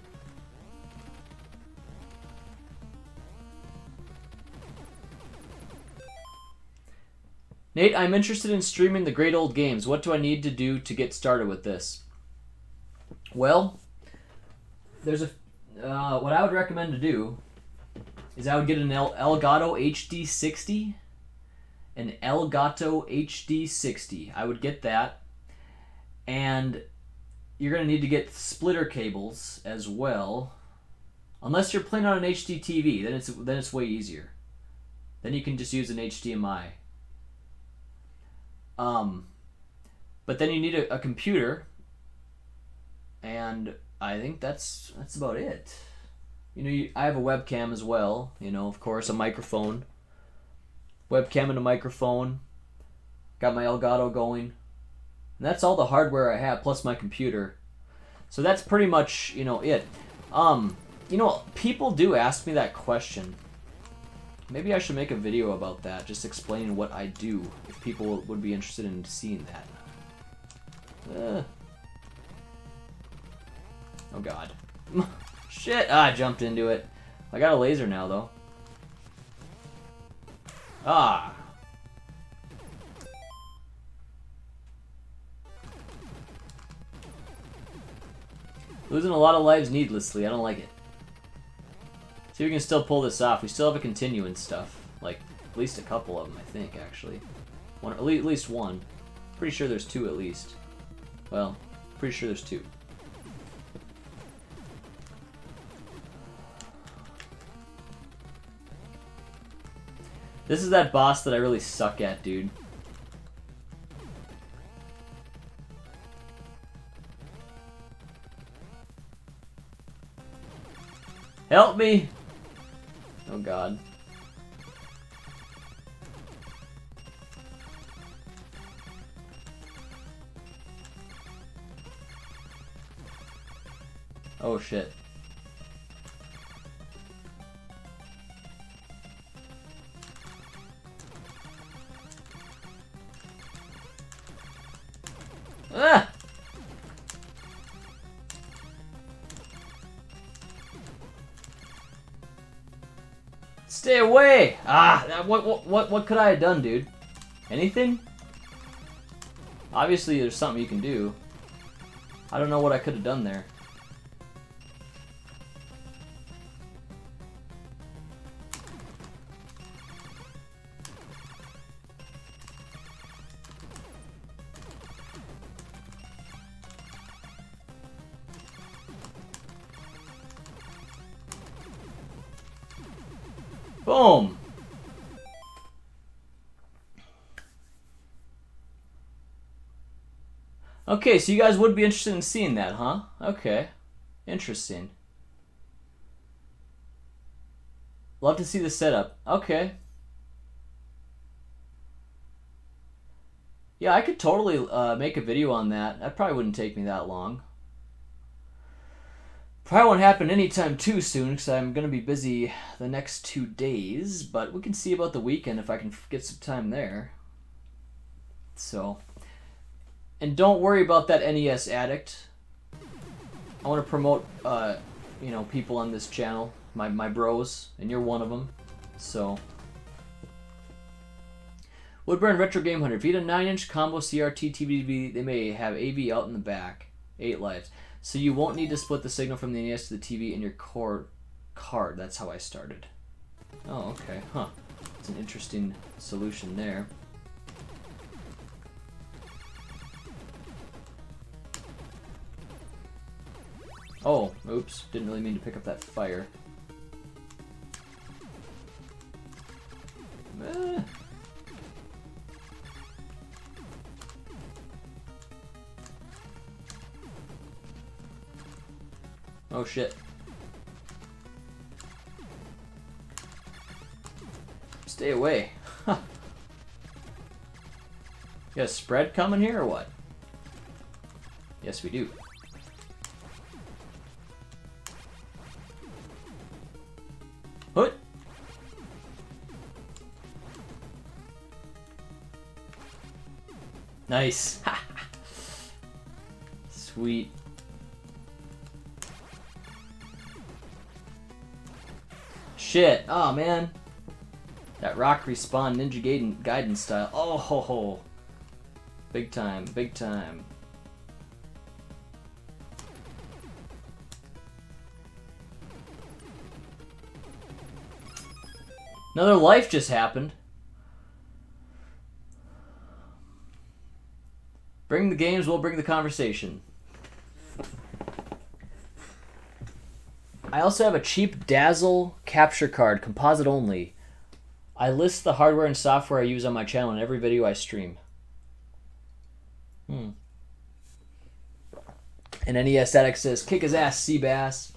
Nate, I'm interested in streaming the great old games. What do I need to do to get started with this? Well, there's what I would recommend to do is I would get an Elgato HD60. An Elgato HD60. I would get that. And you're going to need to get splitter cables as well. Unless you're playing on an HD TV, then it's way easier. Then you can just use an HDMI. But then you need a computer, and I think that's about it. You know, I have a webcam as well. You know, of course, a microphone. Webcam and a microphone. Got my Elgato going. And that's all the hardware I have, plus my computer. So that's pretty much, you know, it. You know, people do ask me that question. Maybe I should make a video about that, just explaining what I do, if people would be interested in seeing that. Oh god. Shit! Ah, I jumped into it. I got a laser now, though. Ah! Losing a lot of lives needlessly. I don't like it. See if we can still pull this off. We still have a continue and stuff. Like, at least a couple of them, I think, actually. At least one. Pretty sure there's two at least. Well, pretty sure there's two. This is that boss that I really suck at, dude. Help me! Oh god. Oh shit. Ah! Stay away! Ah, what could I have done, dude? Anything? Obviously, there's something you can do. I don't know what I could have done there. Boom! Okay, so you guys would be interested in seeing that, huh? Okay. Interesting. Love to see the setup. Okay. Yeah, I could totally make a video on that. That probably wouldn't take me that long. Probably won't happen anytime too soon because I'm going to be busy the next 2 days, but we can see about the weekend if I can get some time there. So, and don't worry about that NES Addict. I want to promote, you know, people on this channel, my bros, and you're one of them. So, Woodburn Retro Game Hunter. If you get a 9-inch combo CRT TV, they may have AV out in the back. 8 lives. So you won't need to split the signal from the NES to the TV in your core card. That's how I started. Oh, okay. Huh. It's an interesting solution there. Oh, oops. Didn't really mean to pick up that fire. Oh shit. Stay away. Huh. You got a spread coming here or what? Yes, we do. What? Nice. Sweet. Shit. Oh, man. That rock respawn Ninja Gaiden style. Oh, ho, ho. Big time. Big time. Another life just happened. Bring the games, we'll bring the conversation. I also have a cheap Dazzle capture card, composite only. I list the hardware and software I use on my channel in every video I stream. An NES Addict says, kick his ass, Seabass.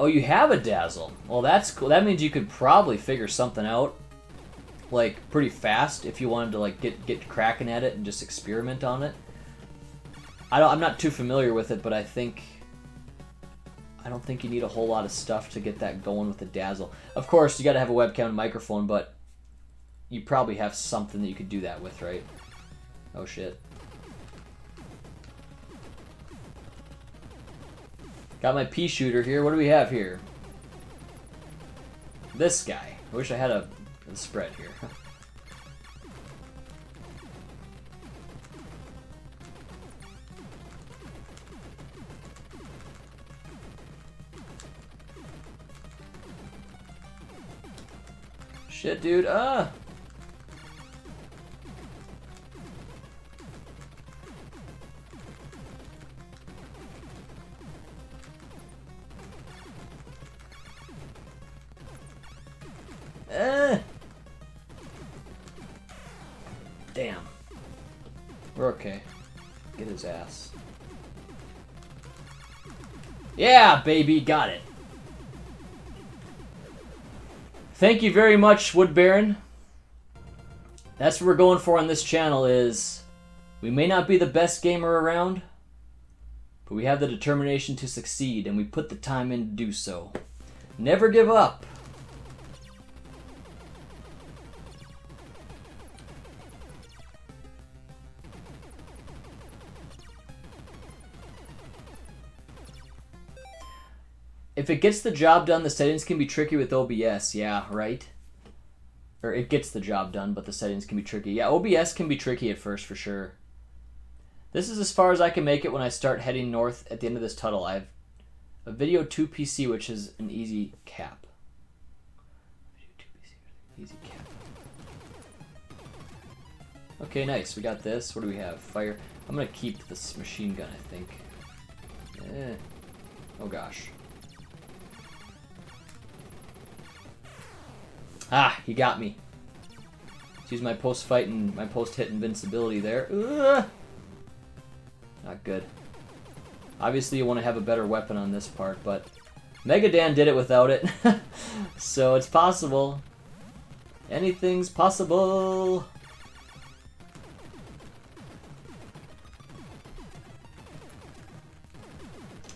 Oh, you have a Dazzle. Well, that's cool. That means you could probably figure something out, like, pretty fast if you wanted to, like, get cracking at it and just experiment on it. I'm not too familiar with it, but I don't think you need a whole lot of stuff to get that going with the Dazzle. Of course, you got to have a webcam and microphone, but you probably have something that you could do that with, right? Oh, shit. Got my pea shooter here. What do we have here? This guy. I wish I had a spread here. Shit, dude. Damn. We're okay. Get his ass. Yeah, baby, got it. Thank you very much, Wood Baron. That's what we're going for on this channel is, we may not be the best gamer around, but we have the determination to succeed, and we put the time in to do so. Never give up. If it gets the job done, the settings can be tricky with OBS. Yeah, right? Or it gets the job done, but the settings can be tricky. Yeah, OBS can be tricky at first, for sure. This is as far as I can make it when I start heading north at the end of this tunnel. I have a Video 2 PC, which is an easy cap. Video 2 PC, easy cap. Okay, nice. We got this. What do we have? Fire. I'm going to keep this machine gun, I think. Oh, gosh. Ah, he got me. Let's use my post-fight and my post-hit invincibility there. Ugh. Not good. Obviously, you want to have a better weapon on this part, but Megadan did it without it. So it's possible. Anything's possible.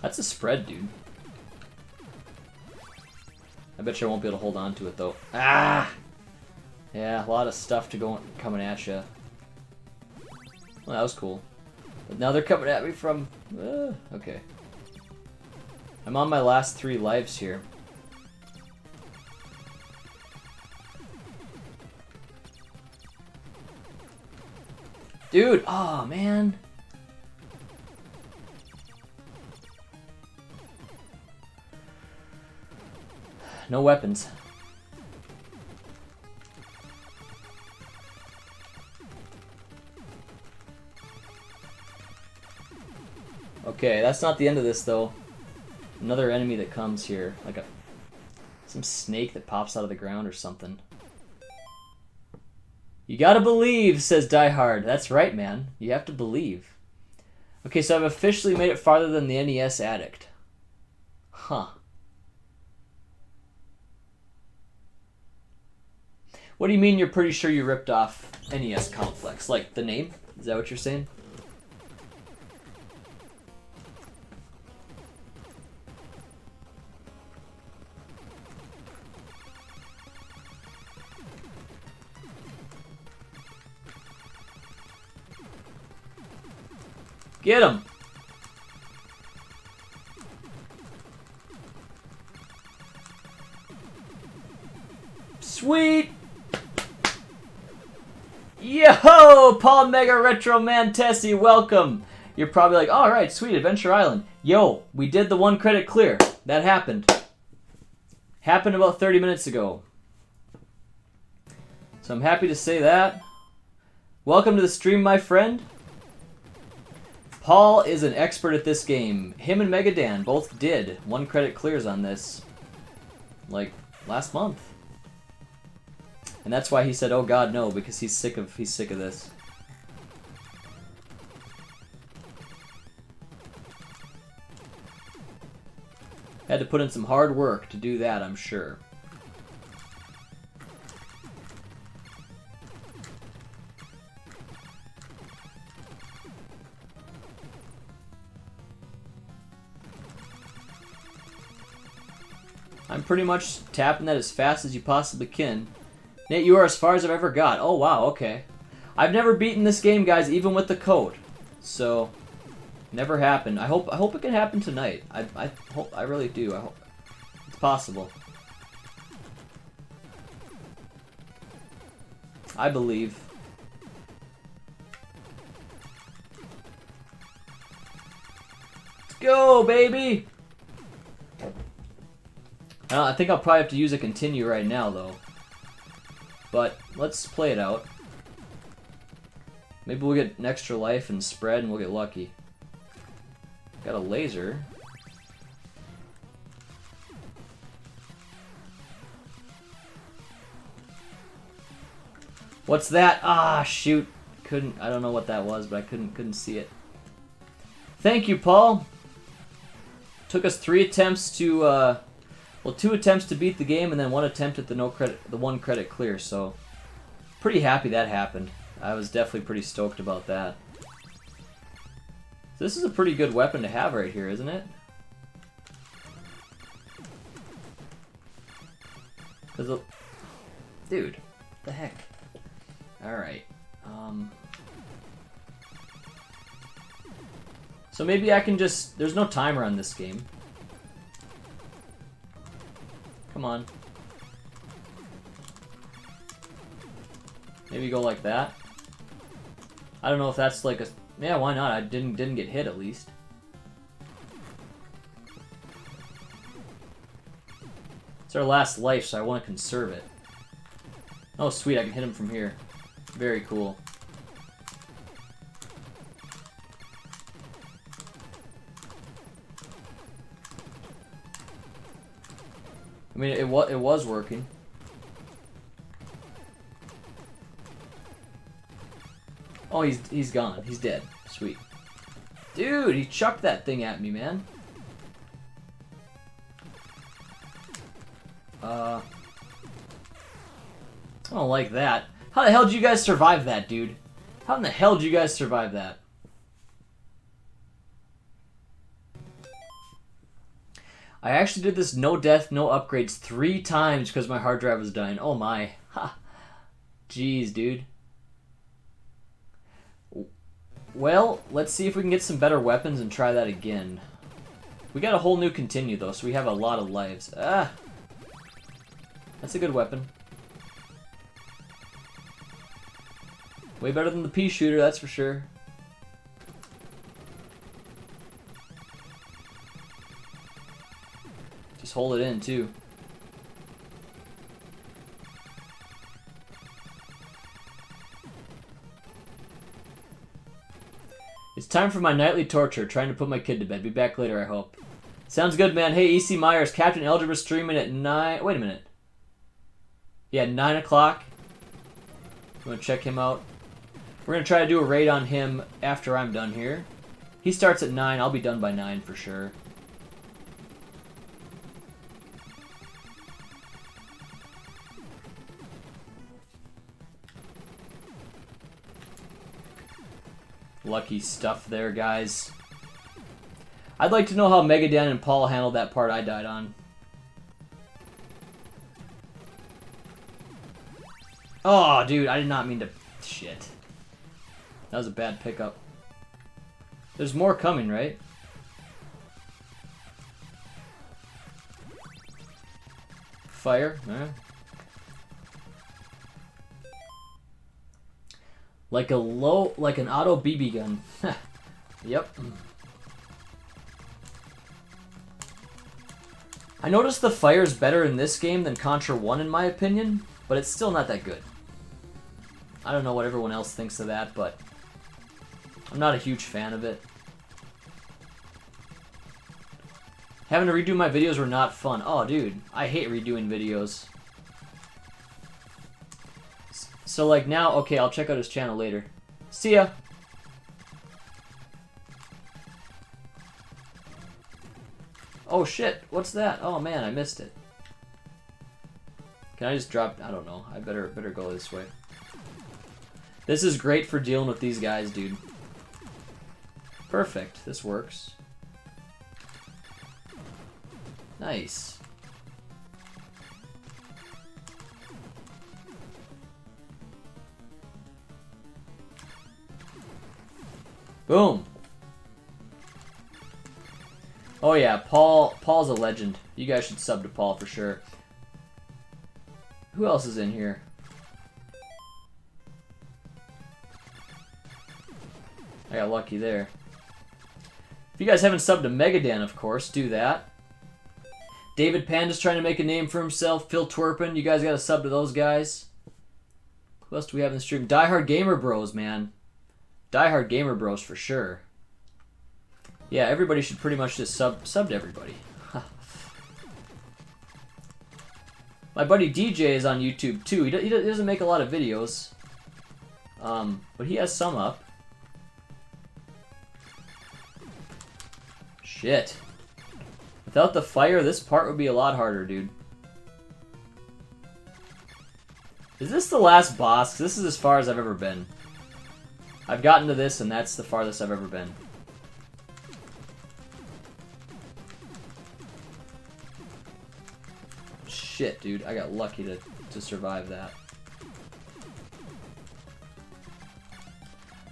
That's a spread, dude. I bet you I won't be able to hold on to it, though. Ah! Yeah, a lot of stuff coming at you. Well, that was cool. But now they're coming at me from... okay. I'm on my last 3 lives here. Dude! Oh, man! No weapons. Okay, that's not the end of this, though. Another enemy that comes here, like some snake that pops out of the ground or something. You gotta believe, says Die Hard. That's right, man. You have to believe. Okay, so I've officially made it farther than the NES Addict. Huh. What do you mean you're pretty sure you ripped off NES Complex? Like, the name? Is that what you're saying? Get him! Sweet! Yo! Paul Mega Retro Mantesi, welcome! You're probably like, alright, sweet, Adventure Island. Yo, we did the 1 credit clear. That happened. Happened about 30 minutes ago. So I'm happy to say that. Welcome to the stream, my friend. Paul is an expert at this game. Him and Megadan both did 1 credit clears on this, like, last month. And that's why he said, "Oh God, no," because he's sick of this. Had to put in some hard work to do that, I'm sure. I'm pretty much tapping that as fast as you possibly can. Nate, you are as far as I've ever got. Oh, wow, okay. I've never beaten this game, guys, even with the code. So, never happened. I hope it can happen tonight. I really do. I hope it's possible. I believe. Let's go, baby! I think I'll probably have to use a continue right now, though. But let's play it out. Maybe we'll get an extra life and spread and we'll get lucky. Got a laser. What's that? Ah, shoot. I don't know what that was, but I couldn't see it. Thank you, Paul. Took us 3 attempts to, well, 2 attempts to beat the game and then 1 attempt at the 1 credit clear, so pretty happy that happened. I was definitely pretty stoked about that. This is a pretty good weapon to have right here, isn't it? Dude, what the heck? Alright. So maybe I can just... There's no timer on this game. Come on. Maybe go like that. I don't know if that's like a... Yeah, why not? I didn't get hit at least. It's our last life, so I want to conserve it. Oh, sweet, I can hit him from here. Very cool. I mean, it was working. Oh, he's gone. He's dead. Sweet. Dude, he chucked that thing at me, man. I don't like that. How the hell did you guys survive that, dude? How in the hell did you guys survive that? I actually did this no death, no upgrades 3 times because my hard drive was dying. Oh my. Ha. Jeez, dude. Well, let's see if we can get some better weapons and try that again. We got a whole new continue, though, so we have a lot of lives. Ah! That's a good weapon. Way better than the pea shooter, that's for sure. Just hold it in, too. It's time for my nightly torture, trying to put my kid to bed. Be back later, I hope. Sounds good, man. Hey, EC Myers, Captain Algebra streaming at 9... Wait a minute. Yeah, 9 o'clock. You want to check him out? We're going to try to do a raid on him after I'm done here. He starts at 9. I'll be done by 9 for sure. Lucky stuff there, guys. I'd like to know how Megadan and Paul handled that part I died on. Oh, dude, I did not mean to... Shit. That was a bad pickup. There's more coming, right? Fire. Alright. Like an auto BB gun. Yep. I noticed the fire's better in this game than Contra 1 in my opinion, but it's still not that good. I don't know what everyone else thinks of that, but I'm not a huge fan of it. Having to redo my videos were not fun. Oh, dude, I hate redoing videos. So, like, now, okay, I'll check out his channel later. See ya! Oh, shit, what's that? Oh, man, I missed it. Can I just drop... I don't know. I better go this way. This is great for dealing with these guys, dude. Perfect. This works. Nice. Boom. Oh yeah, Paul's a legend. You guys should sub to Paul for sure. Who else is in here? I got lucky there. If you guys haven't subbed to Megadan, of course, do that. David Panda's trying to make a name for himself. Phil Twerpin, you guys gotta sub to those guys. Who else do we have in the stream? Die Hard Gamer Bros, man. Die Hard Gamer Bros for sure. Yeah, everybody should pretty much just sub to everybody. My buddy DJ is on YouTube too. He doesn't make a lot of videos, but he has some up. Shit. Without the fire, this part would be a lot harder, dude. Is this the last boss? This is as far as I've ever been. I've gotten to this, and that's the farthest I've ever been. Shit, dude. I got lucky to survive that.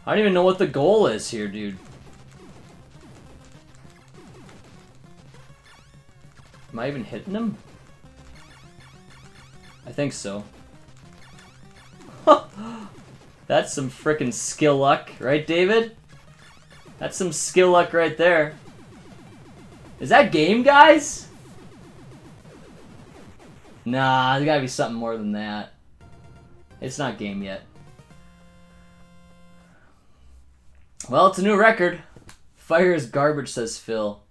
I don't even know what the goal is here, dude. Am I even hitting him? I think so. That's some frickin' skill luck, right, David? That's some skill luck right there. Is that game, guys? Nah, there's gotta be something more than that. It's not game yet. Well, it's a new record. Fire is garbage, says Phil.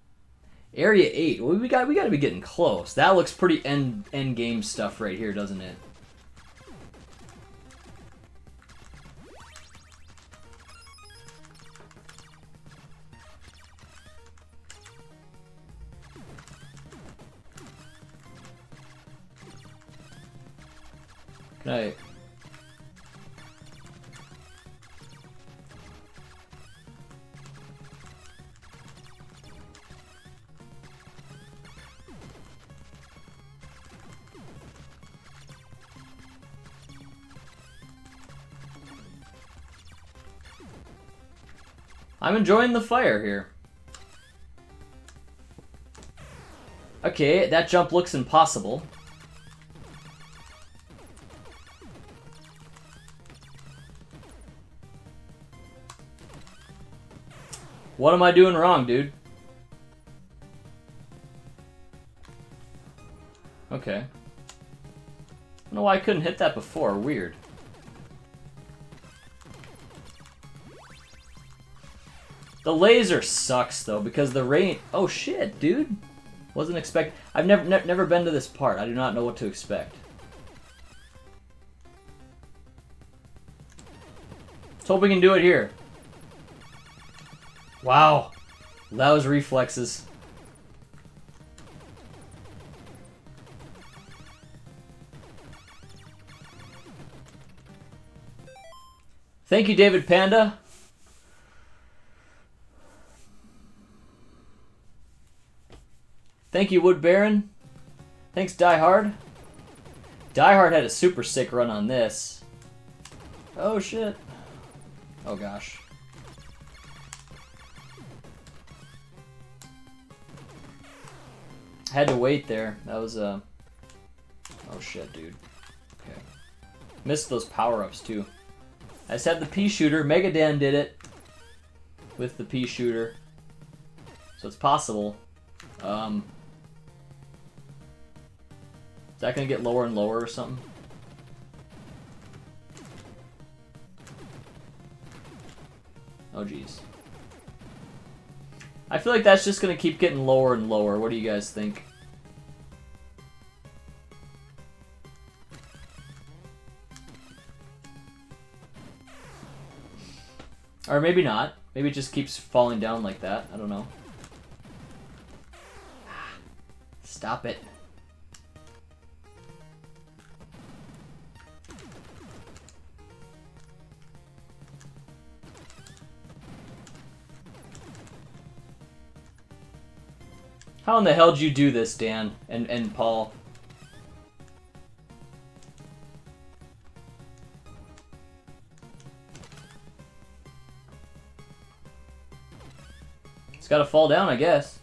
Area 8. Well, we gotta be getting close. That looks pretty end game stuff right here, doesn't it? Can I... I'm enjoying the fire here. Okay, that jump looks impossible. What am I doing wrong, dude? Okay. I don't know why I couldn't hit that before. Weird. The laser sucks though because the rain. Oh shit, dude! Wasn't expect. I've never been to this part. I do not know what to expect. Let's hope we can do it here. Wow, that was reflexes. Thank you, David Panda. Thank you, Wood Baron. Thanks, Die Hard. Die Hard had a super sick run on this. Oh shit. Oh gosh. Had to wait there. That was oh shit, dude. Okay. Missed those power-ups too. I just had the pea shooter. Megadan did it with the pea shooter. So it's possible. Is that gonna get lower and lower or something? Oh, jeez. I feel like that's just gonna keep getting lower and lower. What do you guys think? Or maybe not. Maybe it just keeps falling down like that. I don't know. Stop it. How in the hell did you do this, Dan and Paul? It's gotta fall down, I guess.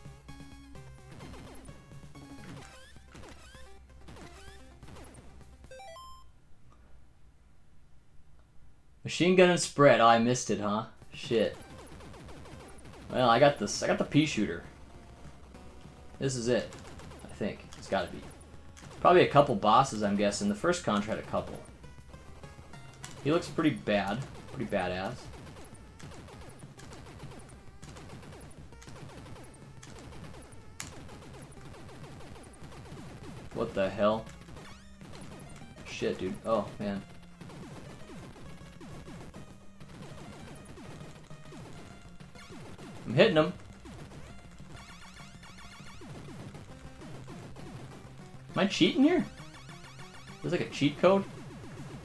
Machine gun and spread. Oh, I missed it, huh? Shit. Well, I got this. I got the pea shooter. This is it. I think. It's gotta be. Probably a couple bosses, I'm guessing. The first Contra had a couple. He looks pretty bad. Pretty badass. What the hell? Shit, dude. Oh, man. I'm hitting him. Am I cheating here? There's like a cheat code?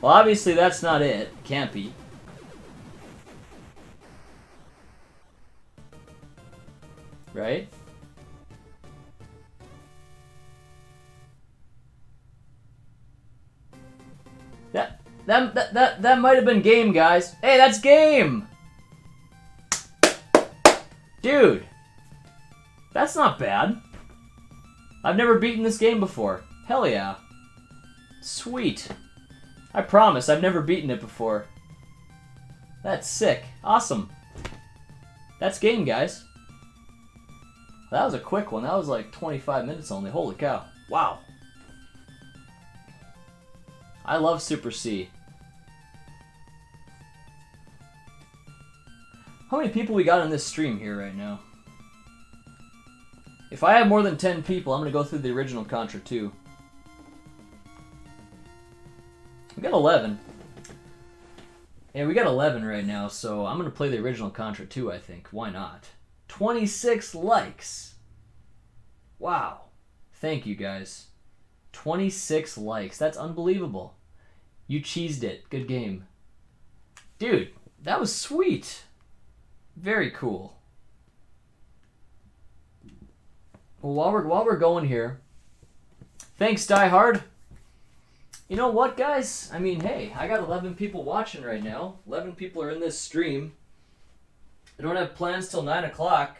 Well, obviously that's not it. Can't be. Right? That might have been game, guys. Hey, that's game! Dude! That's not bad. I've never beaten this game before. Hell yeah. Sweet. I promise, I've never beaten it before. That's sick. Awesome. That's game, guys. That was a quick one. That was like 25 minutes only. Holy cow. Wow. I love Super C. How many people we got on this stream here right now? If I have more than 10 people, I'm going to go through the original Contra 2. We got 11. Yeah, we got 11 right now, so I'm going to play the original Contra 2, I think. Why not? 26 likes. Wow. Thank you, guys. 26 likes. That's unbelievable. You cheesed it. Good game. Dude, that was sweet. Very cool. Well, while we're going here, thanks, Die Hard. You know what, guys? I mean, hey, I got 11 people watching right now. 11 people are in this stream. I don't have plans till 9 o'clock.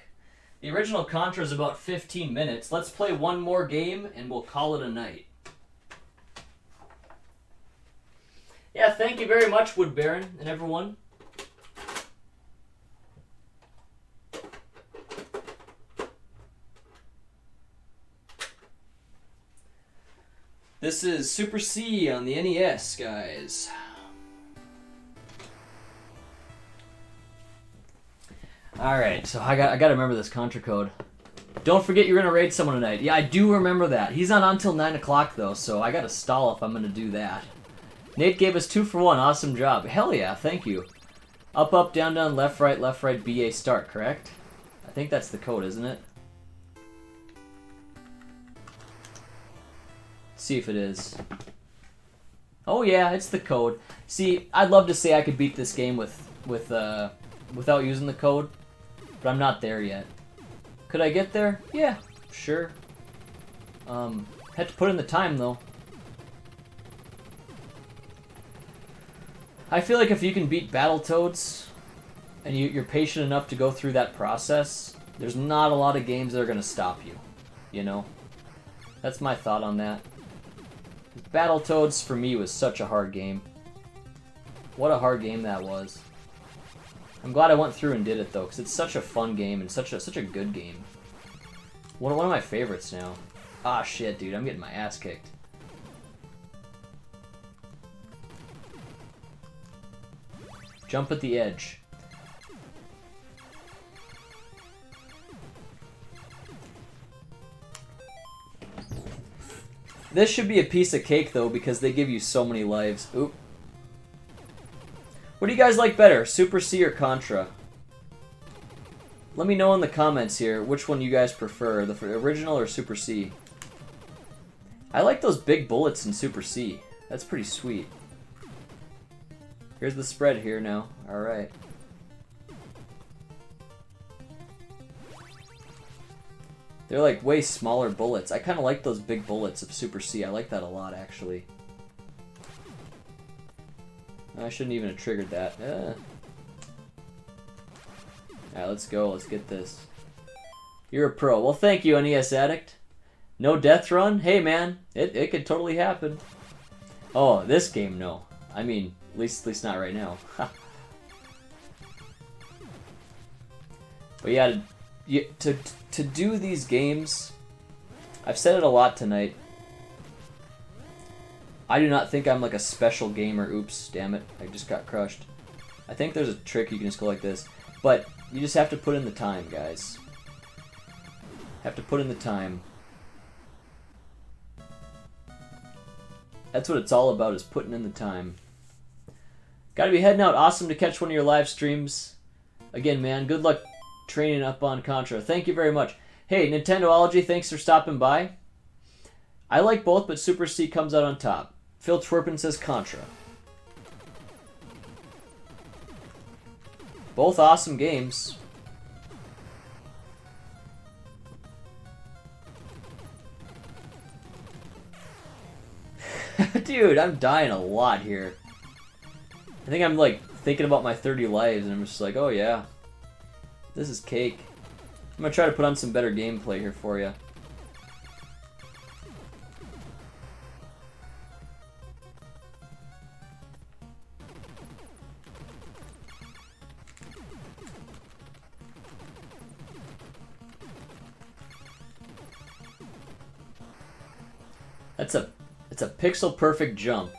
The original Contra is about 15 minutes. Let's play one more game, and we'll call it a night. Yeah, thank you very much, Wood Baron, and everyone. This is Super C on the NES, guys. Alright, so I gotta remember this Contra code. Don't forget you're gonna raid someone tonight. Yeah, I do remember that. He's not on till 9 o'clock, though, so I gotta stall if I'm gonna do that. Nate gave us 2 for 1. Awesome job. Hell yeah, thank you. Up, up, down, down, left, right, BA, start, correct? I think that's the code, isn't it? See if it is. Oh yeah, it's the code. See, I'd love to say I could beat this game without using the code, but I'm not there yet. Could I get there? Yeah, sure. Had to put in the time though. I feel like if you can beat Battletoads and you're patient enough to go through that process, there's not a lot of games that are gonna stop you. You know? That's my thought on that. Battletoads, for me, was such a hard game. What a hard game that was. I'm glad I went through and did it, though, because it's such a fun game and such a good game. One of my favorites now. Ah, shit, dude, I'm getting my ass kicked. Jump at the edge. This should be a piece of cake, though, because they give you so many lives. Oop. What do you guys like better, Super C or Contra? Let me know in the comments here which one you guys prefer, the original or Super C. I like those big bullets in Super C. That's pretty sweet. Here's the spread here now. Alright. They're like way smaller bullets. I kind of like those big bullets of Super C. I like that a lot, actually. I shouldn't even have triggered that. Alright, let's go. Let's get this. You're a pro. Well, thank you, NES Addict. No death run? Hey, man. It could totally happen. Oh, this game, no. I mean, at least not right now. But yeah, to do these games, I've said it a lot tonight. I do not think I'm like a special gamer. Oops, damn it. I just got crushed. I think there's a trick you can just go like this. But you just have to put in the time, guys. Have to put in the time. That's what it's all about, is putting in the time. Gotta be heading out. Awesome to catch one of your live streams. Again, man, good luck training up on Contra. Thank you very much. Hey, Nintendoology, thanks for stopping by. I like both, but Super C comes out on top. Phil Twerpin says Contra. Both awesome games. Dude, I'm dying a lot here. I think I'm like thinking about my 30 lives and I'm just like, oh yeah. This is cake. I'm gonna try to put on some better gameplay here for you. It's a pixel perfect jump.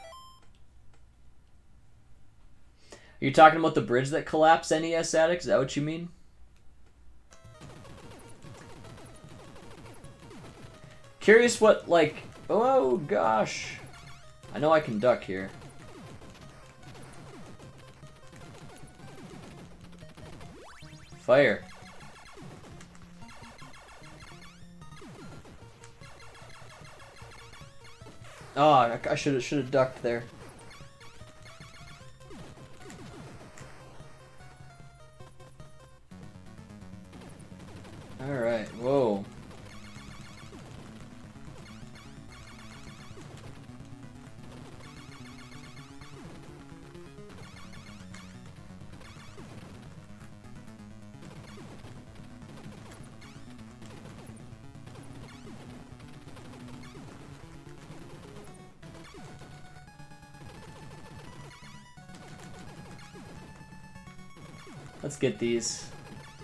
Are you talking about the bridge that collapsed, NES Addict? Is that what you mean? Curious what, like... Oh, gosh. I know I can duck here. Fire. Oh, I should have ducked there. All right. Whoa. Let's get these.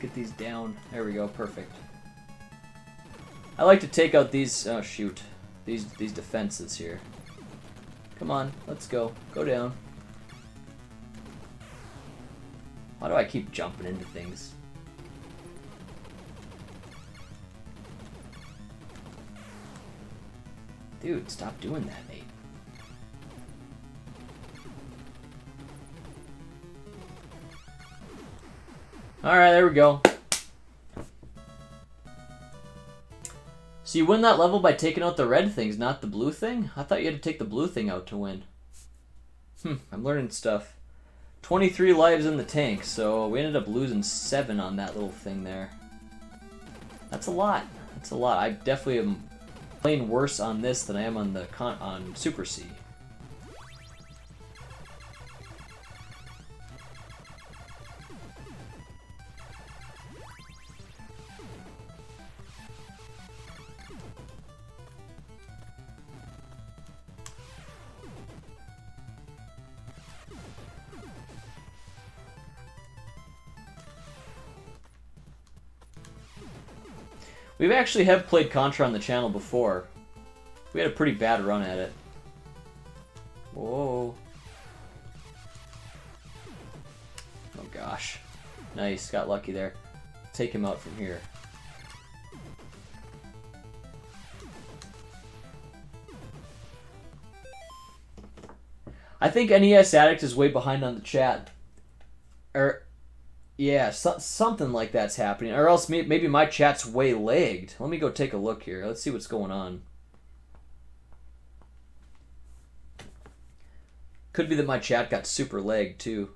Get these down. There we go. Perfect. I like to take out these. Oh shoot, these defenses here. Come on, let's go. Go down. Why do I keep jumping into things? Dude, stop doing that, Nate. Alright, there we go. So you win that level by taking out the red things, not the blue thing? I thought you had to take the blue thing out to win. I'm learning stuff. 23 lives in the tank, so we ended up losing 7 on that little thing there. That's a lot. That's a lot. I definitely am playing worse on this than I am on the on Super C. We actually have played Contra on the channel before. We had a pretty bad run at it. Whoa. Oh gosh. Nice, got lucky there. Take him out from here. I think NES Addict is way behind on the chat. Or, yeah, something like that's happening. Or else maybe my chat's way lagged. Let me go take a look here. Let's see what's going on. Could be that my chat got super lagged too.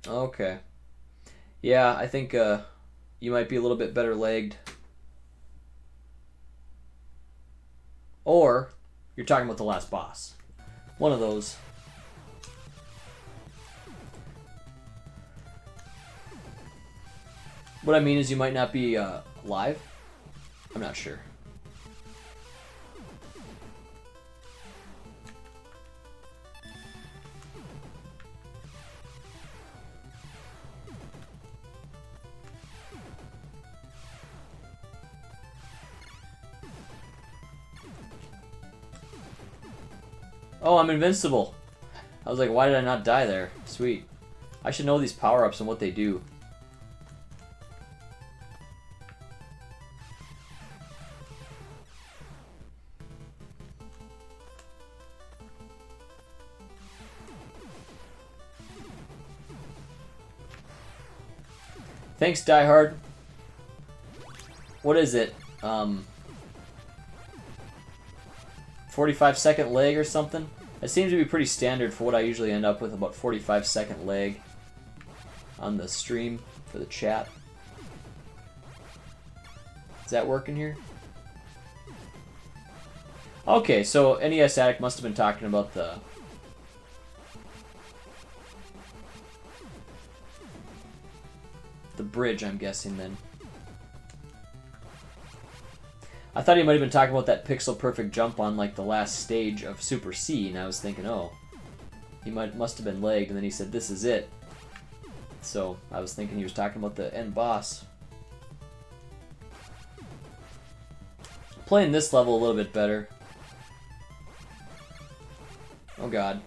Okay. Yeah, I think you might be a little bit better lagged. Or you're talking about the last boss. One of those. What I mean is you might not be live. I'm not sure. Oh, I'm invincible. I was like, why did I not die there? Sweet. I should know these power-ups and what they do. Thanks, Die Hard. What is it? 45-second lag or something? It seems to be pretty standard for what I usually end up with, about 45-second lag on the stream for the chat. Is that working here? Okay, so NES Addict must have been talking about the... bridge, I'm guessing, then. I thought he might have been talking about that pixel perfect jump on like the last stage of Super C, and I was thinking, oh, he must have been lagged, and then he said this is it. So I was thinking he was talking about the end boss. Playing this level a little bit better. Oh god.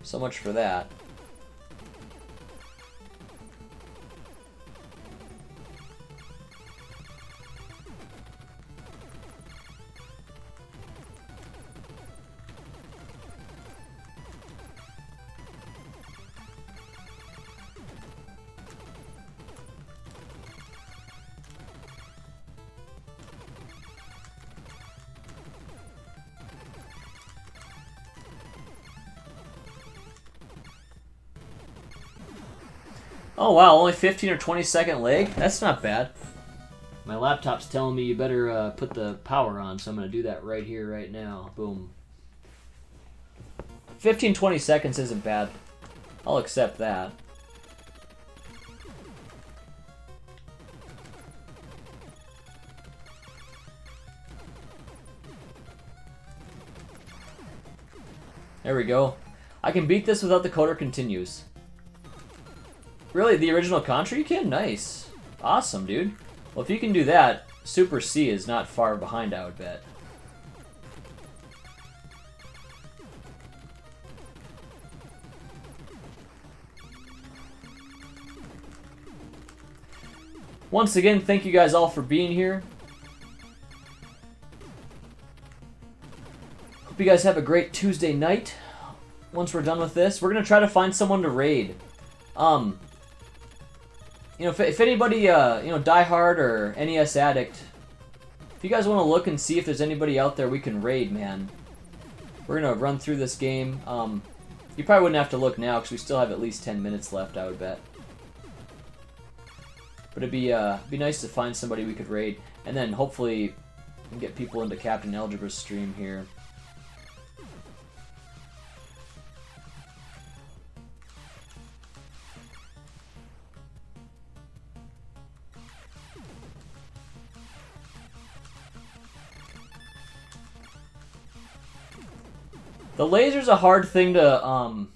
So much for that. Oh wow, only 15 or 20 second lag? That's not bad. My laptop's telling me you better put the power on, so I'm going to do that right here, right now. Boom. 15-20 seconds isn't bad. I'll accept that. There we go. I can beat this without the coder continues. Really? The original Contra you can? Nice. Awesome, dude. Well, if you can do that, Super C is not far behind, I would bet. Once again, thank you guys all for being here. Hope you guys have a great Tuesday night. Once we're done with this, we're gonna try to find someone to raid. You know, if anybody, you know, Die Hard or NES Addict, if you guys want to look and see if there's anybody out there we can raid, man, we're gonna run through this game. You probably wouldn't have to look now because we still have at least 10 minutes left, I would bet. But it'd be nice to find somebody we could raid, and then hopefully we can get people into Captain Algebra's stream here. The laser's a hard thing to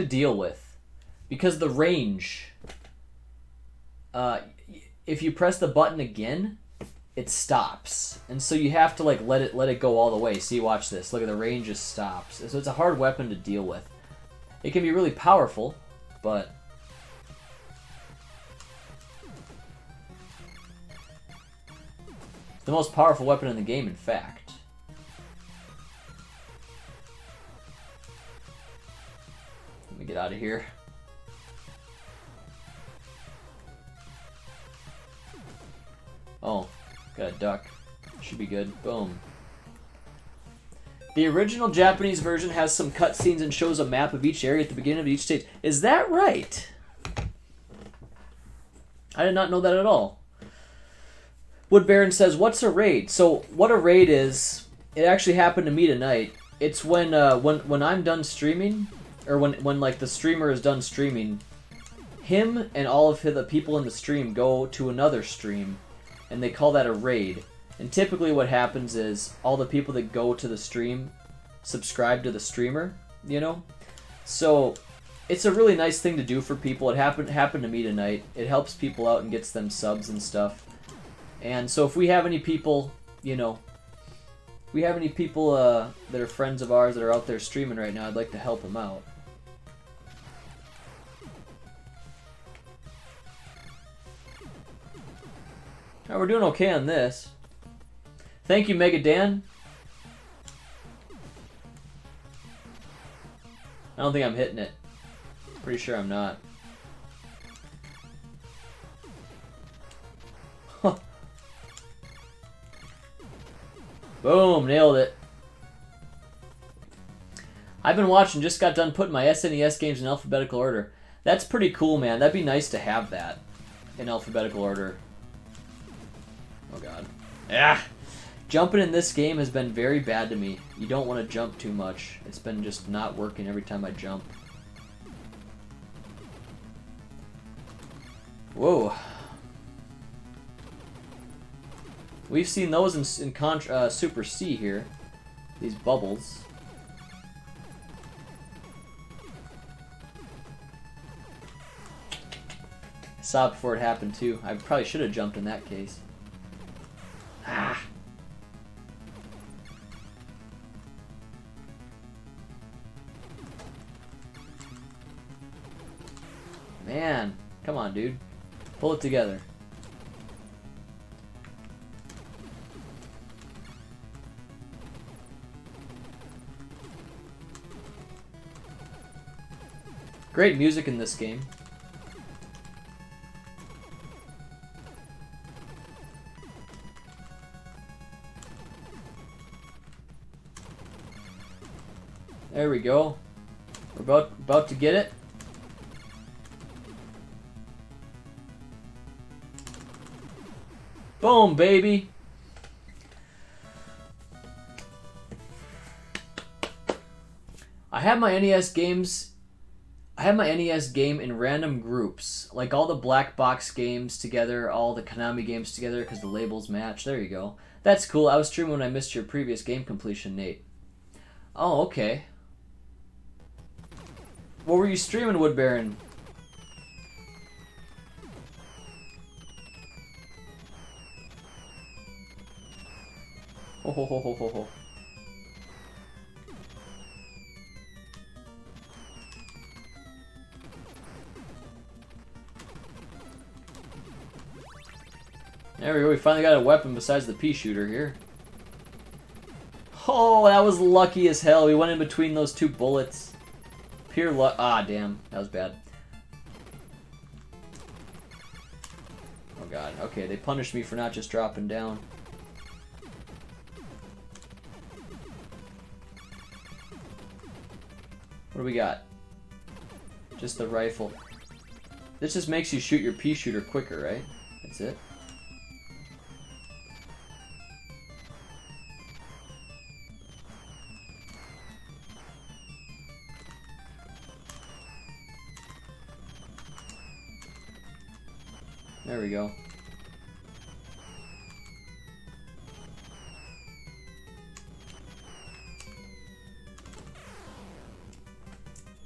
deal with because the range. If you press the button again, it stops, and so you have to like let it go all the way. See, watch this. Look at the range just stops. So it's a hard weapon to deal with. It can be really powerful, but The most powerful weapon in the game, in fact. Let me get out of here. Oh, got a duck. Should be good. Boom. The original Japanese version has some cutscenes and shows a map of each area at the beginning of each stage. Is that right? I did not know that at all. Wood Baron says, what's a raid? So, what a raid is, it actually happened to me tonight. It's when I'm done streaming, or when like the streamer is done streaming, him and all of the people in the stream go to another stream, and they call that a raid. And typically what happens is all the people that go to the stream subscribe to the streamer, you know? So it's a really nice thing to do for people. It happened to me tonight. It helps people out and gets them subs and stuff. And so if we have any people, you know, if we have any people that are friends of ours that are out there streaming right now, I'd like to help them out. Alright, we're doing okay on this. Thank you, Mega Dan. I don't think I'm hitting it. Pretty sure I'm not. Boom, nailed it. I've been watching, just got done putting my SNES games in alphabetical order. That's pretty cool, man. That'd be nice to have that in alphabetical order. Oh god. Ah! Jumping in this game has been very bad to me. You don't want to jump too much. It's been just not working every time I jump. Whoa. We've seen those in Super C here. These bubbles. Saw it before it happened too. I probably should have jumped in that case. Ah. Man, come on, dude. Pull it together. Great music in this game. There we go. We're about to get it. Boom, baby. I have my NES games. I have my NES game in random groups, like all the black box games together, all the Konami games together, because the labels match. There you go. That's cool. I was streaming when I missed your previous game completion, Nate. Oh, okay. What were you streaming, Wood Baron? Ho ho ho ho ho ho. There we go, we finally got a weapon besides the pea shooter here. Oh, that was lucky as hell. We went in between those two bullets. Pure luck. Ah, damn. That was bad. Oh god. Okay, they punished me for not just dropping down. What do we got? Just the rifle. This just makes you shoot your pea shooter quicker, right? That's it. There we go.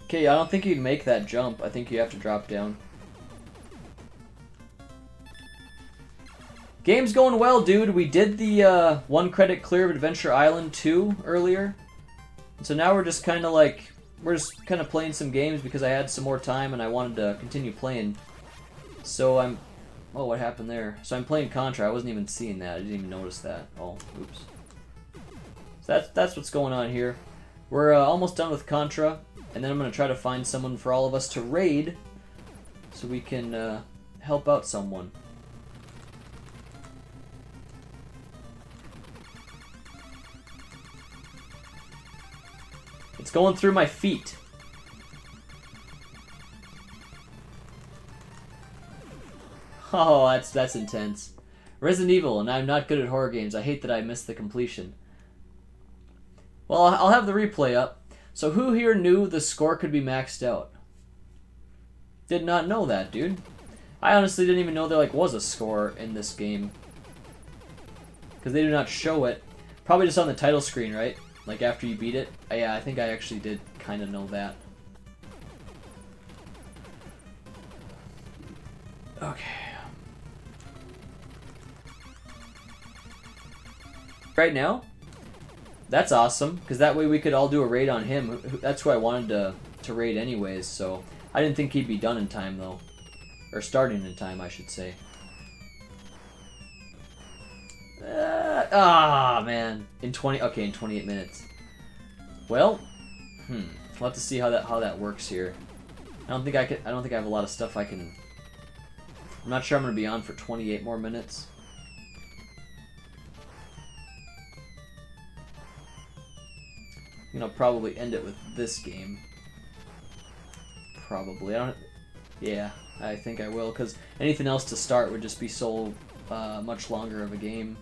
Okay, I don't think you'd make that jump. I think you have to drop down. Game's going well, dude. We did the 1 credit clear of Adventure Island 2 earlier. So now we're just kind of like, we're just kind of playing some games because I had some more time and I wanted to continue playing. So I'm Oh, what happened there? So I'm playing Contra. I wasn't even seeing that. I didn't even notice that. Oh, oops. So that's what's going on here. We're almost done with Contra, and then I'm going to try to find someone for all of us to raid so we can help out someone. It's going through my feet. Oh, that's intense. Resident Evil, and I'm not good at horror games. I hate that I missed the completion. Well, I'll have the replay up. So who here knew the score could be maxed out? Did not know that, dude. I honestly didn't even know there was a score in this game. Because they do not show it. Probably just on the title screen, right? Like after you beat it. Yeah, I think I actually did kind of know that. Okay. Right now? That's awesome, because that way we could all do a raid on him. That's who I wanted to raid anyways, so... I didn't think he'd be done in time, though. Or starting in time, I should say. Man. In 28 minutes. Well, we'll have to see how that works here. I don't think I have a lot of stuff I can... I'm not sure I'm going to be on for 28 more minutes. I'll probably end it with this game. Probably. Yeah, I think I will, because anything else to start would just be so much longer of a game.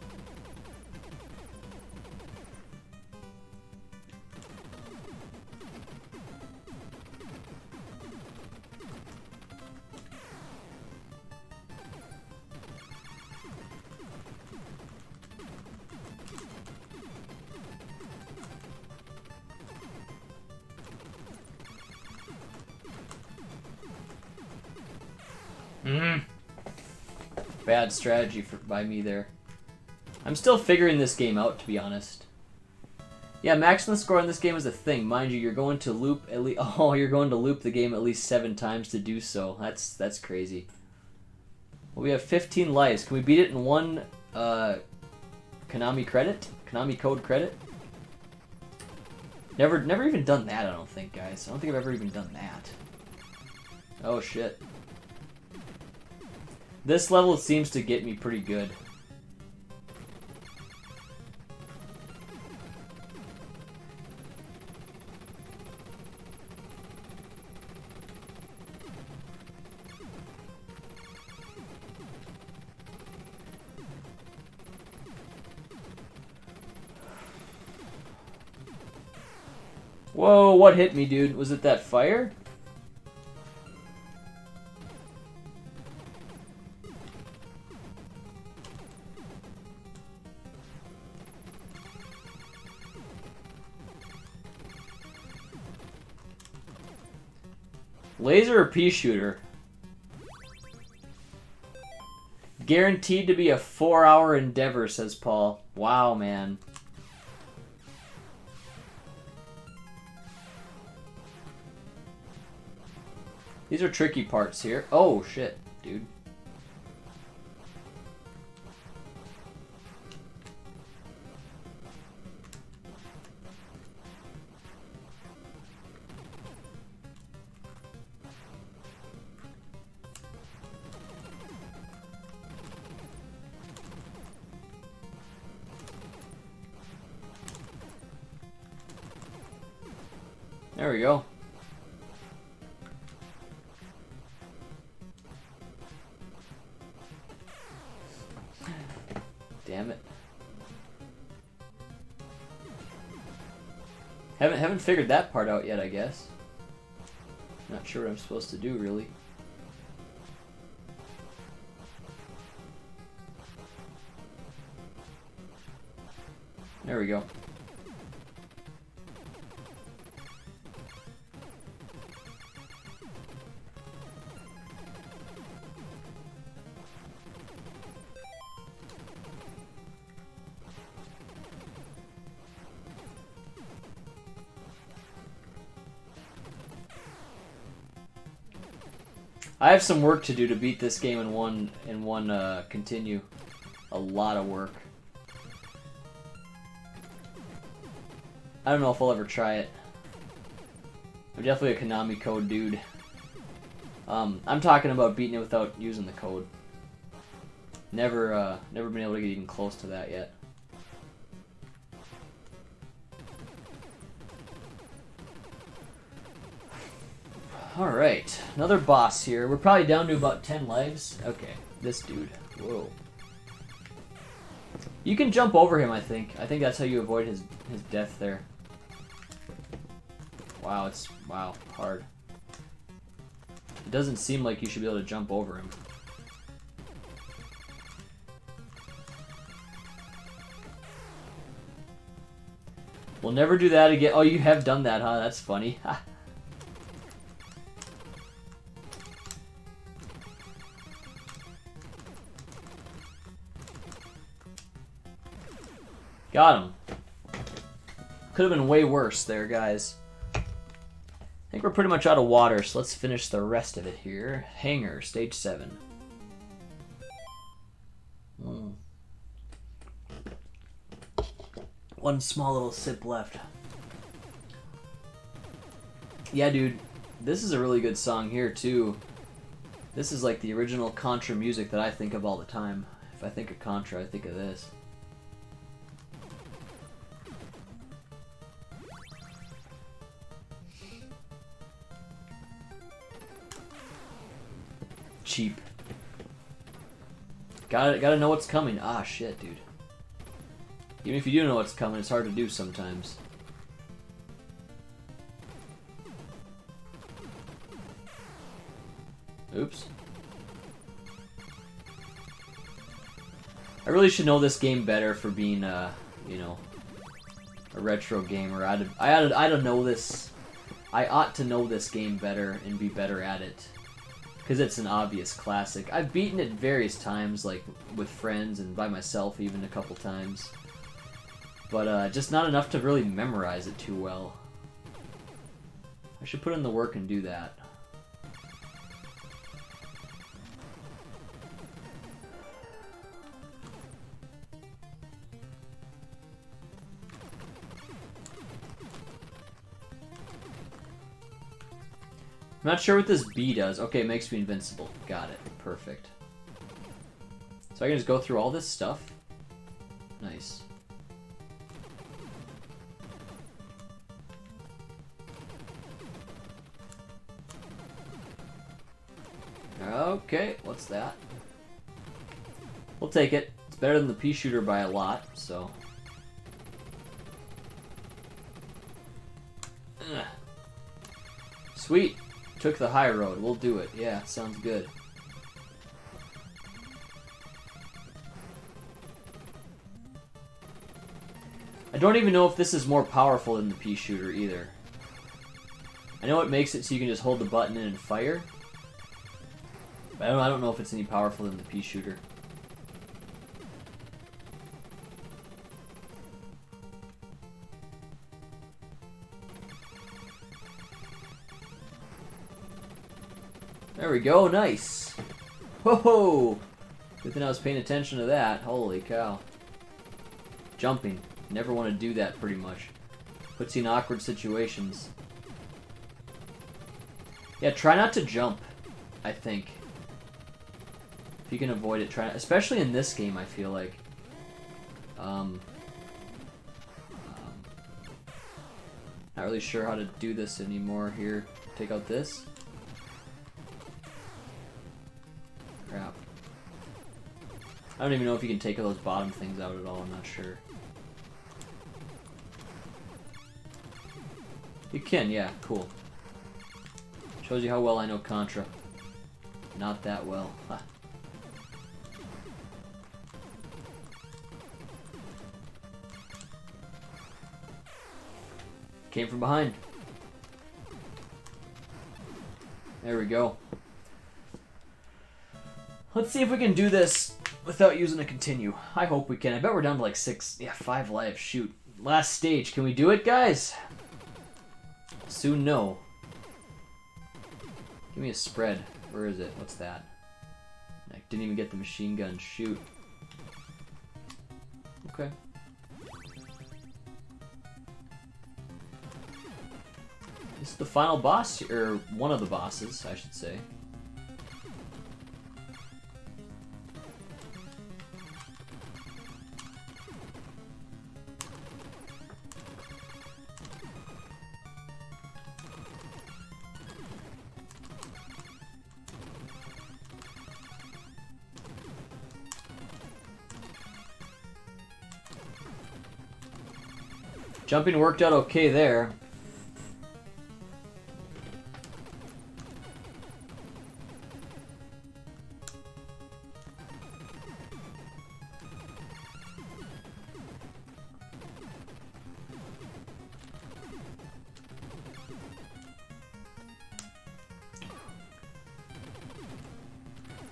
Bad strategy by me there. I'm still figuring this game out, to be honest. Yeah, maxing the score on this game is a thing. Mind you, you're going to loop at least... Oh, you're going to loop the game at least 7 times to do so. That's crazy. Well, we have 15 lives. Can we beat it in one Konami credit? Konami code credit? Never even done that, I don't think, guys. I don't think I've ever even done that. Oh, shit. This level seems to get me pretty good. Whoa, what hit me, dude? Was it that fire? Laser or pea shooter? Guaranteed to be a 4-hour endeavor, says Paul. Wow, man. These are tricky parts here. Oh, shit, dude. There we go. Damn it. Haven't figured that part out yet, I guess. Not sure what I'm supposed to do, really. There we go. I have some work to do to beat this game in one continue. A lot of work. I don't know if I'll ever try it. I'm definitely a Konami code dude. I'm talking about beating it without using the code. Never been able to get even close to that yet. Alright, another boss here. We're probably down to about 10 lives. Okay, this dude. Whoa. You can jump over him, I think. I think that's how you avoid his death there. Wow, it's hard. It doesn't seem like you should be able to jump over him. We'll never do that again. Oh, you have done that, huh? That's funny. Got him. Could have been way worse there, guys. I think we're pretty much out of water, so let's finish the rest of it here. Hangar, stage 7. One small little sip left. Yeah, dude, this is a really good song here, too. This is like the original Contra music that I think of all the time. If I think of Contra, I think of this. Cheap. Gotta know what's coming. Ah, shit, dude. Even if you do know what's coming, it's hard to do sometimes. Oops. I really should know this game better for being, you know, a retro gamer. I ought to know this. I ought to know this game better and be better at it. Because it's an obvious classic. I've beaten it various times, like with friends and by myself even a couple times. But just not enough to really memorize it too well. I should put in the work and do that. I'm not sure what this B does. Okay, it makes me invincible. Got it. Perfect. So I can just go through all this stuff. Nice. Okay, what's that? We'll take it. It's better than the pea shooter by a lot, so... Ugh. Sweet. Took the high road. We'll do it. Yeah, sounds good. I don't even know if this is more powerful than the pea shooter either. I know it makes it so you can just hold the button in and fire. But I don't know if it's any powerful than the pea shooter. There we go, nice. Whoa! Good thing I was paying attention to that. Holy cow. Jumping. Never want to do that pretty much. Puts you in awkward situations. Yeah, try not to jump, I think. If you can avoid it, try, especially in this game, I feel like. Not really sure how to do this anymore here. Take out this. Crap. I don't even know if you can take those bottom things out at all, I'm not sure. You can, yeah, cool. Shows you how well I know Contra. Not that well. Ha. Came from behind. There we go. Let's see if we can do this without using a continue. I hope we can. I bet we're down to like 5 lives. Shoot. Last stage. Can we do it, guys? Soon no. Give me a spread. Where is it? What's that? I didn't even get the machine gun. Shoot. Okay. This is the final boss, or one of the bosses, I should say. Jumping worked out okay there.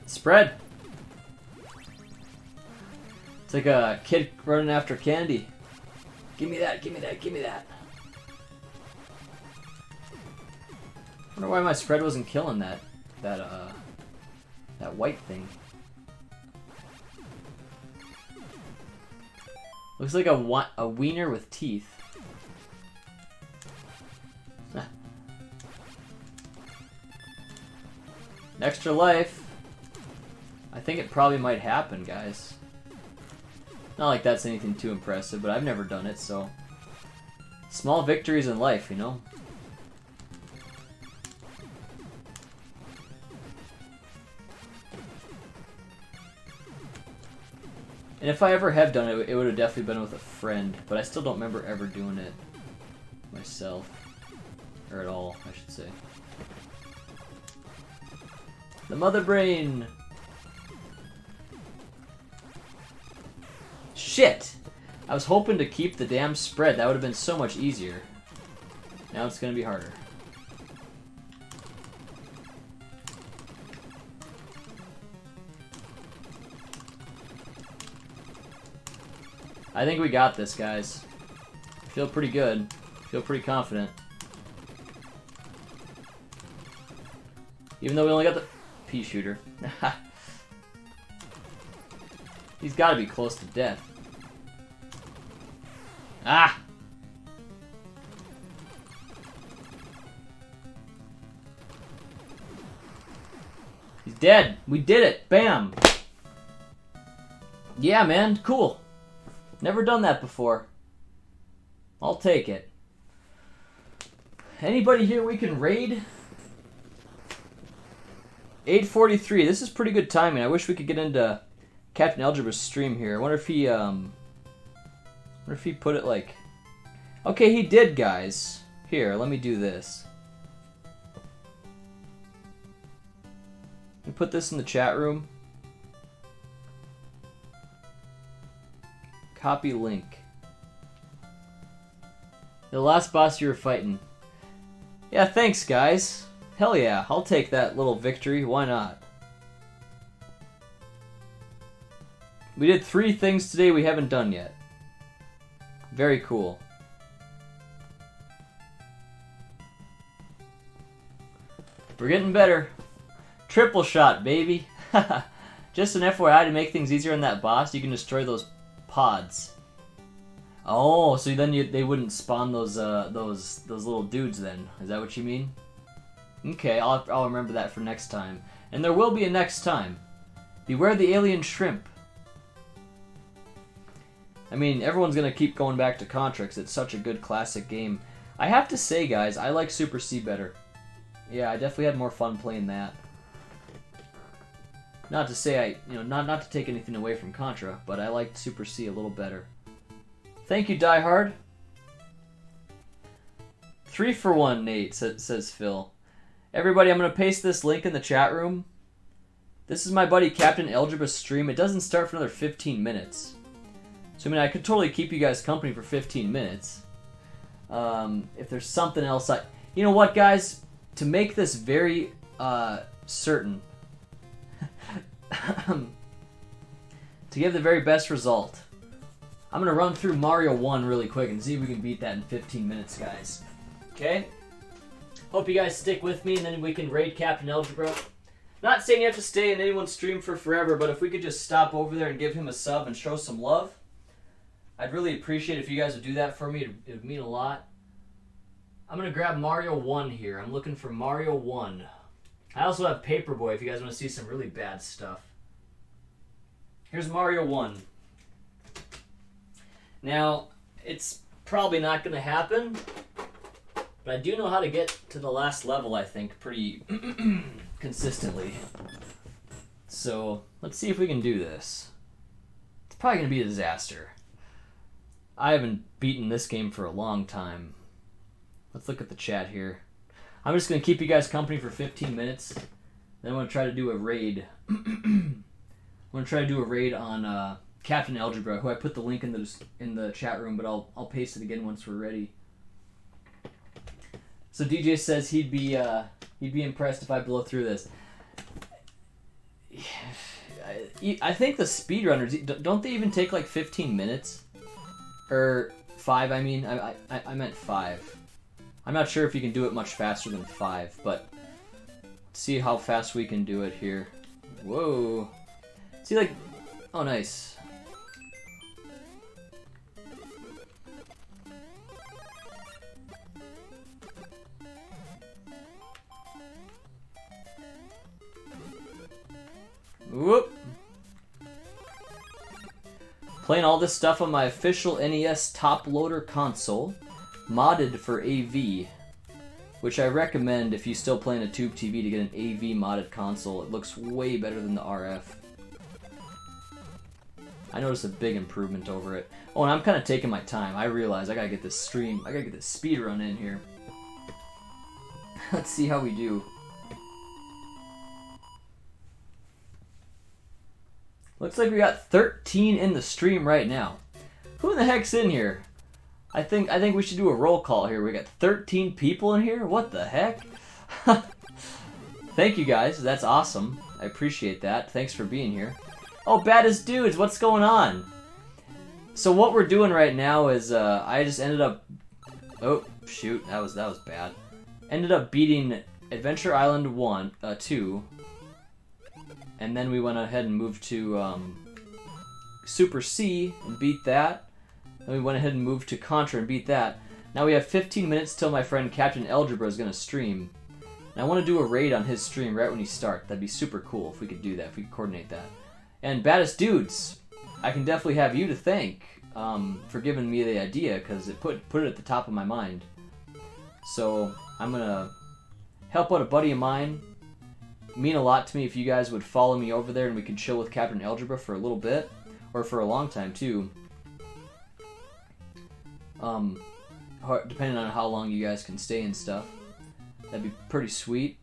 Spread. It's like a kid running after candy. Give me that, give me that, give me that. I wonder why my spread wasn't killing that white thing. Looks like a wiener with teeth. An extra life. I think it probably might happen, guys. Not like that's anything too impressive, but I've never done it, so... Small victories in life, you know? And if I ever have done it, it would have definitely been with a friend, but I still don't remember ever doing it myself. Or at all, I should say. The Mother Brain! Shit! I was hoping to keep the damn spread. That would have been so much easier. Now it's gonna be harder. I think we got this, guys. I feel pretty good. I feel pretty confident. Even though we only got the pea shooter. He's got to be close to death. Ah! He's dead. We did it. Bam. Yeah, man. Cool. Never done that before. I'll take it. Anybody here we can raid? 8:43. This is pretty good timing. I wish we could get into Captain Algebra's stream here. I wonder if he put it like... Okay, he did, guys. Here, let me do this. Let me put this in the chat room. Copy link. The last boss you were fighting. Yeah, thanks, guys. Hell yeah, I'll take that little victory. Why not? We did 3 things today we haven't done yet. Very cool. We're getting better. Triple shot, baby. Just an FYI, to make things easier on that boss, you can destroy those pods. Oh, so then they wouldn't spawn those little dudes then. Is that what you mean? Okay, I'll remember that for next time. And there will be a next time. Beware the alien shrimp. I mean, everyone's gonna keep going back to Contra because it's such a good classic game. I have to say, guys, I like Super C better. Yeah, I definitely had more fun playing that. Not to say not to take anything away from Contra, but I liked Super C a little better. Thank you, Die Hard. 3 for 1, Nate, says Phil. Everybody, I'm going to paste this link in the chat room. This is my buddy Captain Algebra's stream. It doesn't start for another 15 minutes. So, I mean, I could totally keep you guys company for 15 minutes. If there's something else You know what, guys? To make this very certain, to give the very best result, I'm going to run through Mario 1 really quick and see if we can beat that in 15 minutes, guys. Okay? Hope you guys stick with me, and then we can raid Captain Algebra. Not saying you have to stay in anyone's stream for forever, but if we could just stop over there and give him a sub and show some love, I'd really appreciate it if you guys would do that for me. It would mean a lot. I'm going to grab Mario 1 here. I'm looking for Mario 1. I also have Paperboy if you guys want to see some really bad stuff. Here's Mario 1. Now, it's probably not going to happen, but I do know how to get to the last level, I think, pretty consistently. So, let's see if we can do this. It's probably going to be a disaster. I haven't beaten this game for a long time. Let's look at the chat here. I'm just going to keep you guys company for 15 minutes. Then I'm going to try to do a raid. I'm going to try to do a raid on Captain Algebra, who I put the link in the chat room, but I'll paste it again once we're ready. So DJ says he'd be impressed if I blow through this. I think the speedrunners, don't they even take like 15 minutes? Or 5, I mean. I meant 5. I'm not sure if you can do it much faster than 5, but let's see how fast we can do it here. Whoa. See, like, oh, nice. Whoop. Playing all this stuff on my official NES top loader console, modded for AV, which I recommend if you still play in a tube TV to get an AV modded console. It looks way better than the RF. I noticed a big improvement over it. Oh, and I'm kind of taking my time. I realize I gotta get this speed run in here. Let's see how we do. Looks like we got 13 in the stream right now. Who in the heck's in here? I think we should do a roll call here. We got 13 people in here? What the heck? Thank you guys. That's awesome. I appreciate that. Thanks for being here. Oh, Baddest Dudes, what's going on? So what we're doing right now is I just ended up... Oh, shoot. That was bad. Ended up beating Adventure Island 2. And then we went ahead and moved to Super C and beat that. Then we went ahead and moved to Contra and beat that. Now we have 15 minutes till my friend Captain Algebra is going to stream. And I want to do a raid on his stream right when he starts. That'd be super cool if we could do that, if we could coordinate that. And Baddest Dudes, I can definitely have you to thank for giving me the idea, because it put it at the top of my mind. So I'm going to help out a buddy of mine. Mean a lot to me if you guys would follow me over there and we could chill with Captain Algebra for a little bit, or for a long time too. Depending on how long you guys can stay and stuff. That'd be pretty sweet.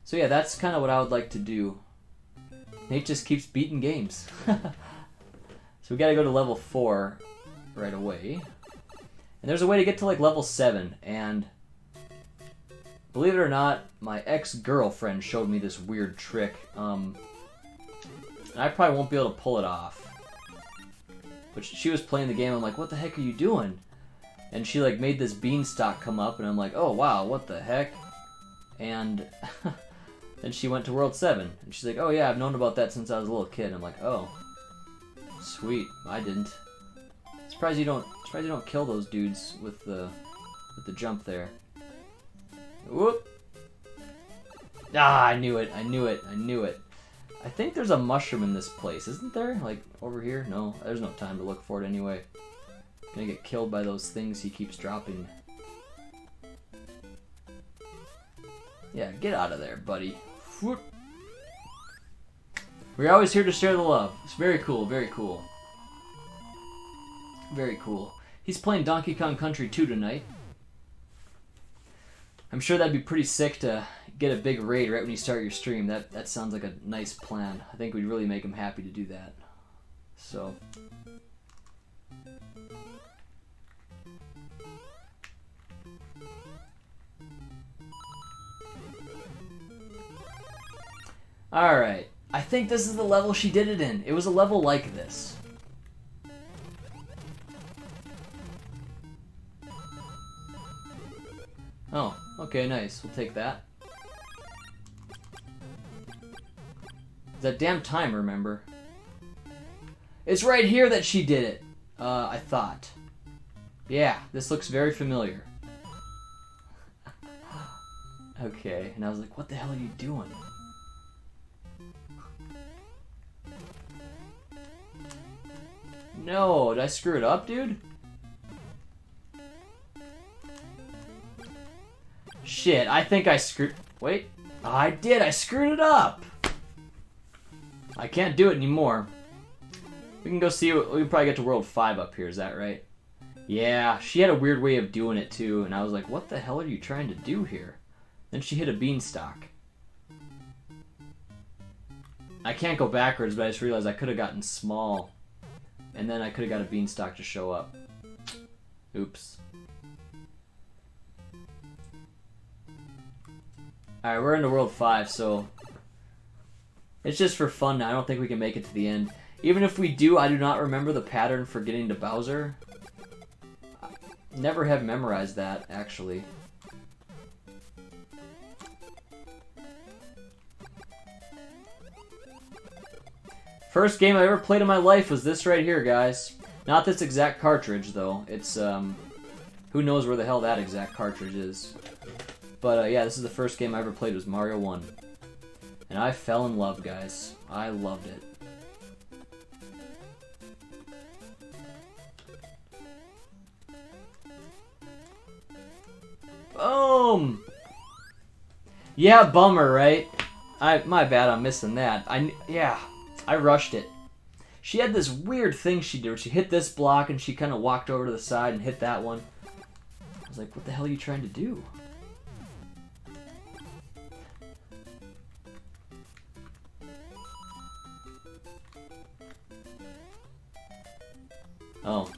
So yeah, that's kind of what I would like to do. Nate just keeps beating games. So we gotta go to level 4 right away. And there's a way to get to like level 7, and believe it or not, my ex-girlfriend showed me this weird trick. And I probably won't be able to pull it off. But she was playing the game, I'm like, what the heck are you doing? And she like made this beanstalk come up, and I'm like, oh wow, what the heck? And then she went to World 7, and she's like, oh yeah, I've known about that since I was a little kid. I'm like, oh, sweet, I didn't. Surprised you don't kill those dudes with the jump there. Whoop! Ah, I knew it. I think there's a mushroom in this place, isn't there? Like, over here? No, there's no time to look for it anyway. Gonna get killed by those things he keeps dropping. Yeah, get out of there, buddy. Whoop. We're always here to share the love. It's very cool, very cool. Very cool. He's playing Donkey Kong Country 2 tonight. I'm sure that'd be pretty sick to get a big raid right when you start your stream. That sounds like a nice plan. I think we'd really make him happy to do that. So... Alright, I think this is the level she did it in. It was a level like this. Oh, okay, nice. We'll take that. It's that damn timer, remember? It's right here that she did it. I thought. Yeah, this looks very familiar. Okay, and I was like, what the hell are you doing? No, did I screw it up, dude? Shit, I think I screwed... Wait. I did, I screwed it up! I can't do it anymore. We can go see... We can probably get to World 5 up here, is that right? Yeah, she had a weird way of doing it too, and I was like, what the hell are you trying to do here? Then she hit a beanstalk. I can't go backwards, but I just realized I could have gotten small. And then I could have got a beanstalk to show up. Oops. Alright, we're into World 5, so... It's just for fun now. I don't think we can make it to the end. Even if we do, I do not remember the pattern for getting to Bowser. I never have memorized that, actually. First game I ever played in my life was this right here, guys. Not this exact cartridge, though. It's, who knows where the hell that exact cartridge is. But, yeah, this is the first game I ever played, was Mario 1. And I fell in love, guys. I loved it. Boom! Yeah, bummer, right? My bad, I'm missing that. Yeah. I rushed it. She had this weird thing she did where she hit this block and she kind of walked over to the side and hit that one. I was like, what the hell are you trying to do? Oh.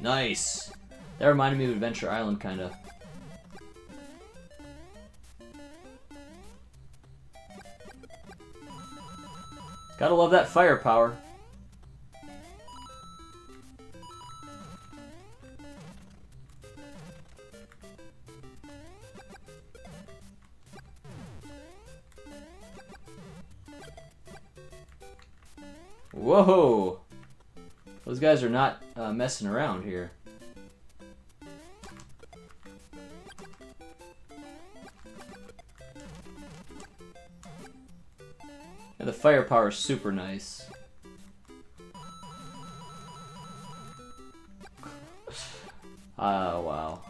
Nice. That reminded me of Adventure Island, kind of. Gotta love that firepower. Whoa! Those guys are not messing around here. And the firepower is super nice. Oh, wow.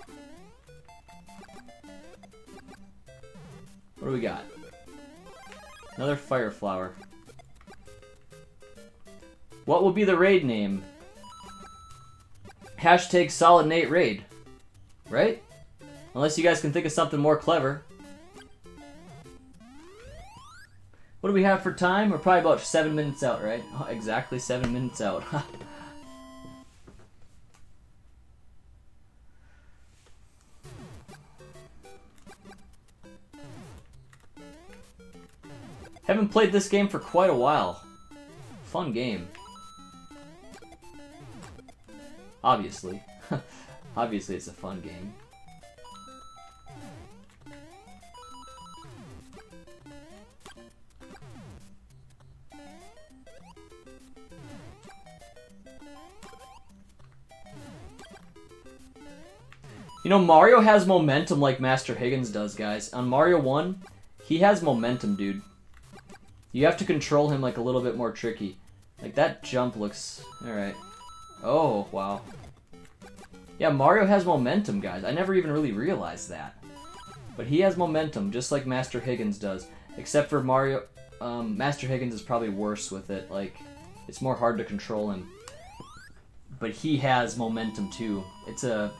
What do we got? Another fire flower. What will be the raid name? Hashtag Solid Nate Raid. Right? Unless you guys can think of something more clever. What do we have for time? We're probably about 7 minutes out, right? Oh, exactly 7 minutes out. Haven't played this game for quite a while. Fun game. Obviously. Obviously it's a fun game. You know, Mario has momentum like Master Higgins does, guys. On Mario 1, he has momentum, dude. You have to control him like a little bit more tricky. Like that jump looks... Alright. Oh, wow. Yeah, Mario has momentum, guys. I never even really realized that. But he has momentum, just like Master Higgins does. Except for Mario... Master Higgins is probably worse with it. Like, it's more hard to control him. But he has momentum, too. It's a...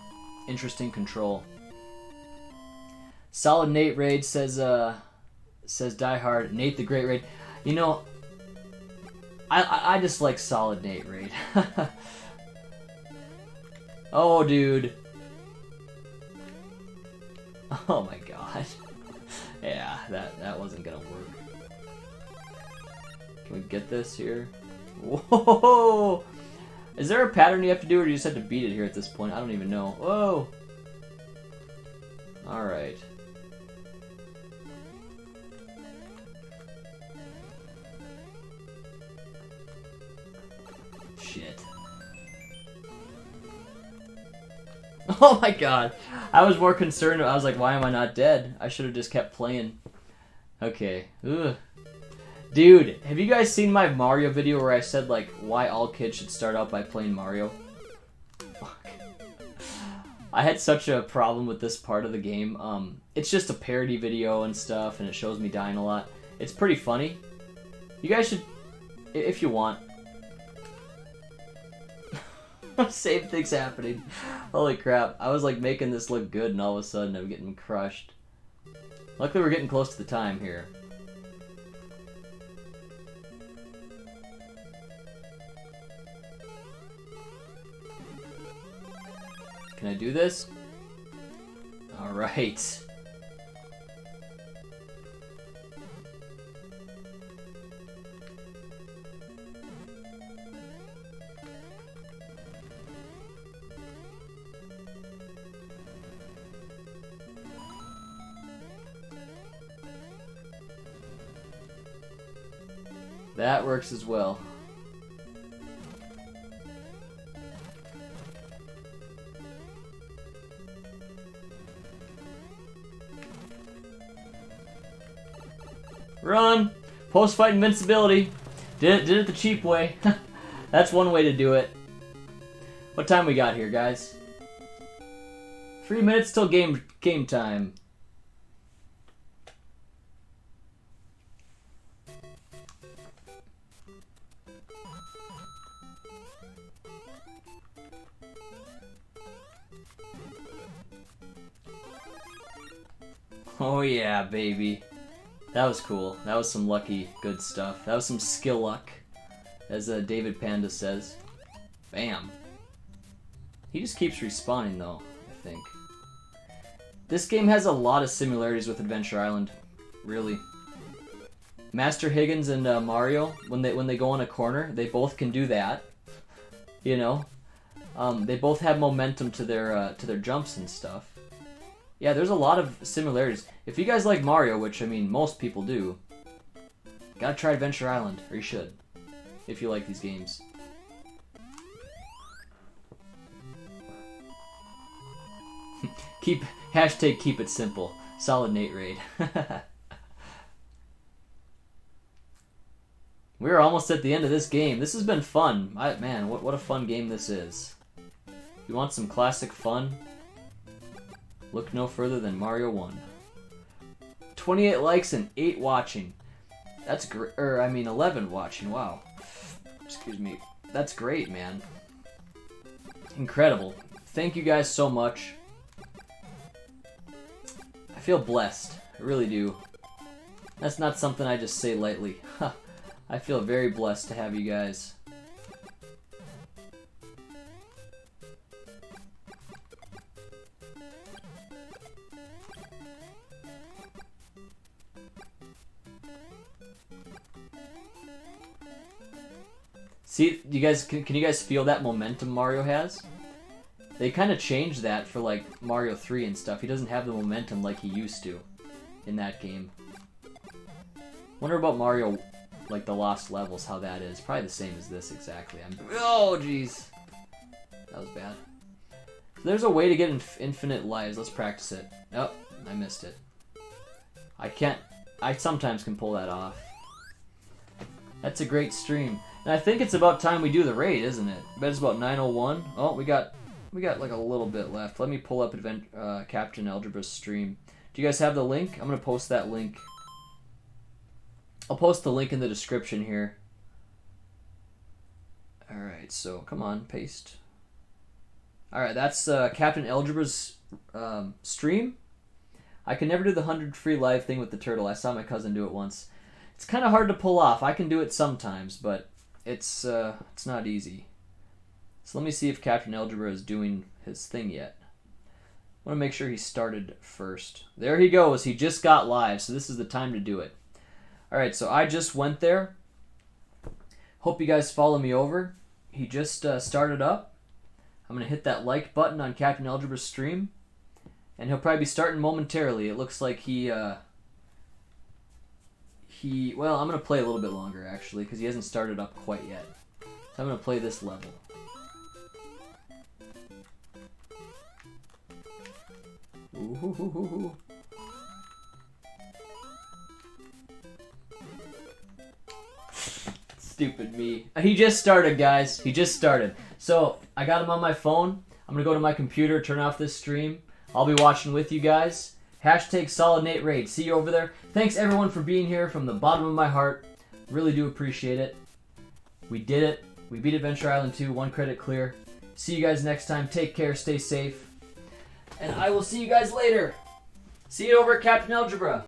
interesting control. Solid Nate Raid says Die Hard. Nate the Great Raid. You know, I just like Solid Nate Raid. Oh, dude. Oh my god. Yeah, that wasn't gonna work. Can we get this here? Whoa! Is there a pattern you have to do, or do you just have to beat it here at this point? I don't even know. Whoa! Alright. shit. Oh my god. I was more concerned. I was like, why am I not dead? I should have just kept playing. Okay. Ugh. Dude, have you guys seen my Mario video where I said, like, why all kids should start out by playing Mario? Fuck. I had such a problem with this part of the game. It's just a parody video and stuff, and it shows me dying a lot. It's pretty funny. You guys should, if you want. Same thing's happening. Holy crap. I was like making this look good and all of a sudden I'm getting crushed. Luckily we're getting close to the time here. Can I do this? Alright. That works as well. Run! Post-fight invincibility. Did it the cheap way. That's one way to do it. What time we got here, guys? 3 minutes till game time. Oh yeah, baby. That was cool. That was some lucky, good stuff. That was some skill luck, as David Panda says. Bam. He just keeps respawning, though, I think. This game has a lot of similarities with Adventure Island, really. Master Higgins and Mario, when they go on a corner, they both can do that. You know, they both have momentum to their jumps and stuff. Yeah, there's a lot of similarities. If you guys like Mario, which, I mean, most people do, gotta try Adventure Island, or you should, if you like these games. Hashtag keep it simple. Solid Nate raid. We're almost at the end of this game. This has been fun. Man, what a fun game this is. You want some classic fun? Look no further than Mario 1. 28 likes and 8 watching. That's great. 11 watching. Wow. Excuse me. That's great, man. Incredible. Thank you guys so much. I feel blessed. I really do. That's not something I just say lightly. I feel very blessed to have you guys. See, you guys, can you guys feel that momentum Mario has? They kind of changed that for like Mario 3 and stuff. He doesn't have the momentum like he used to in that game. Wonder about Mario, like the Lost Levels, how that is. Probably the same as this exactly. Oh, jeez. That was bad. So there's a way to get infinite lives. Let's practice it. Oh, I missed it. I sometimes can pull that off. That's a great stream. And I think it's about time we do the raid, isn't it? I bet it's about 9:01. Oh, we got like a little bit left. Let me pull up Captain Algebra's stream. Do you guys have the link? I'm gonna post that link. I'll post the link in the description here. All right, so come on, paste. All right, that's Captain Algebra's stream. I can never do the 100 free live thing with the turtle. I saw my cousin do it once. It's kind of hard to pull off. I can do it sometimes, but it's not easy. So let me see if Captain Algebra is doing his thing yet. I want to make sure he started first. There he goes. He just got live, so this is the time to do it. All right, so I just went there. Hope you guys follow me over. He just started up. I'm going to hit that like button on Captain Algebra's stream, and he'll probably be starting momentarily. It looks like well, I'm going to play a little bit longer, actually, because he hasn't started up quite yet. So I'm gonna play this level. Ooh. Stupid me. He just started, guys. He just started. So I got him on my phone. I'm gonna go to my computer, turn off this stream. I'll be watching with you guys. Hashtag Solid Nate Raid. See you over there. Thanks everyone for being here from the bottom of my heart. Really do appreciate it. We did it. We beat Adventure Island 2. 1 credit clear. See you guys next time. Take care. Stay safe. And I will see you guys later. See you over at Captain Algebra.